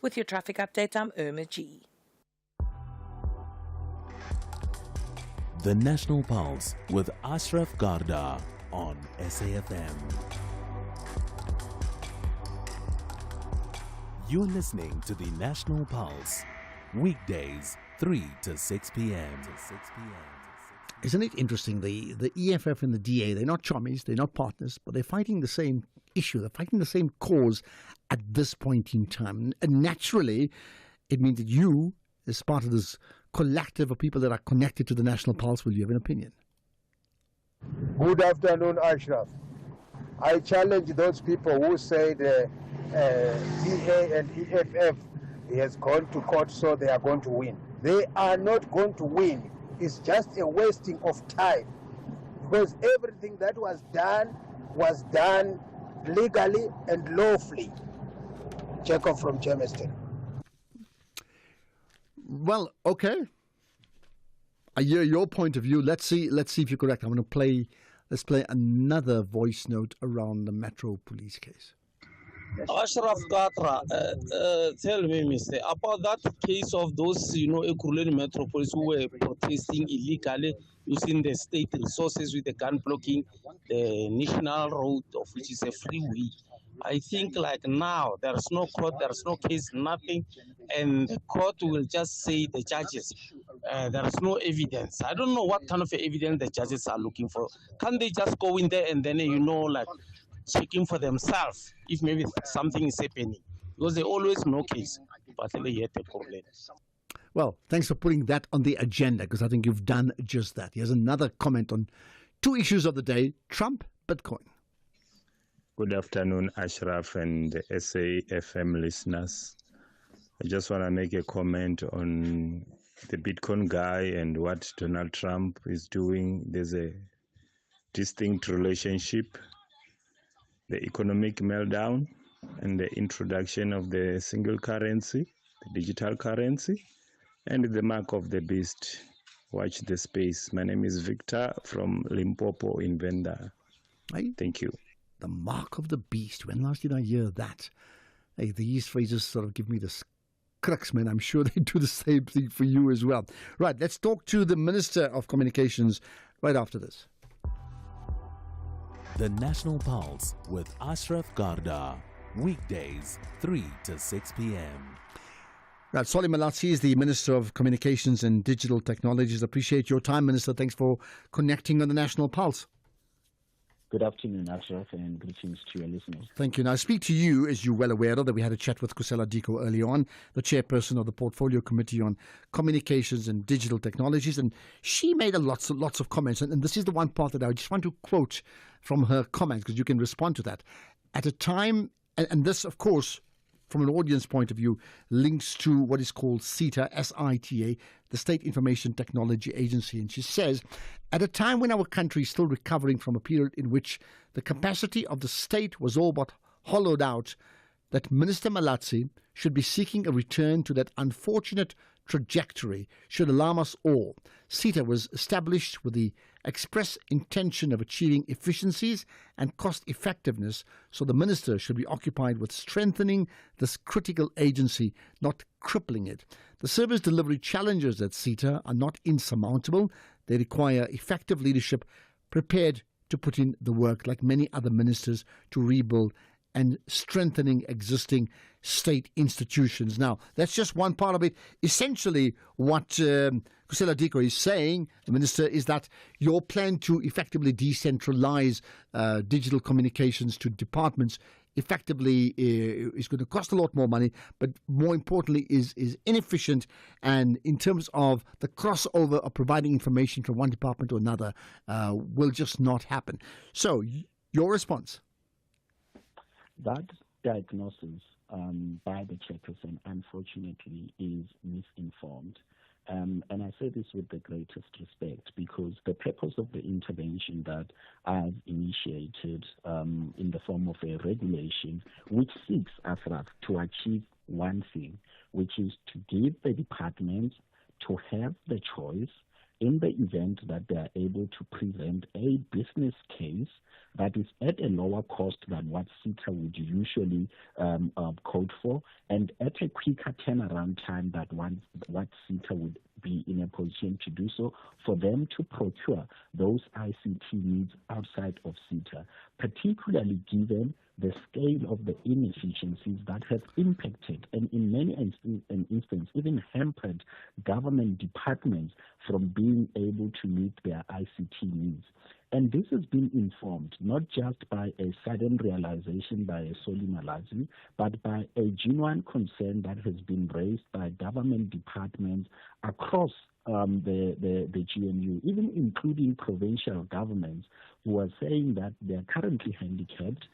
Speaker 20: With your traffic update, I'm Irma G.
Speaker 5: The National Pulse with Ashraf Garda on SAFM. You're listening to the National Pulse, weekdays 3 to 6 p.m.
Speaker 6: Isn't it interesting? The EFF and the DA, they're not chummies, they're not partners, but they're fighting the same issue. They're fighting the same cause at this point in time. And naturally, it means that you, as part of this collective of people that are connected to the National Pulse, will you have an opinion?
Speaker 25: Good afternoon, Ashraf. I challenge those people who say the DA and EFF has gone to court, so they are going to win. They are not going to win. It's just a wasting of time, because everything that was done legally and lawfully. Jacob from Germiston.
Speaker 6: Well, okay. I hear your point of view. Let's see if you're correct. I'm going to let's play another voice note around the Metro Police case.
Speaker 21: Ashraf Gatra, tell me, mister, about that case of those, Ekurhuleni Metropolis who were protesting illegally using the state resources with the gun blocking the national road, of which is a freeway. I think like now, there's no court, there's no case, nothing, and the court will just say the judges, there's no evidence. I don't know what kind of evidence the judges are looking for. Can't they just go in there and then, checking for themselves if maybe something is happening, because they always no case, but they yet a problem.
Speaker 6: Well, thanks for putting that on the agenda, because I think you've done just that. Here's another comment on two issues of the day: Trump, Bitcoin.
Speaker 22: Good afternoon, Ashraf and the SAFM listeners. I just want to make a comment on the Bitcoin guy and what Donald Trump is doing. There's a distinct relationship. The economic meltdown and the introduction of the single currency, the digital currency, and the mark of the beast. Watch the space. My name is Victor from Limpopo in Venda. Thank you.
Speaker 6: The mark of the beast. When last did I hear that? Hey, these phrases sort of give me the crux, man. I'm sure they do the same thing for you as well. Right, let's talk to the Minister of Communications right after this.
Speaker 5: The National Pulse with Ashraf Garda, weekdays 3 to 6 p.m.
Speaker 6: Right, Solly Malatsi is the Minister of Communications and Digital Technologies. Appreciate your time, Minister. Thanks for connecting on the National Pulse.
Speaker 23: Good afternoon, Ashraf, and greetings to your listeners.
Speaker 6: Thank you. Now, I speak to you, as you're well aware of, that we had a chat with Kusela Diko early on, the chairperson of the Portfolio Committee on Communications and Digital Technologies, and she made lots of comments, and this is the one part that I just want to quote from her comments, because you can respond to that. At a time, and this, of course, from an audience point of view, links to what is called SITA, S-I-T-A, the State Information Technology Agency. And she says, at a time when our country is still recovering from a period in which the capacity of the state was all but hollowed out, that Minister Malatsi should be seeking a return to that unfortunate trajectory should alarm us all. SITA was established with the express intention of achieving efficiencies and cost effectiveness, so the minister should be occupied with strengthening this critical agency, not crippling it. The service delivery challenges at SITA are not insurmountable. They require effective leadership prepared to put in the work, like many other ministers, to rebuild and strengthening existing state institutions. Now, that's just one part of it. Essentially, what Kusela Diko is saying, the minister, is that your plan to effectively decentralize digital communications to departments effectively is going to cost a lot more money, but more importantly is inefficient, and in terms of the crossover of providing information from one department to another will just not happen. So, your response?
Speaker 23: That diagnosis by the chairperson, unfortunately, is misinformed. And I say this with the greatest respect, because the purpose of the intervention that I've initiated in the form of a regulation, which seeks, Ashraf, to achieve one thing, which is to give the department to have the choice in the event that they are able to present a business case that is at a lower cost than what SITA would usually code for, and at a quicker turnaround time than what SITA would be in a position to do so, for them to procure those ICT needs outside of SITA, particularly given the scale of the inefficiencies that have impacted and in many instances even hampered government departments from being able to meet their ICT needs. And this has been informed not just by a sudden realization by a Solly Malatsi, but by a genuine concern that has been raised by government departments across the GNU, even including provincial governments, who are saying that they are currently handicapped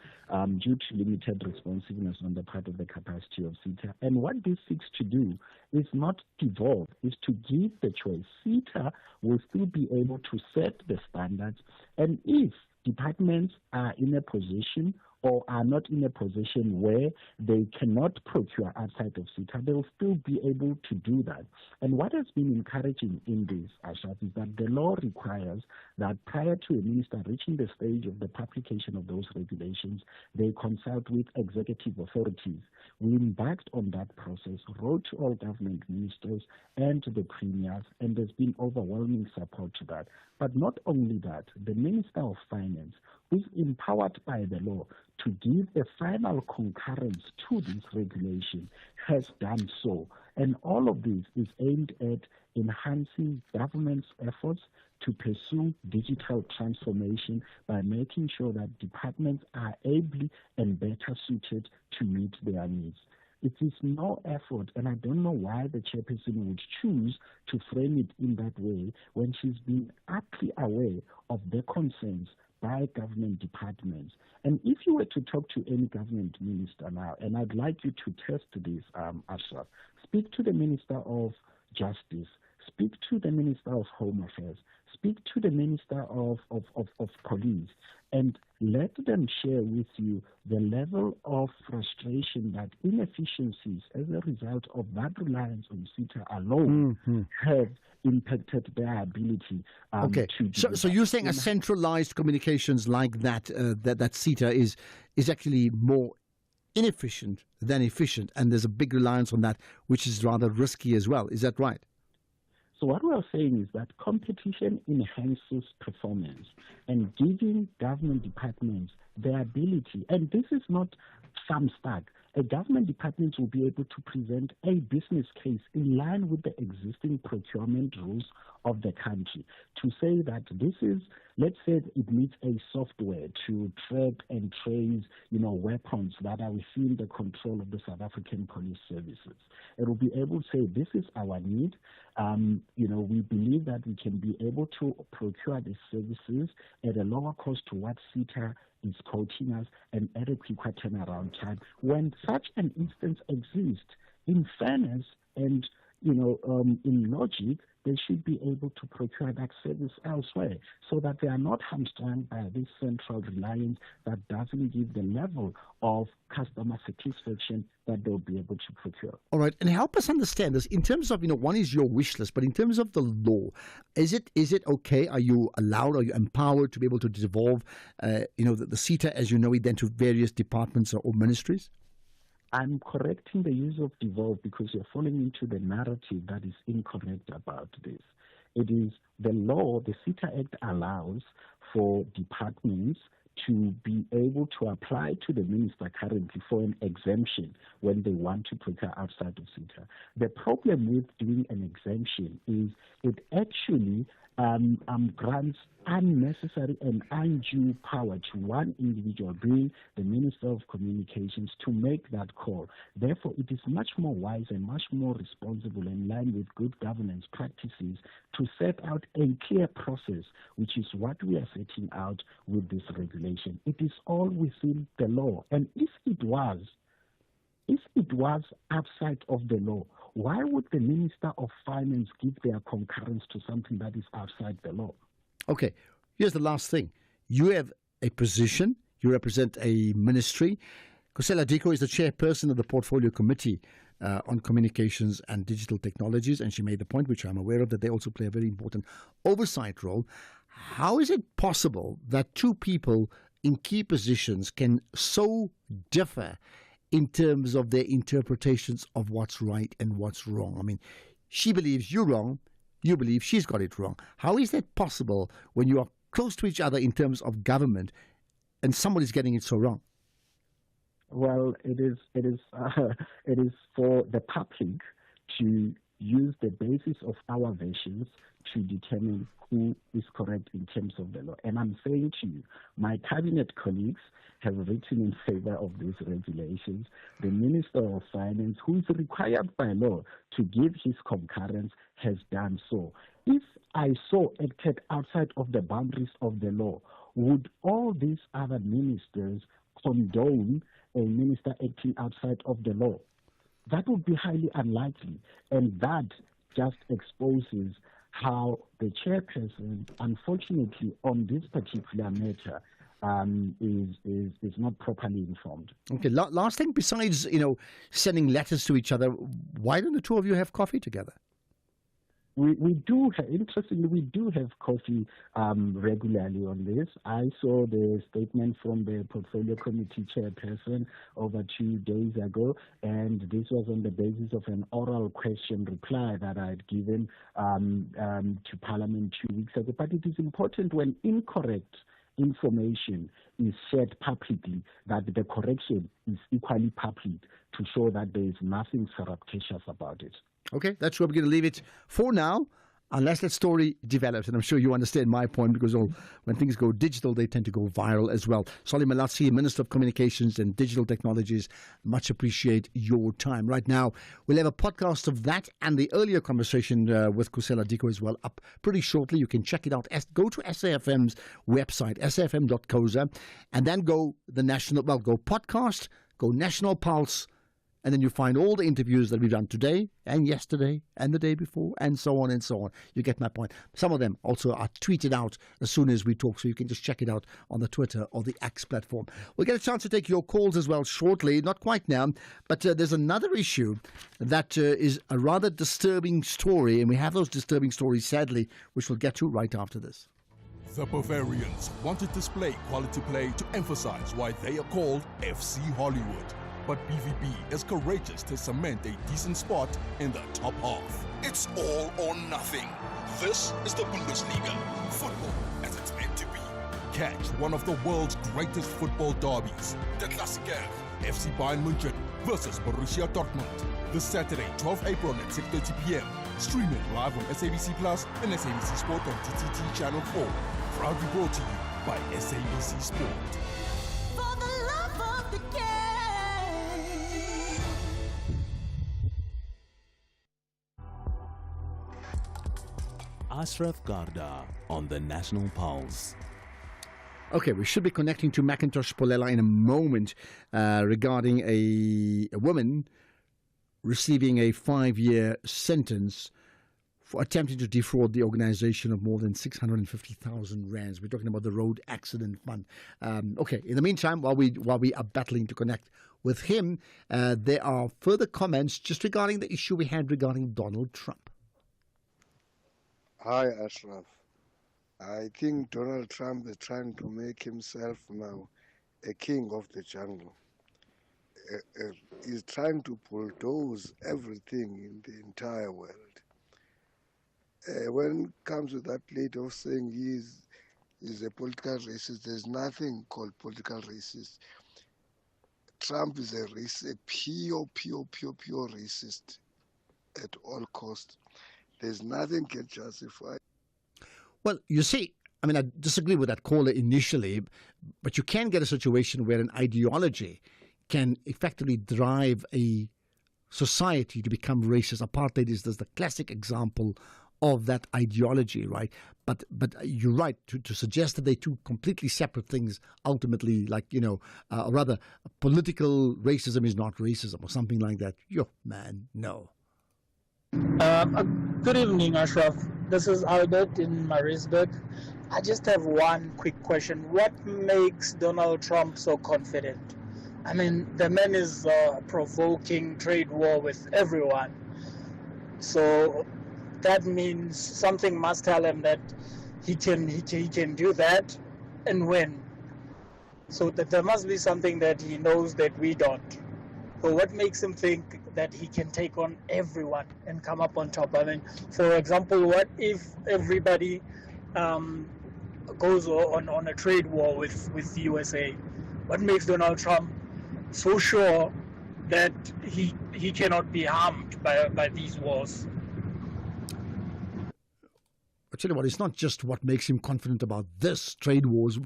Speaker 23: due to limited responsiveness on the part of the capacity of SITA. And what this seeks to do is not devolve, is to give the choice. SITA will still be able to set the standards, and if departments are in a position or are not in a position where they cannot procure outside of SITA, they will still be able to do that. And what has been encouraging in this, Ashraf, is that the law requires that prior to a minister reaching the stage of the publication of those regulations, they consult with executive authorities. We embarked on that process, wrote to all government ministers and to the premiers, and there's been overwhelming support to that. But not only that, the Minister of Finance, who's empowered by the law to give a final concurrence to this regulation, has done so. And all of this is aimed at enhancing government's efforts to pursue digital transformation by making sure that departments are able and better suited to meet their needs. It is no effort, and I don't know why the chairperson would choose to frame it in that way when she's been aptly aware of the concerns by government departments. And if you were to talk to any government minister now, and I'd like you to test this, Ashraf, speak to the Minister of Justice, speak to the Minister of Home Affairs, speak to the Minister of Police, and let them share with you the level of frustration that inefficiencies as a result of that reliance on SITA alone have impacted their ability to
Speaker 6: So you're saying a centralized communications like that, that SITA is actually more inefficient than efficient, and there's a big reliance on that, which is rather risky as well. Is that right?
Speaker 23: So what we are saying is that competition enhances performance, and giving government departments the ability, and this is not some stack, a government department will be able to present a business case in line with the existing procurement rules of the country to say that this is, let's say it needs a software to track and trace, weapons that are within the control of the South African Police Services. It will be able to say, this is our need. We believe that we can be able to procure the services at a lower cost to what SITA is quoting us an adequate turnaround time. When such an instance exists, in fairness and in logic, they should be able to procure that service elsewhere so that they are not hamstrung by this central reliance that doesn't give the level of customer satisfaction that they'll be able to procure.
Speaker 6: All right, and help us understand this in terms of, one is your wish list, but in terms of the law, is it okay? Are you allowed, are you empowered to be able to devolve, the SETA as you know it then to various departments or ministries?
Speaker 23: I'm correcting the use of devolve because you're falling into the narrative that is incorrect about this. It is the law, the SETA Act allows for departments to be able to apply to the minister currently for an exemption when they want to procure outside of SETA. The problem with doing an exemption is it actually grants unnecessary and undue power to one individual, being the Minister of Communications, to make that call. Therefore, it is much more wise and much more responsible in line with good governance practices to set out a clear process, which is what we are setting out with this regulation. It is all within the law. And if it was outside of the law, why would the Minister of Finance give their concurrence to something that is outside the law?
Speaker 6: Okay, here's the last thing. You have a position, you represent a ministry. Kusela Diko is the chairperson of the Portfolio Committee on Communications and Digital Technologies, and she made the point, which I'm aware of, that they also play a very important oversight role. How is it possible that two people in key positions can so differ in terms of their interpretations of what's right and what's wrong? I mean, she believes you're wrong, you believe she's got it wrong. How is that possible when you are close to each other in terms of government and somebody's getting it so wrong?
Speaker 23: Well, it is for the public to use the basis of our versions to determine who is correct in terms of the law. And I'm saying to you, my cabinet colleagues have written in favor of these regulations. The Minister of Finance, who is required by law to give his concurrence, has done so. If I saw acted outside of the boundaries of the law, would all these other ministers condone a minister acting outside of the law? That would be highly unlikely, and that just exposes how the chairperson, unfortunately, on this particular matter, is not properly informed.
Speaker 6: Okay, last thing, besides, sending letters to each other, why don't the two of you have coffee together?
Speaker 23: We do have, interestingly, we do have coffee regularly on this. I saw the statement from the Portfolio Committee chairperson over 2 days ago, and this was on the basis of an oral question reply that I had given to Parliament 2 weeks ago. But it is important when incorrect information is shared publicly that the correction is equally public to show that there is nothing surreptitious about it.
Speaker 6: Okay, that's where we're going to leave it for now, unless that story develops. And I'm sure you understand my point, because when things go digital, they tend to go viral as well. Solly Malatsi, Minister of Communications and Digital Technologies, much appreciate your time. Right now, we'll have a podcast of that and the earlier conversation with Kusela Diko as well up pretty shortly. You can check it out. Go to SAFM's website, safm.coza, and then go podcast, go National Pulse, and then you find all the interviews that we've done today and yesterday and the day before and so on and so on. You get my point. Some of them also are tweeted out as soon as we talk, so you can just check it out on the Twitter or the X platform. We'll get a chance to take your calls as well shortly, not quite now, but there's another issue that is a rather disturbing story, and we have those disturbing stories, sadly, which we'll get to right after this.
Speaker 4: The Bavarians want to display quality play to emphasize why they are called FC Hollywood. But BVB is courageous to cement a decent spot in the top half.
Speaker 7: It's all or nothing. This is the Bundesliga. Football as it's meant to be.
Speaker 4: Catch one of the world's greatest football derbies.
Speaker 7: The Klassiker.
Speaker 4: FC Bayern München versus Borussia Dortmund. This Saturday, 12 April at 6:30 p.m. Streaming live on SABC Plus and SABC Sport on TTT Channel 4. Proudly brought to you by SABC Sport.
Speaker 12: For the love of the game.
Speaker 5: Ashraf Garda on the National Pulse.
Speaker 6: Okay, we should be connecting to Macintosh Polela in a moment regarding a woman receiving a 5-year sentence for attempting to defraud the organization of more than 650,000 rands. We're talking about the Road Accident Fund. Okay, in the meantime, while we are battling to connect with him, there are further comments just regarding the issue we had regarding Donald Trump.
Speaker 8: Hi, Ashraf. I think Donald Trump is trying to make himself now a king of the jungle. He's trying to bulldoze everything in the entire world. When it comes to that lady of saying he's a political racist, there's nothing called political racist. Trump is a pure racist at all costs. There's nothing can justify.
Speaker 6: Well, you see, I mean, I disagree with that caller initially, but you can get a situation where an ideology can effectively drive a society to become racist. Apartheid is the classic example of that ideology, right? But you're right to suggest that they're two completely separate things. Ultimately, like or rather, political racism is not racism or something like that. Yo, man, no.
Speaker 9: Good evening, Ashraf. This is Albert in Maritzburg. I just have one quick question. What makes Donald Trump so confident? I mean, the man is provoking trade war with everyone. So that means something must tell him that he can do that and win. So that there must be something that he knows that we don't. So what makes him think that he can take on everyone and come up on top? I mean, for example, what if everybody goes on a trade war with the USA? What makes Donald Trump so sure that he cannot be harmed by these wars?
Speaker 6: I tell you what, it's not just what makes him confident about this trade wars.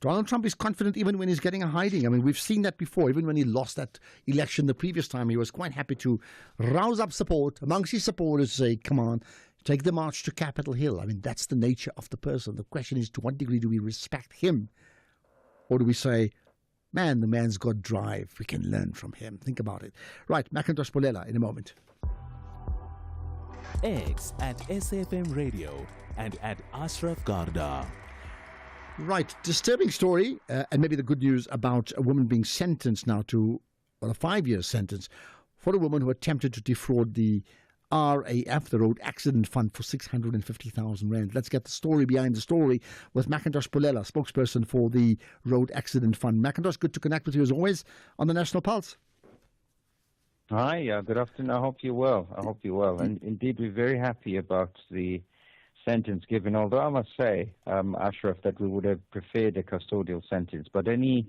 Speaker 6: Donald Trump is confident even when he's getting a hiding. I mean, we've seen that before. Even when he lost that election the previous time, he was quite happy to rouse up support amongst his supporters, say, come on, take the march to Capitol Hill. I mean, that's the nature of the person. The question is, to what degree do we respect him? Or do we say, man, the man's got drive. We can learn from him. Think about it. Right, Macintosh Polela in a moment.
Speaker 5: X at SAFM Radio and at Ashraf Garda.
Speaker 6: Right, disturbing story, and maybe the good news about a woman being sentenced now to a 5-year sentence for a woman who attempted to defraud the RAF, the Road Accident Fund, for 650,000 rand. Let's get the story behind the story with Macintosh Polela, spokesperson for the Road Accident Fund. Macintosh, good to connect with you as always on the National Pulse.
Speaker 11: Hi, good afternoon. I hope you're well. And indeed, we're very happy about the sentence given, although I must say, Ashraf, that we would have preferred a custodial sentence. But any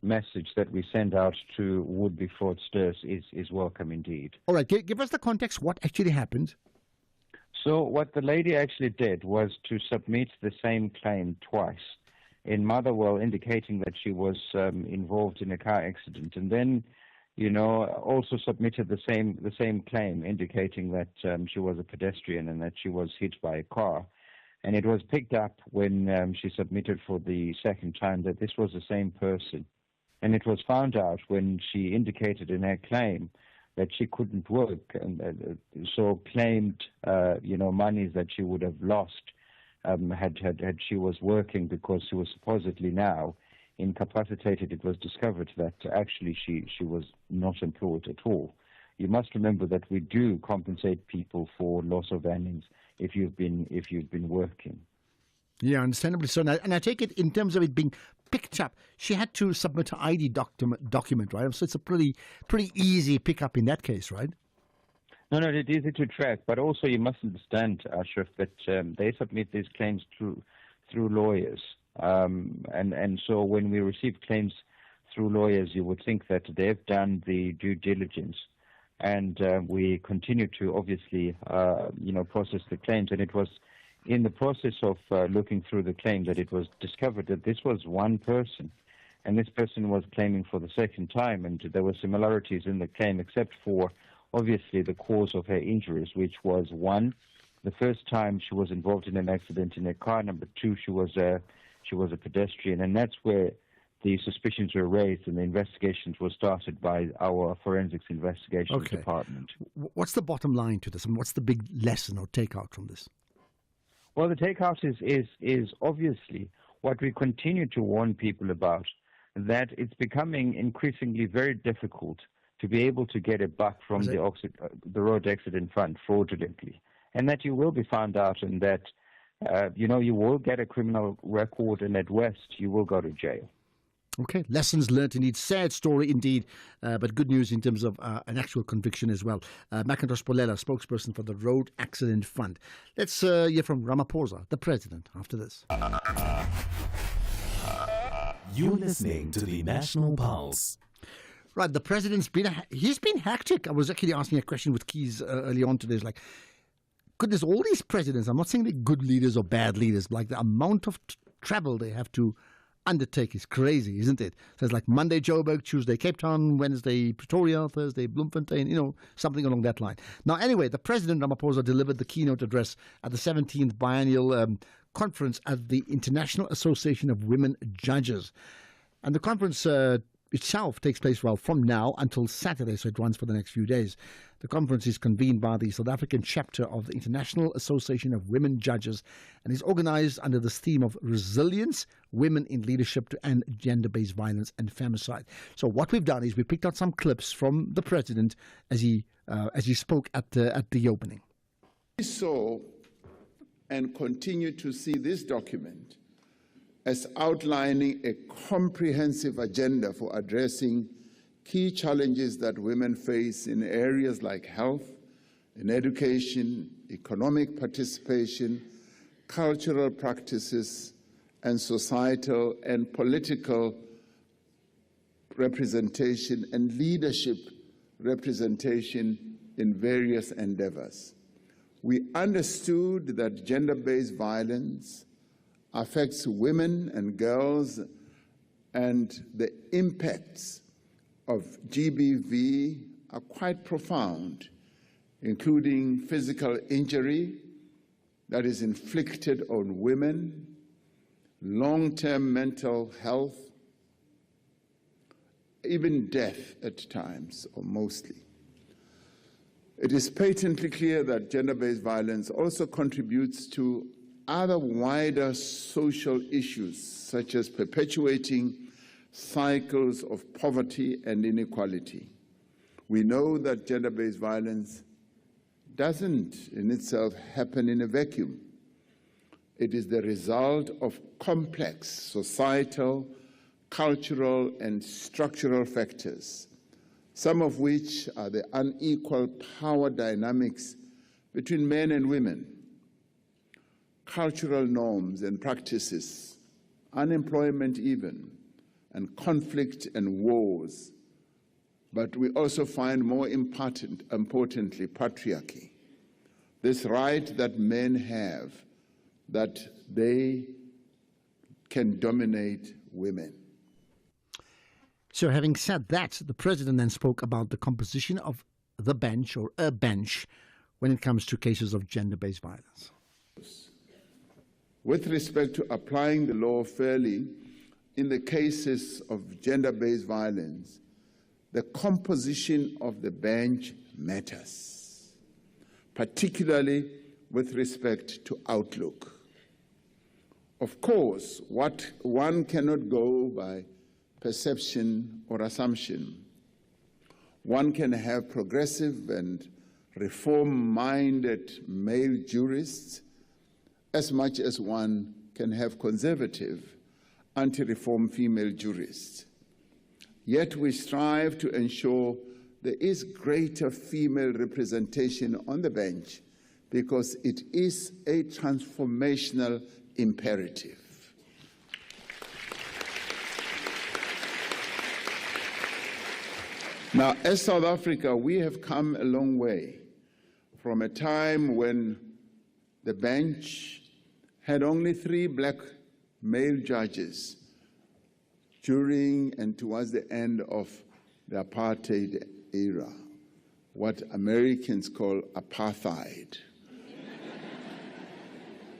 Speaker 11: message that we send out to would-be fraudsters is welcome indeed.
Speaker 6: All right, give us the context. What actually happened?
Speaker 11: So what the lady actually did was to submit the same claim twice in Motherwell, indicating that she was involved in a car accident, and then also submitted the same claim, indicating that she was a pedestrian and that she was hit by a car. And it was picked up when she submitted for the second time that this was the same person. And it was found out when she indicated in her claim that she couldn't work, and so claimed, monies that she would have lost had she was working, because she was supposedly now incapacitated. It was discovered that actually she was not employed at all. You must remember that we do compensate people for loss of earnings if you've been working.
Speaker 6: Yeah, understandably so. And I take it in terms of it being picked up, she had to submit her ID document, right? So it's a pretty easy pickup in that case, right?
Speaker 11: No, it's easy to track, but also you must understand, Ashraf, that they submit these claims through lawyers. And so when we receive claims through lawyers, you would think that they've done the due diligence, and we continue to obviously, process the claims. And it was in the process of looking through the claim that it was discovered that this was one person, and this person was claiming for the second time, and there were similarities in the claim, except for obviously the cause of her injuries, which was one, the first time she was involved in an accident in a car. Number two, she was she was a pedestrian, and that's where the suspicions were raised and the investigations were started by our forensics investigations department.
Speaker 6: What's the bottom line to this? I mean, what's the big lesson or takeout from this?
Speaker 11: Well, the takeout is obviously what we continue to warn people about, that it's becoming increasingly very difficult to be able to get a buck from the road accident fund fraudulently, and that you will be found out, and that you will get a criminal record, and at worst you will go to jail.
Speaker 6: Okay, lessons learned indeed. Sad story indeed, but good news in terms of an actual conviction as well. Macintosh Polela, spokesperson for the Road Accident Fund. Let's hear from Ramaphosa, the president, after this.
Speaker 5: You're listening to the National Pulse.
Speaker 6: Right, the president's he's been hectic. I was actually asking a question with Keys early on today. It's like, goodness, all these presidents, I'm not saying they're good leaders or bad leaders, but like the amount of travel they have to undertake is crazy, isn't it? So it's like Monday Joburg, Tuesday Cape Town, Wednesday Pretoria, Thursday Bloemfontein, something along that line. Now, anyway, the President Ramaphosa delivered the keynote address at the 17th biennial conference at the International Association of Women Judges. And the conference itself takes place, from now until Saturday, so it runs for the next few days. The conference is convened by the South African chapter of the International Association of Women Judges and is organized under this theme of resilience, women in leadership to end gender-based violence and femicide. So what we've done is we picked out some clips from the president as he spoke at the opening.
Speaker 1: We saw and continue to see this document as outlining a comprehensive agenda for addressing key challenges that women face in areas like health, in education, economic participation, cultural practices, and societal and political representation and leadership representation in various endeavors. We understood that gender-based violence affects women and girls, and the impacts of GBV are quite profound, including physical injury that is inflicted on women, long-term mental health, even death at times, or mostly. It is patently clear that gender-based violence also contributes to other wider social issues, such as perpetuating cycles of poverty and inequality. We know that gender-based violence doesn't in itself happen in a vacuum. It is the result of complex societal, cultural, and structural factors, some of which are the unequal power dynamics between men and women, cultural norms and practices, unemployment even, and conflict and wars. But we also find, more importantly, patriarchy, this right that men have that they can dominate women.
Speaker 6: So having said that, the president then spoke about the composition of the bench, or a bench, when it comes to cases of gender-based violence.
Speaker 1: With respect to applying the law fairly in the cases of gender-based violence, the composition of the bench matters, particularly with respect to outlook. Of course, what one cannot go by perception or assumption. One can have progressive and reform-minded male jurists as much as one can have conservative, anti-reform female jurists. Yet we strive to ensure there is greater female representation on the bench because it is a transformational imperative. Now, as South Africa, we have come a long way from a time when the bench had only 3 black male judges during and towards the end of the apartheid era, what Americans call apartheid,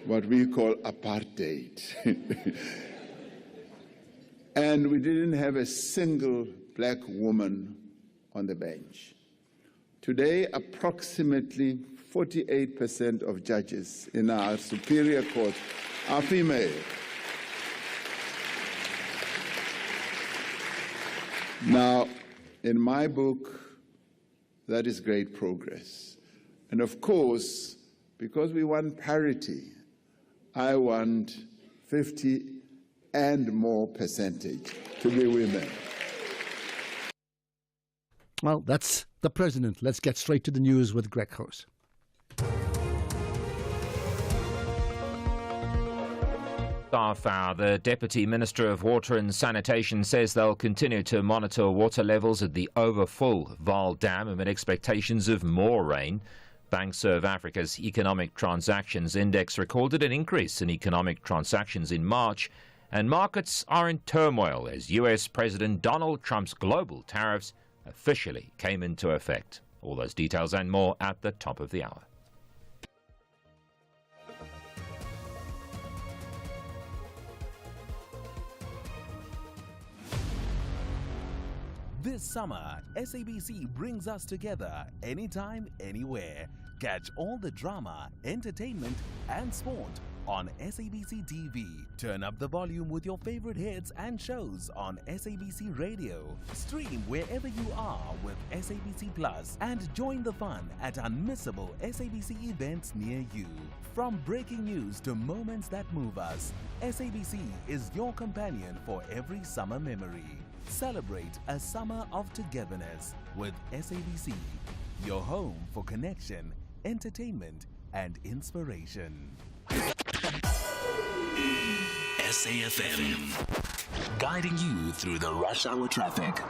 Speaker 1: what we call apartheid. and we didn't have a single black woman on the bench. Today, approximately 48% of judges in our superior court are female. Now, in my book, that is great progress. And of course, because we want parity, I want 50 and more percentage to be women.
Speaker 6: Well, that's the president. Let's get straight to the news with Greg House.
Speaker 2: Starfar, the Deputy Minister of Water and Sanitation, says they'll continue to monitor water levels at the overfull Vaal Dam amid expectations of more rain. Bankserv Africa's Economic Transactions Index recorded an increase in economic transactions in March, and markets are in turmoil as US President Donald Trump's global tariffs officially came into effect. All those details and more at the top of the hour.
Speaker 5: This summer, SABC brings us together anytime, anywhere. Catch all the drama, entertainment, and sport on SABC TV. Turn up the volume with your favorite hits and shows on SABC Radio. Stream wherever you are with SABC Plus and join the fun at unmissable SABC events near you. From breaking news to moments that move us, SABC is your companion for every summer memory. Celebrate a summer of togetherness with SABC, your home for connection, entertainment, and inspiration. SAFM, guiding you through the rush hour traffic.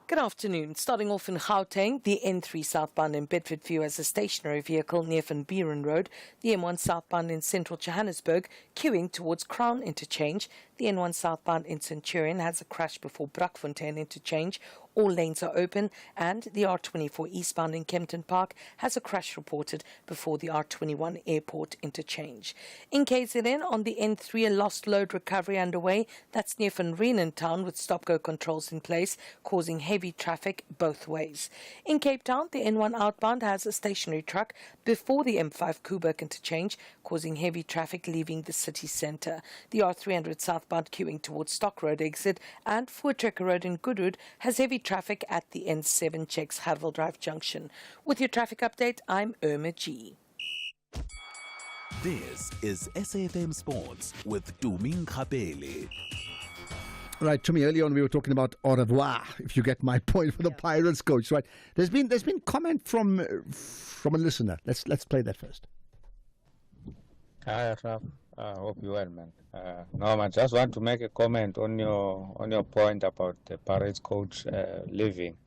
Speaker 20: Good afternoon. Starting off in Gauteng, the N3 southbound in Bedford View has a stationary vehicle near Van Buren Road. The M1 southbound in central Johannesburg queuing towards Crown Interchange. The N1 southbound in Centurion has a crash before Brakfontein Interchange. All lanes are open, and the R24 eastbound in Kempton Park has a crash reported before the R21 airport interchange. In KZN, on the N3, a lost load recovery underway. That's near Van Rieenen Town with stop-go controls in place, causing heavy traffic both ways. In Cape Town, the N1 outbound has a stationary truck before the M5 Koeberg interchange, causing heavy traffic leaving the city centre. The R300 southbound queuing towards Stock Road exit, and Voortrekker Road in Goodwood has heavy traffic at the N7 checks Hartwell Drive junction. With your traffic update, I'm Irma G.
Speaker 5: This is SAFM Sports with Tuming Kapele.
Speaker 6: Right, to me, earlier on we were talking about au revoir, if you get my point, for the Pirates coach, right? There's been comment from a listener. Let's play that first.
Speaker 10: Hi, Raf. Hope you're well, man. No, man, just want to make a comment on your point about the Pirates coach leaving.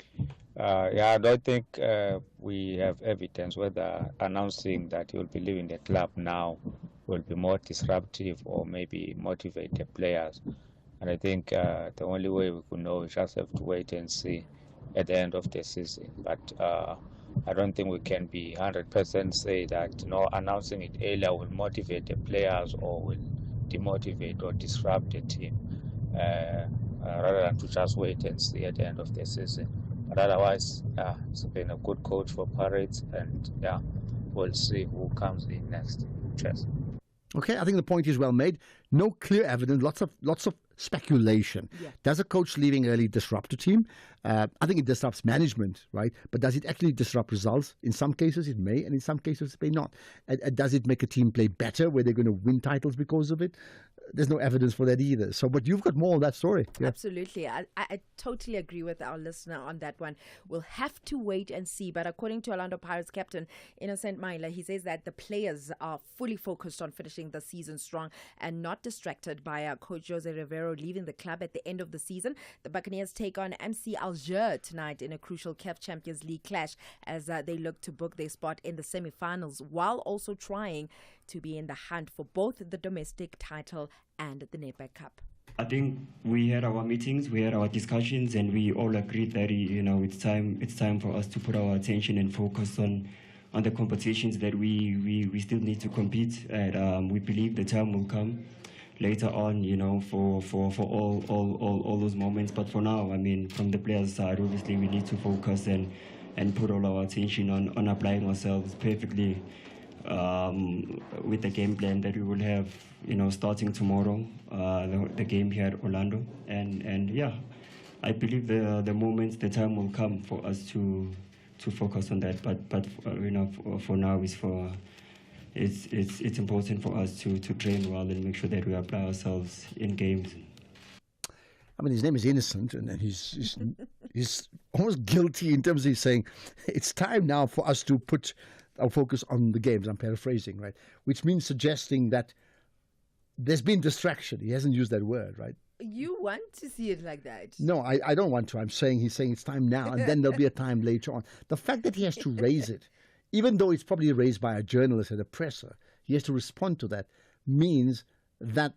Speaker 10: I don't think we have evidence whether announcing that he will be leaving the club now will be more disruptive or maybe motivate the players. And I think the only way we could know is just have to wait and see at the end of the season. But I don't think we can be 100% say that announcing it earlier will motivate the players or will demotivate or disrupt the team, rather than to just wait and see at the end of the season. But otherwise, it's been a good coach for Pirates, and we'll see who comes in next. Cheers.
Speaker 6: Okay, I think the point is well made. No clear evidence, lots of speculation. Yeah. Does a coach leaving early disrupt a team? I think it disrupts management, right? But does it actually disrupt results? In some cases it may, and in some cases it may not. Does it make a team play better where they're going to win titles because of it? There's no evidence for that either. So, but you've got more of that story. Yeah.
Speaker 18: Absolutely. I totally agree with our listener on that one. We'll have to wait and see. But according to Orlando Pirates captain Innocent Maila, he says that the players are fully focused on finishing the season strong and not distracted by coach Jose Rivero leaving the club at the end of the season. The Buccaneers take on MC Alger tonight in a crucial CAF Champions League clash as they look to book their spot in the semi-finals while also trying to be in the hunt for both the domestic title and the Nedbank Cup.
Speaker 13: I think we had our meetings, we had our discussions, and we all agreed that it's time for us to put our attention and focus on the competitions that we still need to compete. And we believe the time will come. later on, for all those moments. But for now, I mean, from the players' side, obviously we need to focus and put all our attention on applying ourselves perfectly with the game plan that we will have, starting tomorrow, the game here at Orlando. And yeah, I believe the time will come for us to focus on that. But for now, it's important for us to train well and make sure that we apply ourselves in games.
Speaker 6: I mean, his name is Innocent, and he's almost guilty in terms of he's saying it's time now for us to put our focus on the games. I'm paraphrasing, right? Which means suggesting that there's been distraction. He hasn't used that word, right?
Speaker 18: You want to see it like that?
Speaker 6: No, I don't want to. He's saying it's time now, and then there'll be a time later on. The fact that he has to raise it, even though it's probably raised by a journalist and a presser, he has to respond to that, means that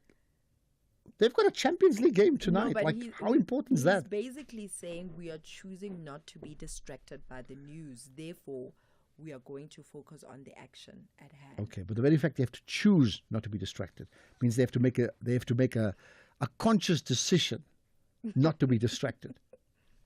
Speaker 6: they've got a Champions League game tonight.
Speaker 18: No,
Speaker 6: how important is that?
Speaker 18: He's basically saying we are choosing not to be distracted by the news. Therefore, we are going to focus on the action at hand.
Speaker 6: Okay, but the very fact they have to choose not to be distracted means they have to make a conscious decision not to be distracted.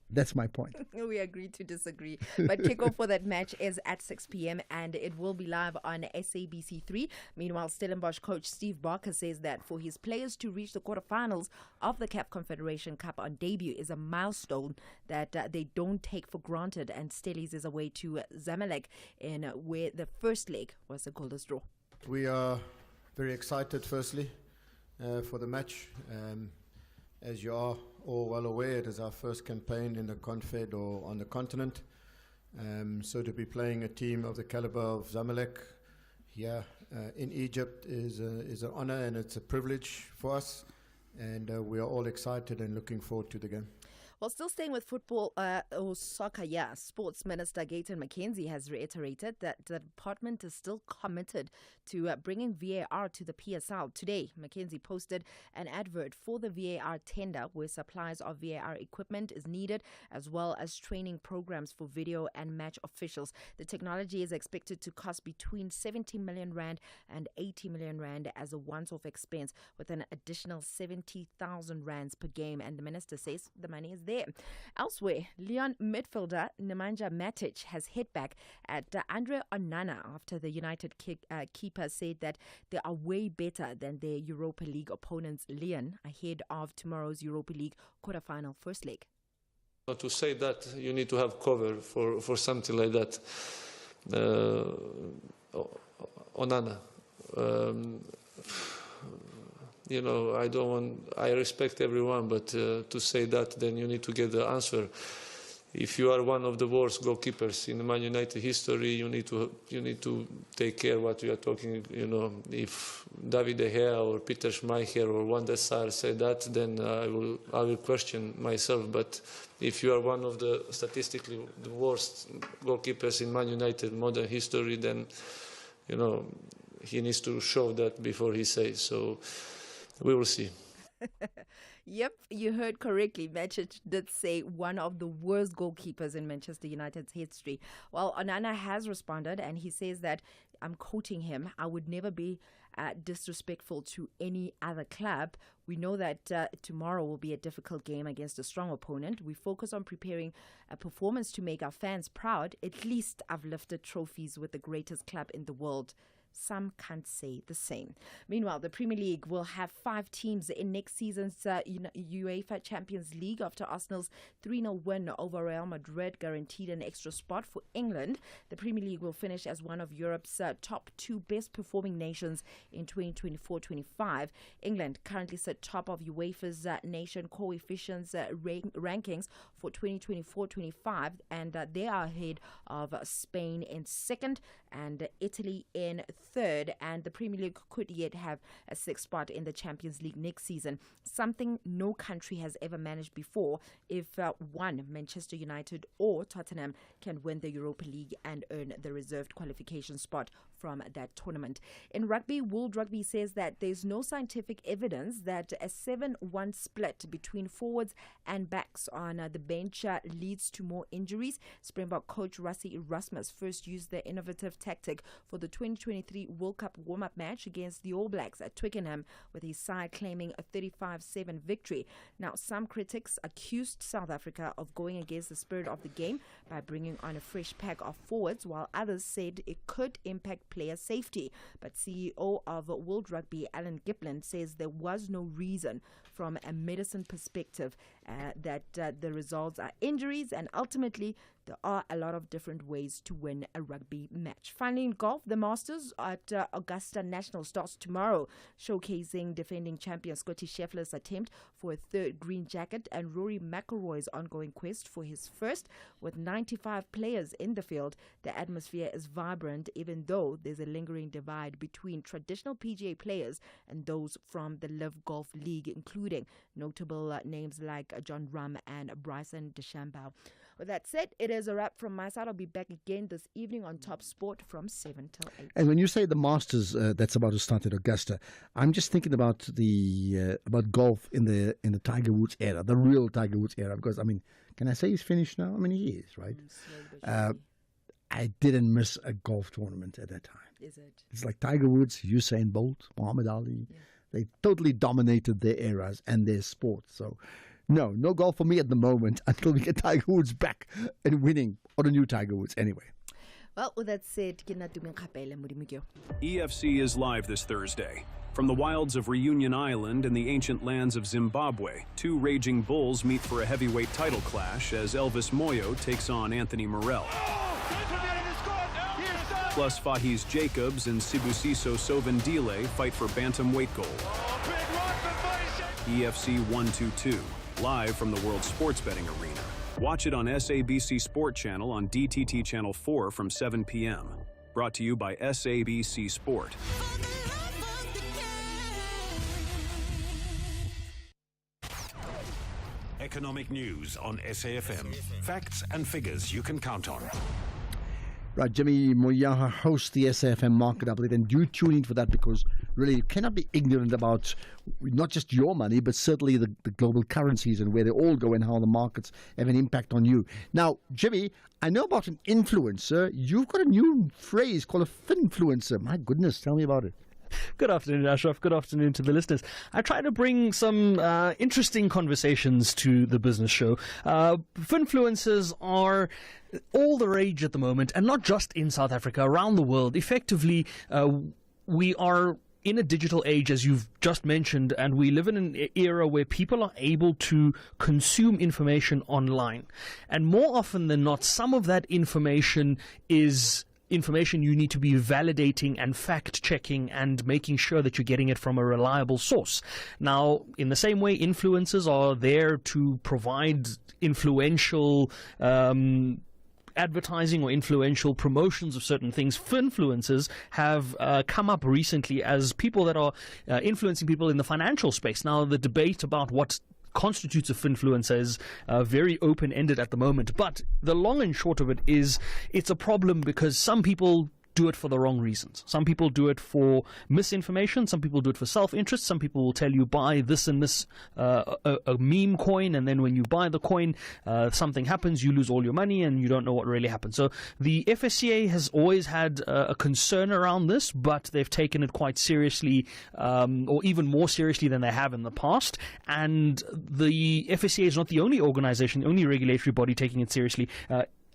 Speaker 6: That's my point.
Speaker 18: We agree to disagree. But kickoff for that match is at 6 p.m. and it will be live on SABC3. Meanwhile, Stellenbosch coach Steve Barker says that for his players to reach the quarterfinals of the CAF Confederation Cup on debut is a milestone that they don't take for granted. And Stellies is away to Zamalek in where the first leg was a goalless draw.
Speaker 14: We are very excited, firstly, for the match. As you are all well aware, it is our first campaign in the Confed or on the continent. So to be playing a team of the caliber of Zamalek here in Egypt is an honor and it's a privilege for us. And we are all excited and looking forward to the game.
Speaker 18: Well, still staying with football or soccer, Sports Minister Gayton McKenzie has reiterated that the department is still committed to bringing VAR to the PSL. Today, McKenzie posted an advert for the VAR tender where supplies of VAR equipment is needed, as well as training programs for video and match officials. The technology is expected to cost between 70 million rand and 80 million rand as a once-off expense, with an additional 70,000 rands per game. And the minister says the money is there. Elsewhere, Leon midfielder Nemanja Matic has hit back at Andre Onana after the United keeper said that they are way better than their Europa League opponents. Leon ahead of tomorrow's Europa League quarterfinal first leg.
Speaker 15: To say that, you need to have cover for something like that. Onana. I respect everyone, but to say that, then you need to get the answer. If you are one of the worst goalkeepers in Man United history, you need to take care what you are talking. If David De Gea or Peter Schmeichel or Van der Sar say that, then I will question myself. But if you are one of the statistically the worst goalkeepers in Man United modern history, then he needs to show that before he says so. We will see.
Speaker 18: Yep, you heard correctly. Matic did say one of the worst goalkeepers in Manchester United's history. Well, Onana has responded and he says that, I'm quoting him, I would never be disrespectful to any other club. We know that tomorrow will be a difficult game against a strong opponent. We focus on preparing a performance to make our fans proud. At least I've lifted trophies with the greatest club in the world. Some can't say the same. Meanwhile, the Premier League will have 5 teams in next season's UEFA Champions League after Arsenal's 3-0 win over Real Madrid guaranteed an extra spot for England. The Premier League will finish as one of Europe's top 2 best performing nations in 2024-25. England currently sit top of UEFA's nation coefficients rankings for 2024-25, and they are ahead of Spain in second and Italy in third, and the Premier League could yet have a 6th spot in the Champions League next season, something no country has ever managed before. If one, Manchester United or Tottenham, can win the Europa League and earn the reserved qualification spot from that tournament. In rugby, World Rugby says that there's no scientific evidence that a 7-1 split between forwards and backs on the bench leads to more injuries. Springbok coach Rassie Erasmus first used the innovative tactic for the 2023 World Cup warm-up match against the All Blacks at Twickenham, with his side claiming a 35-7 victory. Now, some critics accused South Africa of going against the spirit of the game by bringing on a fresh pack of forwards, while others said it could impact player safety. But CEO of World Rugby, Alan Gipland, says there was no reason from a medicine perspective that the results are injuries, and ultimately there are a lot of different ways to win a rugby match. Finally, in golf, the Masters at Augusta National starts tomorrow, showcasing defending champion Scottie Scheffler's attempt for a third green jacket and Rory McIlroy's ongoing quest for his first. With 95 players in the field, the atmosphere is vibrant, even though there's a lingering divide between traditional PGA players and those from the Live Golf League, including notable names like John Rahm and Bryson DeChambeau. With that said, it is a wrap from my side. I'll be back again this evening on Top Sport from 7 till 8.
Speaker 6: And when you say the Masters that's about to start at Augusta, I'm just thinking about the about golf in the Tiger Woods era, the real Tiger Woods era. Because, I mean, can I say he's finished now? I mean, he is, right? I didn't miss a golf tournament at that time.
Speaker 18: Is it?
Speaker 6: It's like Tiger Woods, Usain Bolt, Muhammad Ali. Yeah. They totally dominated their eras and their sport. So, no golf for me at the moment until we get Tiger Woods back and winning, or the new Tiger Woods anyway.
Speaker 18: Well, with that said,
Speaker 3: EFC is live this Thursday. From the wilds of Reunion Island and the ancient lands of Zimbabwe, two raging bulls meet for a heavyweight title clash as Elvis Moyo takes on Anthony Morrell. Plus, Fahis Jacobs and Sibusiso Sovendile fight for bantamweight gold. EFC 122, live from the World Sports Betting Arena. Watch it on SABC Sport Channel on DTT Channel 4 from 7 p.m. Brought to you by SABC Sport.
Speaker 16: Economic news on SAFM. Facts and figures you can count on.
Speaker 6: Right, Jimmy Moyaha hosts the SAFM Market Update, and do tune in for that, because really you cannot be ignorant about not just your money, but certainly the global currencies and where they all go and how the markets have an impact on you. Now, Jimmy, I know about an influencer. You've got a new phrase called a finfluencer. My goodness, tell me about it.
Speaker 17: Good afternoon, Ashraf. Good afternoon to the listeners. I try to bring some interesting conversations to the business show. Finfluencers are all the rage at the moment, and not just in South Africa, around the world. Effectively, we are in a digital age, as you've just mentioned, and we live in an era where people are able to consume information online. And more often than not, some of that information is information you need to be validating and fact-checking and making sure that you're getting it from a reliable source. Now, in the same way, influencers are there to provide influential advertising or influential promotions of certain things. Finfluencers have come up recently as people that are influencing people in the financial space. Now, the debate about what constitutes a finfluencer is very open-ended at the moment, but the long and short of it is it's a problem because some people do it for the wrong reasons. Some people do it for misinformation. Some people do it for self-interest. Some people will tell you buy this and this, a meme coin, and then when you buy the coin, something happens, you lose all your money, and you don't know what really happened. So the FSCA has always had a concern around this, but they've taken it quite seriously, or even more seriously than they have in the past. And the FSCA is not the only organization, the only regulatory body taking it seriously.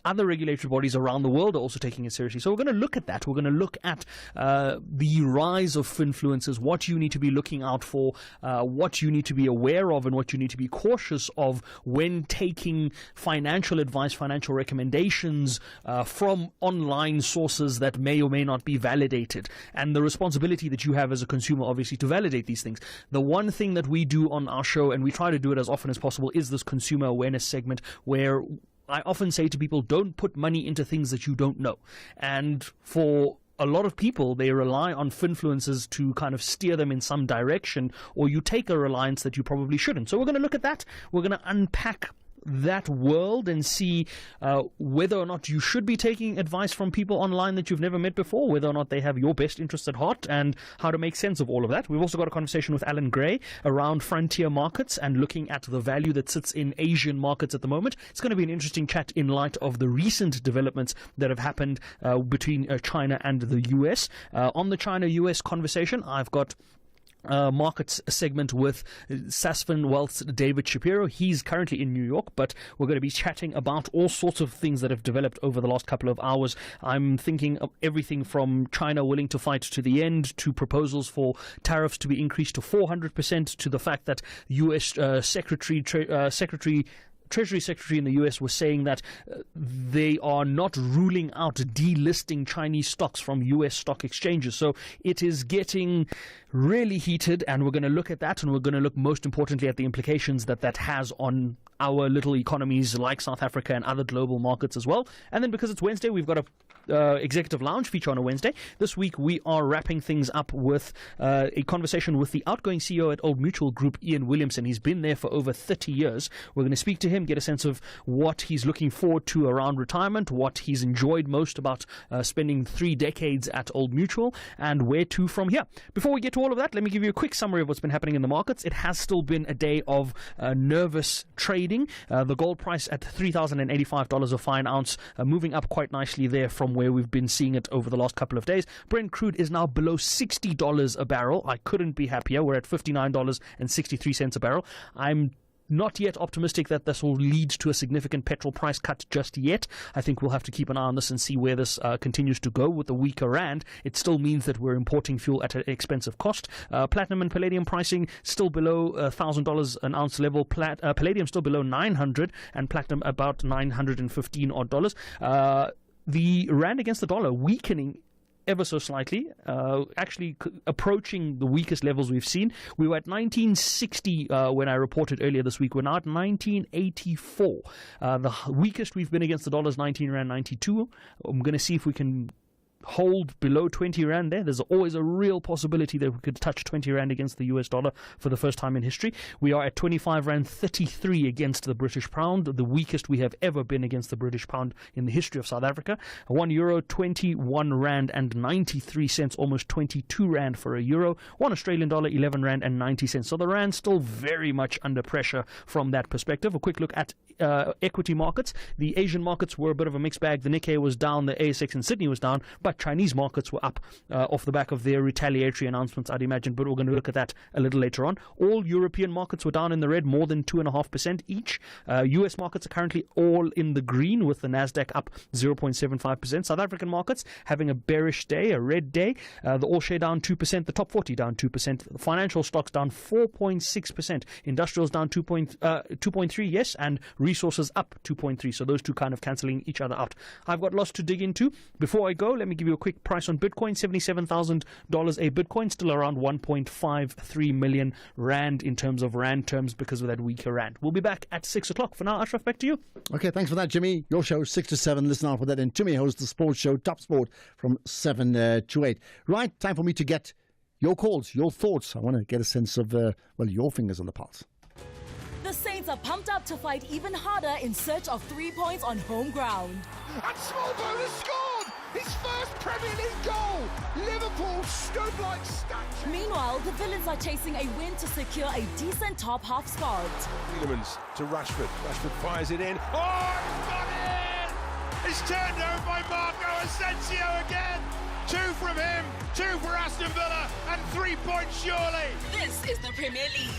Speaker 17: Other regulatory bodies around the world are also taking it seriously. So we're going to look at that. We're going to look at the rise of finfluencers, what you need to be looking out for, what you need to be aware of, and what you need to be cautious of when taking financial advice, financial recommendations from online sources that may or may not be validated, and the responsibility that you have as a consumer, obviously, to validate these things. The one thing that we do on our show, and we try to do it as often as possible, is this consumer awareness segment where I often say to people, don't put money into things that you don't know. And for a lot of people, they rely on finfluencers to kind of steer them in some direction, or you take a reliance that you probably shouldn't. So we're going to look at that. We're going to unpack that world and see whether or not you should be taking advice from people online that you've never met before, whether or not they have your best interests at heart, and how to make sense of all of that. We've also got a conversation with Alan Gray around frontier markets and looking at the value that sits in Asian markets at the moment. It's going to be an interesting chat in light of the recent developments that have happened between China and the US. On the China-US conversation, I've got markets segment with Sasfin Wealth's David Shapiro. He's currently in New York, but we're going to be chatting about all sorts of things that have developed over the last couple of hours. I'm thinking of everything from China willing to fight to the end, to proposals for tariffs to be increased to 400%, to the fact that U.S. Treasury Secretary in the US was saying that they are not ruling out delisting Chinese stocks from US stock exchanges. So it is getting really heated, and we're going to look at that, and we're going to look most importantly at the implications that that has on our little economies like South Africa and other global markets as well. And then because it's Wednesday, we've got a Executive Lounge feature on a Wednesday. This week we are wrapping things up with a conversation with the outgoing CEO at Old Mutual Group, Ian Williamson. He's been there for over 30 years. We're going to speak to him, get a sense of what he's looking forward to around retirement, what he's enjoyed most about spending 3 decades at Old Mutual, and where to from here. Before we get to all of that, let me give you a quick summary of what's been happening in the markets. It has still been a day of nervous trading. The gold price at $3,085 a fine ounce, moving up quite nicely there from where we've been seeing it over the last couple of days. Brent crude is now below $60 a barrel. I couldn't be happier. We're at $59.63 a barrel. I'm not yet optimistic that this will lead to a significant petrol price cut just yet. I think we'll have to keep an eye on this and see where this continues to go. With the weaker rand, it still means that we're importing fuel at an expensive cost. Platinum and palladium pricing still below $1,000 an ounce level. Palladium still below 900, and platinum about 915 odd dollars. The rand against the dollar weakening ever so slightly, actually approaching the weakest levels we've seen. We were at 1960 when I reported earlier this week. We're now at 1984. The weakest we've been against the dollar is 19 Rand 92. I'm going to see if we can hold below 20 Rand there. There's always a real possibility that we could touch 20 Rand against the US dollar for the first time in history. We are at 25 Rand 33 against the British pound, the weakest we have ever been against the British pound in the history of South Africa. €1, 21 Rand and 93 cents, almost 22 Rand for a euro. $1 Australian dollar, 11 Rand and 90 cents. So the Rand still very much under pressure from that perspective. A quick look at equity markets. The Asian markets were a bit of a mixed bag. The Nikkei was down, the ASX in Sydney was down, but Chinese markets were up off the back of their retaliatory announcements, I'd imagine, but we're going to look at that a little later on. All European markets were down in the red, more than 2.5% each. US markets are currently all in the green, with the Nasdaq up 0.75%. South African markets having a bearish day, a red day. The All-Share down 2%, the top 40 down 2%, financial stocks down 4.6%, industrials down 2.3, yes, and resources up 2.3. So those two kind of cancelling each other out. I've got lots to dig into. Before I go, let me give you a quick price on Bitcoin. $77,000 a Bitcoin, still around 1.53 million Rand in terms of Rand terms because of that weaker Rand. We'll be back at 6 o'clock. For now, Ashraf, back to you.
Speaker 6: Okay, thanks for that, Jimmy. Your show 6 to 7. Listen out for that. And Jimmy hosts the sports show Top Sport from 7 to 8. Right, time for me to get your calls, your thoughts. I want to get a sense of, your fingers on the pulse.
Speaker 12: The Saints are pumped up to fight even harder in search of 3 points on home ground.
Speaker 7: And Smallbone has scored! His first Premier League goal! Liverpool stood like statues.
Speaker 12: Meanwhile, the Villains are chasing a win to secure a decent top half spot.
Speaker 19: Tielemans to Rashford. Rashford fires it in. Oh, it's got in! It's turned over by Marco Asensio again. 2 from him, 2 for Aston Villa, and 3 points surely.
Speaker 12: This is the Premier League.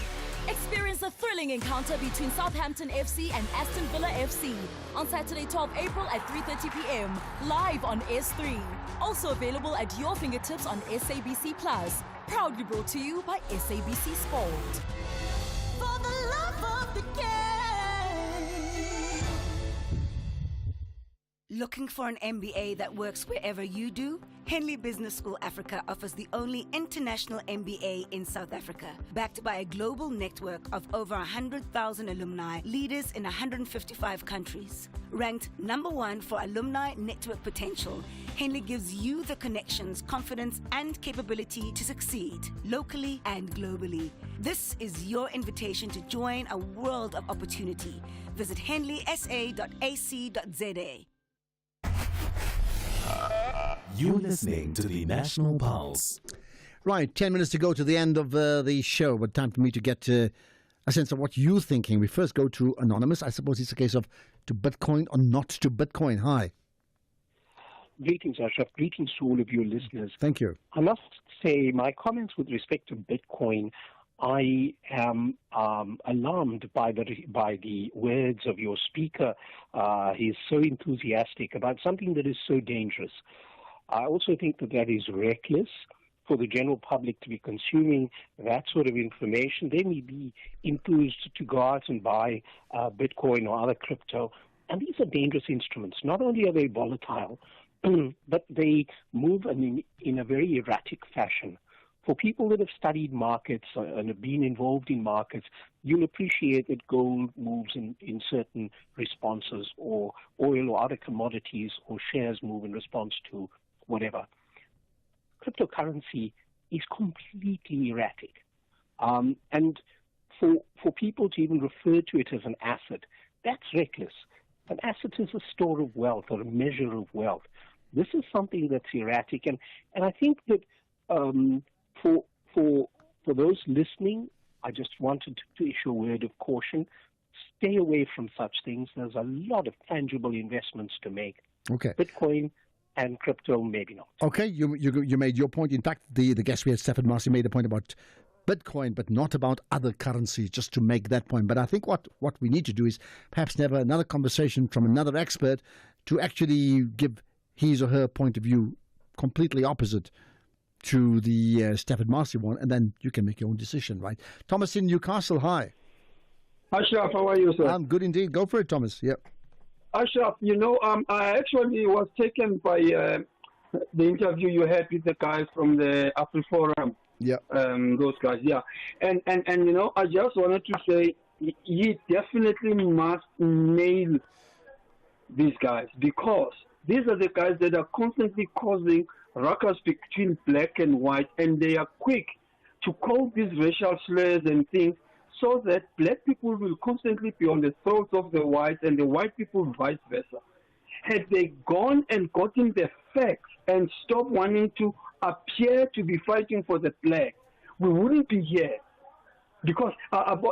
Speaker 12: Experience a thrilling encounter between Southampton FC and Aston Villa FC on Saturday, 12 April at 3:30 p.m. live on S3. Also available at your fingertips on SABC Plus. Proudly brought to you by SABC Sport. For the love of the game.
Speaker 21: Looking for an MBA that works wherever you do? Henley Business School Africa offers the only international MBA in South Africa, backed by a global network of over 100,000 alumni, leaders in 155 countries. Ranked number 1 for alumni network potential, Henley gives you the connections, confidence, and capability to succeed locally and globally. This is your invitation to join a world of opportunity. Visit henleysa.ac.za.
Speaker 5: You're listening to the National Pulse.
Speaker 6: Right, 10 minutes to go to the end of the show, but time for me to get a sense of what you're thinking. We first go to Anonymous. I suppose it's a case of to Bitcoin or not to Bitcoin. Hi.
Speaker 4: Greetings, Ashraf. Greetings to all of your listeners.
Speaker 6: Thank you.
Speaker 4: I must say my comments with respect to Bitcoin, I am alarmed by the words of your speaker. He's so enthusiastic about something that is so dangerous. I also think that is reckless for the general public to be consuming that sort of information. They may be enthused to go out and buy Bitcoin or other crypto, and these are dangerous instruments. Not only are they volatile, but they move in a very erratic fashion. For people that have studied markets and have been involved in markets, you'll appreciate that gold moves in certain responses, or oil or other commodities or shares move in response to whatever. Cryptocurrency is completely erratic. And for people to even refer to it as an asset, that's reckless. An asset is a store of wealth or a measure of wealth. This is something that's erratic. And I think that for those listening, I just wanted to issue a word of caution. Stay away from such things. There's a lot of tangible investments to make.
Speaker 6: Okay.
Speaker 4: Bitcoin and crypto, maybe not.
Speaker 6: Okay, you made your point. In fact, the guest we had, Stephen Marcy, made a point about Bitcoin, but not about other currencies, just to make that point. But I think what we need to do is perhaps have another conversation from another expert to actually give his or her point of view completely opposite to the Stephen Marcy one, and then you can make your own decision, right? Thomas in Newcastle, hi.
Speaker 22: Ashraf, how are you, sir?
Speaker 6: I'm good indeed. Go for it, Thomas. Yep.
Speaker 22: Ashraf, I actually was taken by the interview you had with the guys from the Apple Forum.
Speaker 6: Yeah.
Speaker 22: Those guys, yeah. And I just wanted to say he definitely must nail these guys, because these are the guys that are constantly causing ruckus between black and white, and they are quick to call these racial slurs and things, so that black people will constantly be on the throats of the whites and the white people vice versa. Had they gone and gotten the facts and stopped wanting to appear to be fighting for the black, we wouldn't be here. Because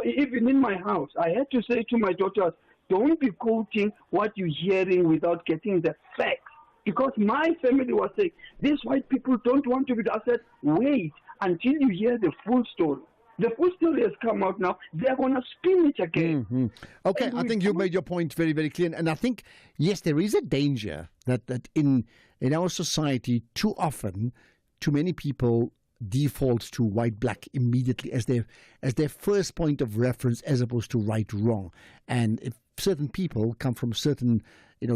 Speaker 22: even in my house, I had to say to my daughters, don't be quoting what you're hearing without getting the facts. Because my family was saying, these white people don't want to be. I said, wait until you hear the full story. The full story has come out now. They're going to spin it again.
Speaker 6: Mm-hmm. Okay, I think you've made your point very, very clear. And I think, yes, there is a danger that in our society, too often, too many people default to white-black immediately as their first point of reference, as opposed to right-wrong. And if certain people come from certain,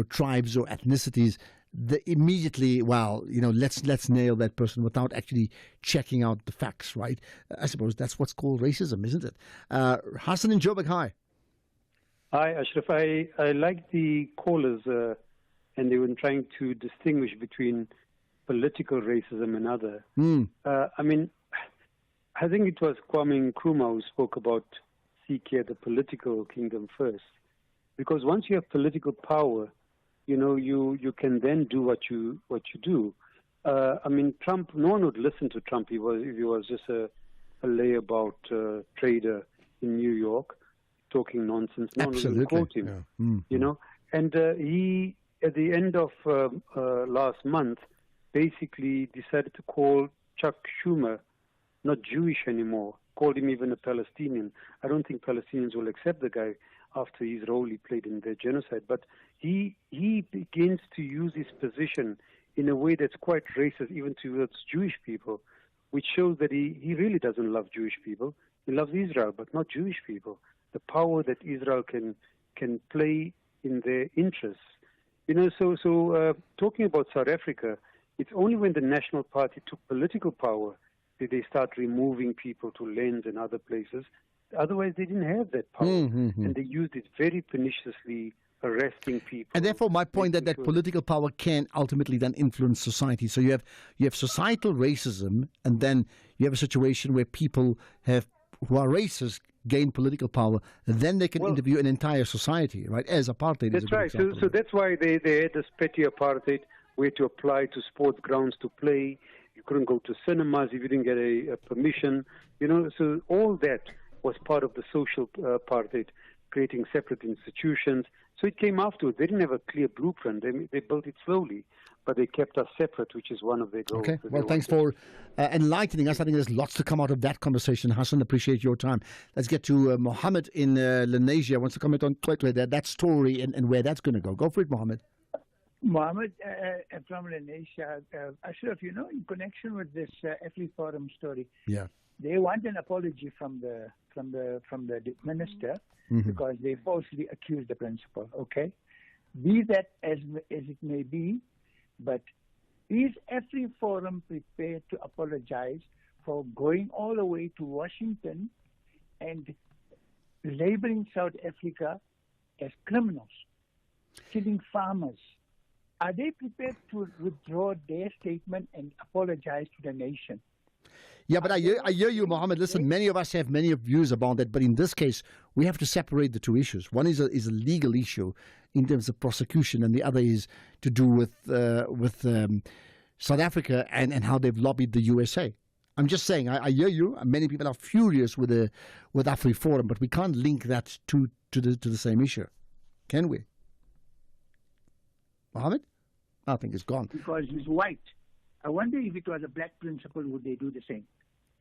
Speaker 6: tribes or ethnicities, immediately, let's nail that person without actually checking out the facts, right? I suppose that's what's called racism, isn't it? Hassan in Joburg, hi.
Speaker 23: Hi, Ashraf. I like the callers, and they were trying to distinguish between political racism and other. I think it was Kwame Nkrumah who spoke about seek the political kingdom first. Because once you have political power, you can then do what you do. Trump, no one would listen to Trump if he was just a layabout trader in New York talking nonsense. No one would quote him.
Speaker 6: Yeah.
Speaker 23: And he, at the end of last month, basically decided to call Chuck Schumer not Jewish anymore, called him even a Palestinian. I don't think Palestinians will accept the guy after his role he played in the genocide. But he begins to use his position in a way that's quite racist, even towards Jewish people, which shows that he really doesn't love Jewish people. He loves Israel, but not Jewish people. The power that Israel can play in their interests. So talking about South Africa, it's only when the National Party took political power did they start removing people to Lens and other places. Otherwise, they didn't have that power, and they used it very perniciously, arresting people.
Speaker 6: And therefore, my point that political power can ultimately then influence society. So you have societal racism, and then you have a situation where people who are racist gain political power, then they can interview an entire society, right? As apartheid is a
Speaker 23: That's
Speaker 6: good
Speaker 23: right.
Speaker 6: example.
Speaker 23: So that's why they had this petty apartheid where to apply to sports grounds to play. You couldn't go to cinemas if you didn't get a permission. So all that was part of the social apartheid, creating separate institutions. So it came afterwards. They didn't have a clear blueprint. They built it slowly, but they kept us separate, which is one of their goals.
Speaker 6: Okay, well, thanks for enlightening us. I think there's lots to come out of that conversation. Hassan, appreciate your time. Let's get to Mohammed in Lenasia. Wants to comment on quickly that story and where that's going to go. Go for it, Mohammed.
Speaker 8: Mohammed from Lenasia. Ashraf, in connection with this AfriForum story,
Speaker 6: yeah,
Speaker 8: they want an apology from the minister because they falsely accused the principal. Okay, be that as it may be, but is AfriForum prepared to apologize for going all the way to Washington and labeling South Africa as criminals, killing farmers? Are they prepared to withdraw their statement and apologize to the nation?
Speaker 6: Yeah, but I hear you, Mohammed. Listen, many of us have many views about that, but in this case, we have to separate the two issues. One is a legal issue in terms of prosecution, and the other is to do with South Africa and how they've lobbied the USA. I'm just saying, I hear you. Many people are furious with AfriForum, but we can't link that to the same issue, can we? Mohammed? I think it's gone.
Speaker 8: Because he's white. I wonder if it was a black principal, would they do the same?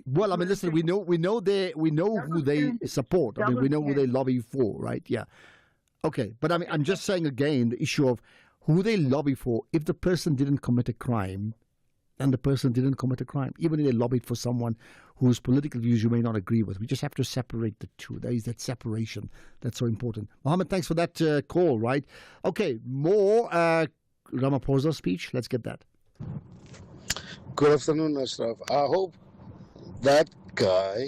Speaker 6: Well, I mean, listen, we know who they support. I mean, we know who they lobby for, right? Yeah. Okay, but I mean, I'm just saying again the issue of who they lobby for. If the person didn't commit a crime, then the person didn't commit a crime. Even if they lobbied for someone whose political views you may not agree with, we just have to separate the two. There is that separation that's so important. Mohammed, thanks for that call. Right? Okay, more Ramaphosa speech. Let's get that.
Speaker 9: Good afternoon, Ashraf. I hope that guy,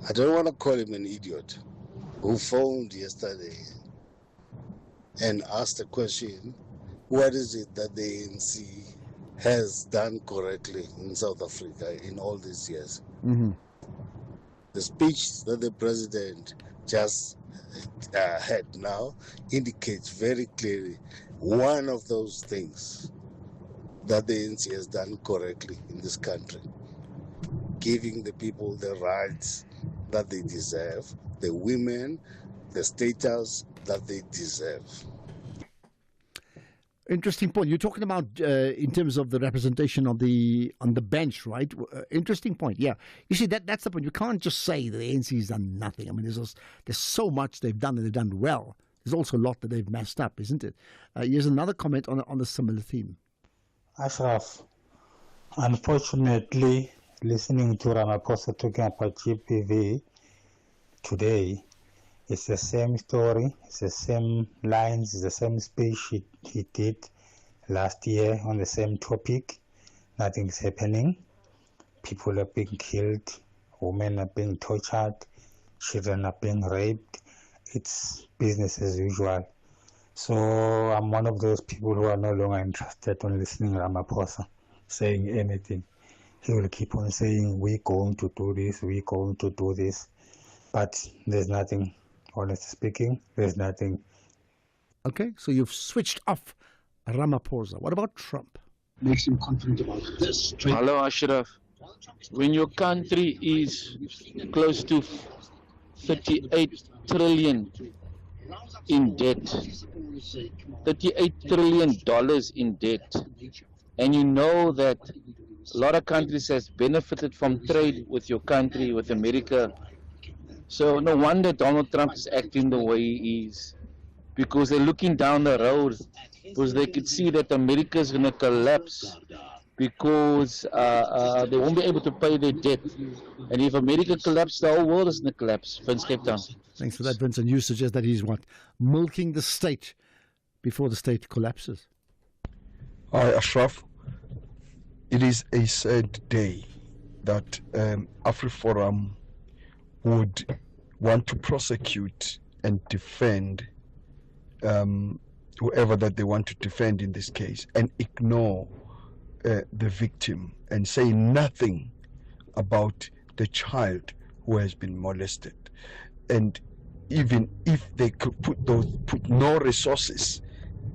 Speaker 9: I don't want to call him an idiot, who phoned yesterday and asked the question, what is it that the ANC has done correctly in South Africa in all these years?
Speaker 6: Mm-hmm.
Speaker 9: The speech that the president just had now indicates very clearly one of those things that the ANC has done correctly in this country, giving the people the rights that they deserve, the women the status that they deserve.
Speaker 6: Interesting point. You're talking about in terms of the representation on the bench, right? Interesting point. Yeah. You see, that's the point. You can't just say that the ANC has done nothing. I mean, there's so much they've done and they've done well. There's also a lot that they've messed up, isn't it? Here's another comment on a similar theme.
Speaker 11: Ashraf, unfortunately, listening to Ramaphosa talking about GBV today, it's the same story, it's the same lines, it's the same speech he did last year on the same topic. Nothing's happening. People are being killed, women are being tortured, children are being raped. It's business as usual. So I'm one of those people who are no longer interested in listening to Ramaphosa saying anything. He will keep on saying, we're going to do this, we're going to do this. But there's nothing, honestly speaking, there's nothing.
Speaker 6: Okay, so you've switched off Ramaphosa. What about Trump?
Speaker 24: Makes him confident about this.
Speaker 25: Hello, Ashraf. When your country is close to 38 trillion in debt, $38 trillion in debt, and you know that a lot of countries has benefited from trade with your country, with America. So no wonder Donald Trump is acting the way he is, because they're looking down the road, because they could see that America is going to collapse, because they won't be able to pay their debt. And if America collapses, the whole world is going to collapse. Vince, Cape Town.
Speaker 6: Thanks for that, Vincent. You suggest that he's milking the state before the state collapses.
Speaker 26: Hi, Ashraf. It is a sad day that AfriForum would want to prosecute and defend whoever that they want to defend in this case, and ignore the victim and say nothing about the child who has been molested. And even if they could put no resources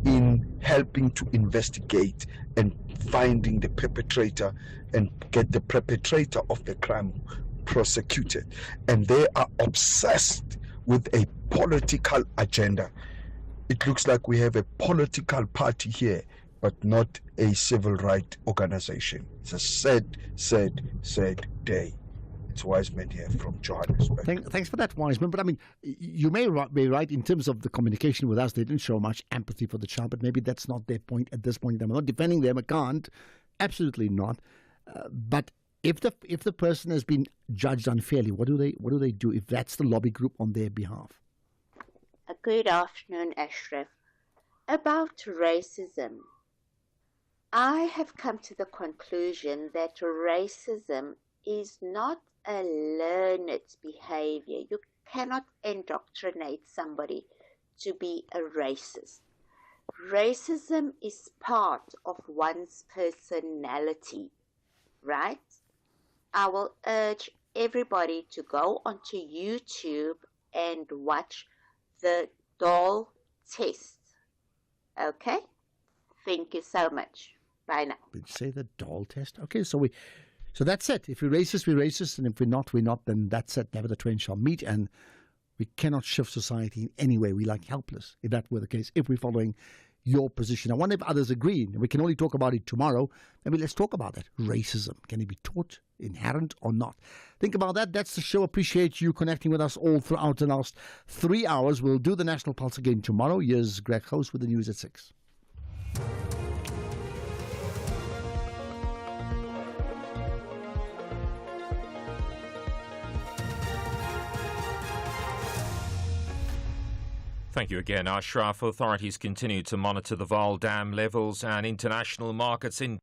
Speaker 26: in helping to investigate and finding the perpetrator and get the perpetrator of the crime prosecuted, and they are obsessed with a political agenda. It looks like we have a political party here, but not a civil rights organization. It's a sad day. It's Wiseman here from Johannesburg.
Speaker 6: Thanks for that, Wiseman. But I mean, you may be right in terms of the communication with us. They didn't show much empathy for the child, but maybe that's not their point at this point in time. I'm not defending them. I can't. Absolutely not. But if the person has been judged unfairly, what do they do if that's the lobby group on their behalf?
Speaker 1: Good afternoon, Ashraf. About racism, I have come to the conclusion that racism is not a learned behavior. You cannot indoctrinate somebody to be a racist. Racism is part of one's personality, right? I will urge everybody to go onto YouTube and watch the doll test. Okay? Thank you so much. Bye now.
Speaker 6: Did you say the doll test? Okay, so that's it. If we're racist, we're racist, and if we're not, we're not. Then that's it. Never the twain shall meet, and we cannot shift society in any way. We're like helpless if that were the case. If we're following your position, I wonder if others agree. We can only talk about it tomorrow. Maybe let's talk about that. Racism, can it be taught, inherent or not? Think about that. That's the show. Appreciate you connecting with us all throughout the last 3 hours. We'll do the National Pulse again tomorrow. Here's Greg Host with the news at 6.
Speaker 2: Thank you again, Ashraf. Authorities continue to monitor the Vaal Dam levels and international markets in